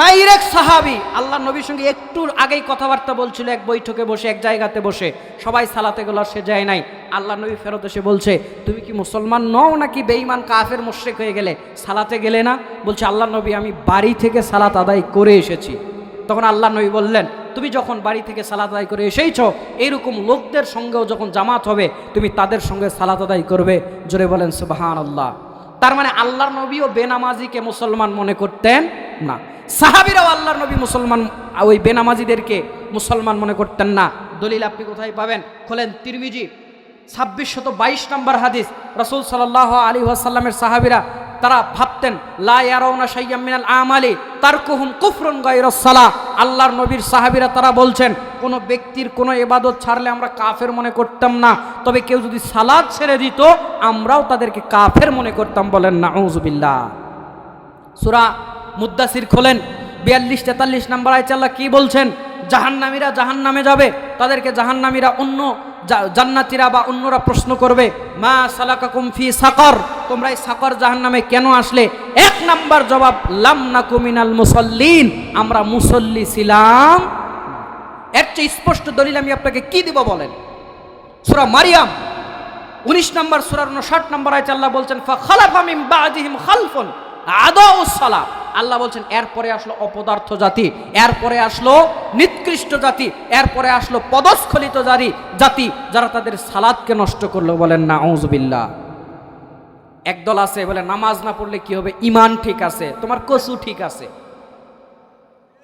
ডাইরেক্ট সাহাবী আল্লাহর নবীর সঙ্গে একটু আগেই কথাবার্তা বলছিল, এক বৈঠকে বসে, এক জায়গাতে বসে, সবাই সালাতে গেল, সে যায় নাই। আল্লাহর নবী ফেরত এসে বলছে, তুমি কি মুসলমান নও নাকি বেঈমান কাফের মুশরিক হয়ে গেলে, সালাতে গেলে না? বলছে, আল্লাহর নবী আমি বাড়ি থেকে সালাত আদায় করে এসেছি। তখন আল্লাহর নবী বললেন, তুমি যখন বাড়ি থেকে সালাত আদায় করে এসেইছো, এইরকম লোকদের সঙ্গেও যখন জামাত হবে, তুমি তাদের সঙ্গে সালাত আদায় করবে। জোরে বলেন সুবহানাল্লাহ। তার মানে আল্লাহর নবীও বেনামাজিকে মুসলমান মনে করতেন না, সাহাবীরাও আল্লাহর নবী মুসলমান, ওই বেনামাজিদেরকে মুসলমান মনে করতেন না। দলিল আপনি কোথায় পাবেন? খোলেন তিরমিজি 2622 নম্বর হাদিস। রাসূল সাল্লাল্লাহু আলাইহি ওয়াসাল্লামের সাহাবীরা তারা ভাবতেন লা ইয়ারাউনা শাইয়্যাম মিনাল আমালি তারকুহুম কুফরুন গায়রাস সালাহ। আল্লাহর নবীর সাহাবীরা তারা বলছেন কোন ব্যক্তির কোন ইবাদত ছাড়লে আমরা কাফের মনে করতাম না, তবে কেউ যদি সালাত ছেড়ে দিত আমরাও তাদেরকে কাফের মনে করতাম। বলেন নাউযুবিল্লাহ। সূরা মুদ্দাসির খোলেন 42-43 নম্বর আয়াতে আল্লাহ কি বলছেন? জাহান্নামীরা জাহান্নামে যাবে, তাদেরকে জাহান্নামীরা অন্য জান্নাতীরা বা অন্যরা প্রশ্ন করবে মা সালাকাকুম ফি সাকর, তোমরা এই সাকর জাহান্নামে কেন আসলে? এক নাম্বার জবাব লাম নাকু মিনাল মুসাল্লিন, আমরা মুসল্লি ছিলাম। এর চেয়ে স্পষ্ট দলিল আমি আপনাকে কি দিব বলেন? সূরা মারিয়াম 19 নম্বর সূরার 59 নম্বর আয়াতে আল্লাহ বলছেন ফাখালাফা মিন বাদিহিম খালফুন আদাউস সালাহ। আল্লাহ বলছেন এরপরে আসলো অপদার্থ জাতি, এরপরে আসলো নিকৃষ্ট জাতি, এরপরে আসলো পদস্খলিত জাতি যারা তাদের সালাতকে নষ্ট করলো। বলেন নাউযুবিল্লাহ। একদল আছে বলে নামাজ না পড়লে কি হবে? ঈমান ঠিক আছে, তোমার কসু ঠিক আছে।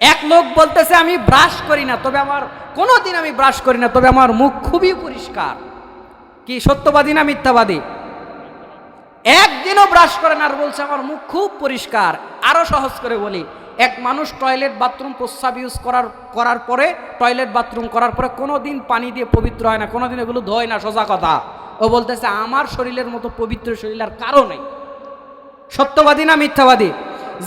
এক লোক বলতেছে আমি ব্রাশ করি না, তবে আমার কোনোদিন আমি ব্রাশ করি না, তবে আমার মুখ খুবই পরিষ্কার। কি সত্যবাদী না মিথ্যাবাদী? একদিনও ব্রাশ করে না আর বলছে আমার মুখ খুব পরিষ্কার। আরো সহজ করে বলি, এক মানুষ টয়লেট বাথরুম প্রস্রাব ইউজ করার পরে টয়লেট বাথরুম করার পরে কোনোদিন পানি দিয়ে পবিত্র হয় না, কোনোদিন এগুলো ধোয় না, সোজা কথা। ও বলতেছে আমার শরীরের মতো পবিত্র শরীর আর কারো নেই। সত্যবাদী না মিথ্যাবাদী?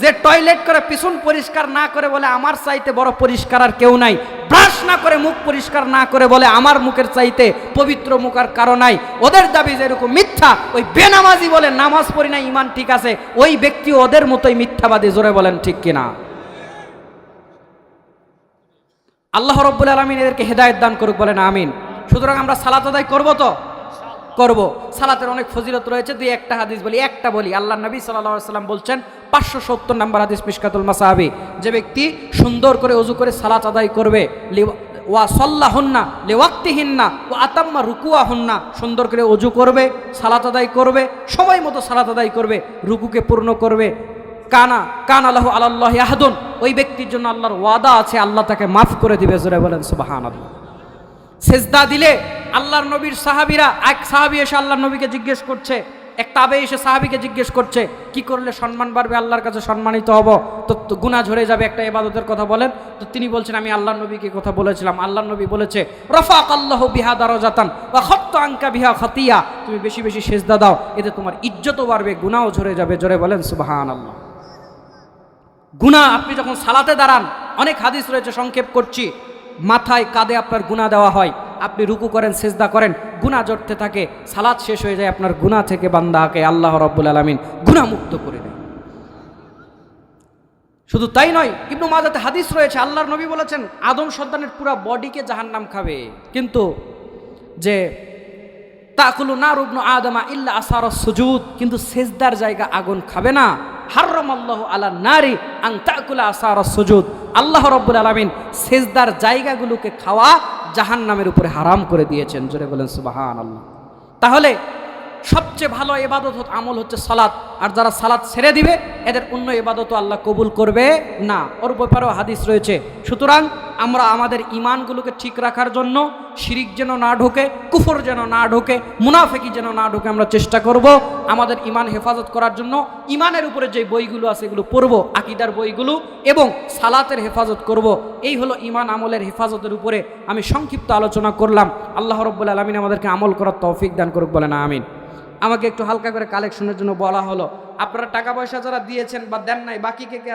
যে টয়লেট করে পিছন পরিষ্কার না করে বলে আমার চাইতে বড় পরিষ্কার আর কেউ নাই, ব্রাশ না করে মুখ পরিষ্কার না করে বলে আমার মুখের চাইতে পবিত্র মুখ আর কারো নাই, ওদের দাবি যেরকম মিথ্যা, ওই বেনামাজি বলে নামাজ পড়ি না ঈমান ঠিক আছে, ওই ব্যক্তি ওদের মতোই মিথ্যাবাদী। জোরে বলেন ঠিক কিনা? আল্লাহ রাব্বুল আলামিন এদেরকে হেদায়েত দান করুক। বলেন আমিন। সুতরাং আমরা সালাত আদায় করব তো? করব। সালাতের অনেক ফজিলত রয়েছে, দুই একটা হাদিস বলি, একটা বলি। আল্লাহ নবী সাল্লাল্লাহু আলাইহি ওয়াসাল্লাম বলছেন 570 নম্বর হাদিস মিশকাতুল মাসাহাবি, যে ব্যক্তি সুন্দর করে ওযু করে সালাত আদায় করবে ওয়া সাল্লাহুন্না লিওয়াক্তিহিন্না ওয়া আতাম্মা রুকুআহুন্না, সুন্দর করে ওযু করবে, সালাত আদায় করবে, সময় মতো সালাত আদায় করবে, রুকুকে পূর্ণ করবে, কানা লাহু আলাল্লাহি আহাদুন, ওই ব্যক্তির জন্য আল্লাহর ওয়াদা আছে, আল্লাহ তাকে মাফ করে দিবে। জোরে বলেন সুবহানাল্লাহ। সেজদা দিলে আল্লাহর নবীর সাহাবীরা, এক সাহাবী এসে আল্লাহর নবীকে জিজ্ঞেস করছে, এক তাবেঈ এসে সাহাবীকে জিজ্ঞেস করছে কি করলে সম্মান বাড়বে, আল্লাহর কাছে সম্মানিত হব, তো গুনাহ ঝরে যাবে, একটা ইবাদতের কথা বলেন। তো তিনি বলছেন আমি আল্লাহর নবীকে কথা বলেছিলাম, আল্লাহর নবী বলেছে রাফাকাল্লাহু বিহা দারাজাতান ওয়া খাত্তা আনকা বিহা খাতিয়া, তুমি বেশি বেশি সেজদা দাও, এতে তোমার ইজ্জতও বাড়বে, গুনাহও ঝরে যাবে। জোরে বলেন সুবহানাল্লাহ। গুনাহ, আপনি যখন সালাতে দাঁড়ান, অনেক হাদিস রয়েছে, সংক্ষেপ করছি, মাথায় কাঁধে আপনার গুনাহ দেওয়া হয়, আপনি রুকু করেন, সেজদা করেন, গুনাহ জড়তে থাকে, সালাত শেষ হয়ে যায়, আপনার গুনাহ থেকে বান্দাকে আল্লাহ রাব্বুল আলামিন গুনাহ মুক্ত করে দেয়। শুধু তাই নয়, ইবনু মাজাতে হাদিস রয়েছে, আল্লাহর নবী বলেছেন আদম সন্তানের পুরো বডিকে জাহান্নাম খাবে, কিন্তু যে তাকুলু নারু ইবনু আদমা ইল্লা আসারাস সুজুদ, কিন্তু সেজদার জায়গা আগুন খাবে না। হারামাল্লাহু আলা নারি আন তাকুলা আসারাস সুজুদ, আল্লাহ রাব্বুল আলামিন সেজদার জায়গাগুলোকে খাওয়া জাহান্নামের উপরে হারাম করে দিয়েছেন। জোরে বলেন সুবহানাল্লাহ। তাহলে সবচেয়ে ভালো ইবাদত আমল হচ্ছে সালাত, আর যারা সালাত ছেড়ে দিবে এদের অন্য ইবাদতও আল্লাহ কবুল করবে না, ওর ব্যাপারেও হাদিস রয়েছে। সুতরাং আমরা আমাদের ঈমানগুলোকে ঠিক রাখার জন্য শিরিক যেন না ঢোকে, কুফর যেন না ঢোকে, মুনাফিকি যেন না ঢোকে, আমরা চেষ্টা করব আমাদের ঈমান হেফাজত করার জন্য। ঈমানের উপরে যে বইগুলো আছে এগুলো পড়ব, আকীদার বইগুলো, এবং সালাতের হেফাজত করব। এই হলো ঈমান আমলের হেফাজতের উপরে আমি সংক্ষিপ্ত আলোচনা করলাম। আল্লাহ রাব্বুল আলামিন আমাদেরকে আমল করার তৌফিক দান করুক। বলেন আমিন। আমাকে একটু হালকা করে কালেকশনের জন্য বলা হলো, আপনারা টাকা পয়সা যারা দিয়েছেন বা দেন নাই, বাকি কে কে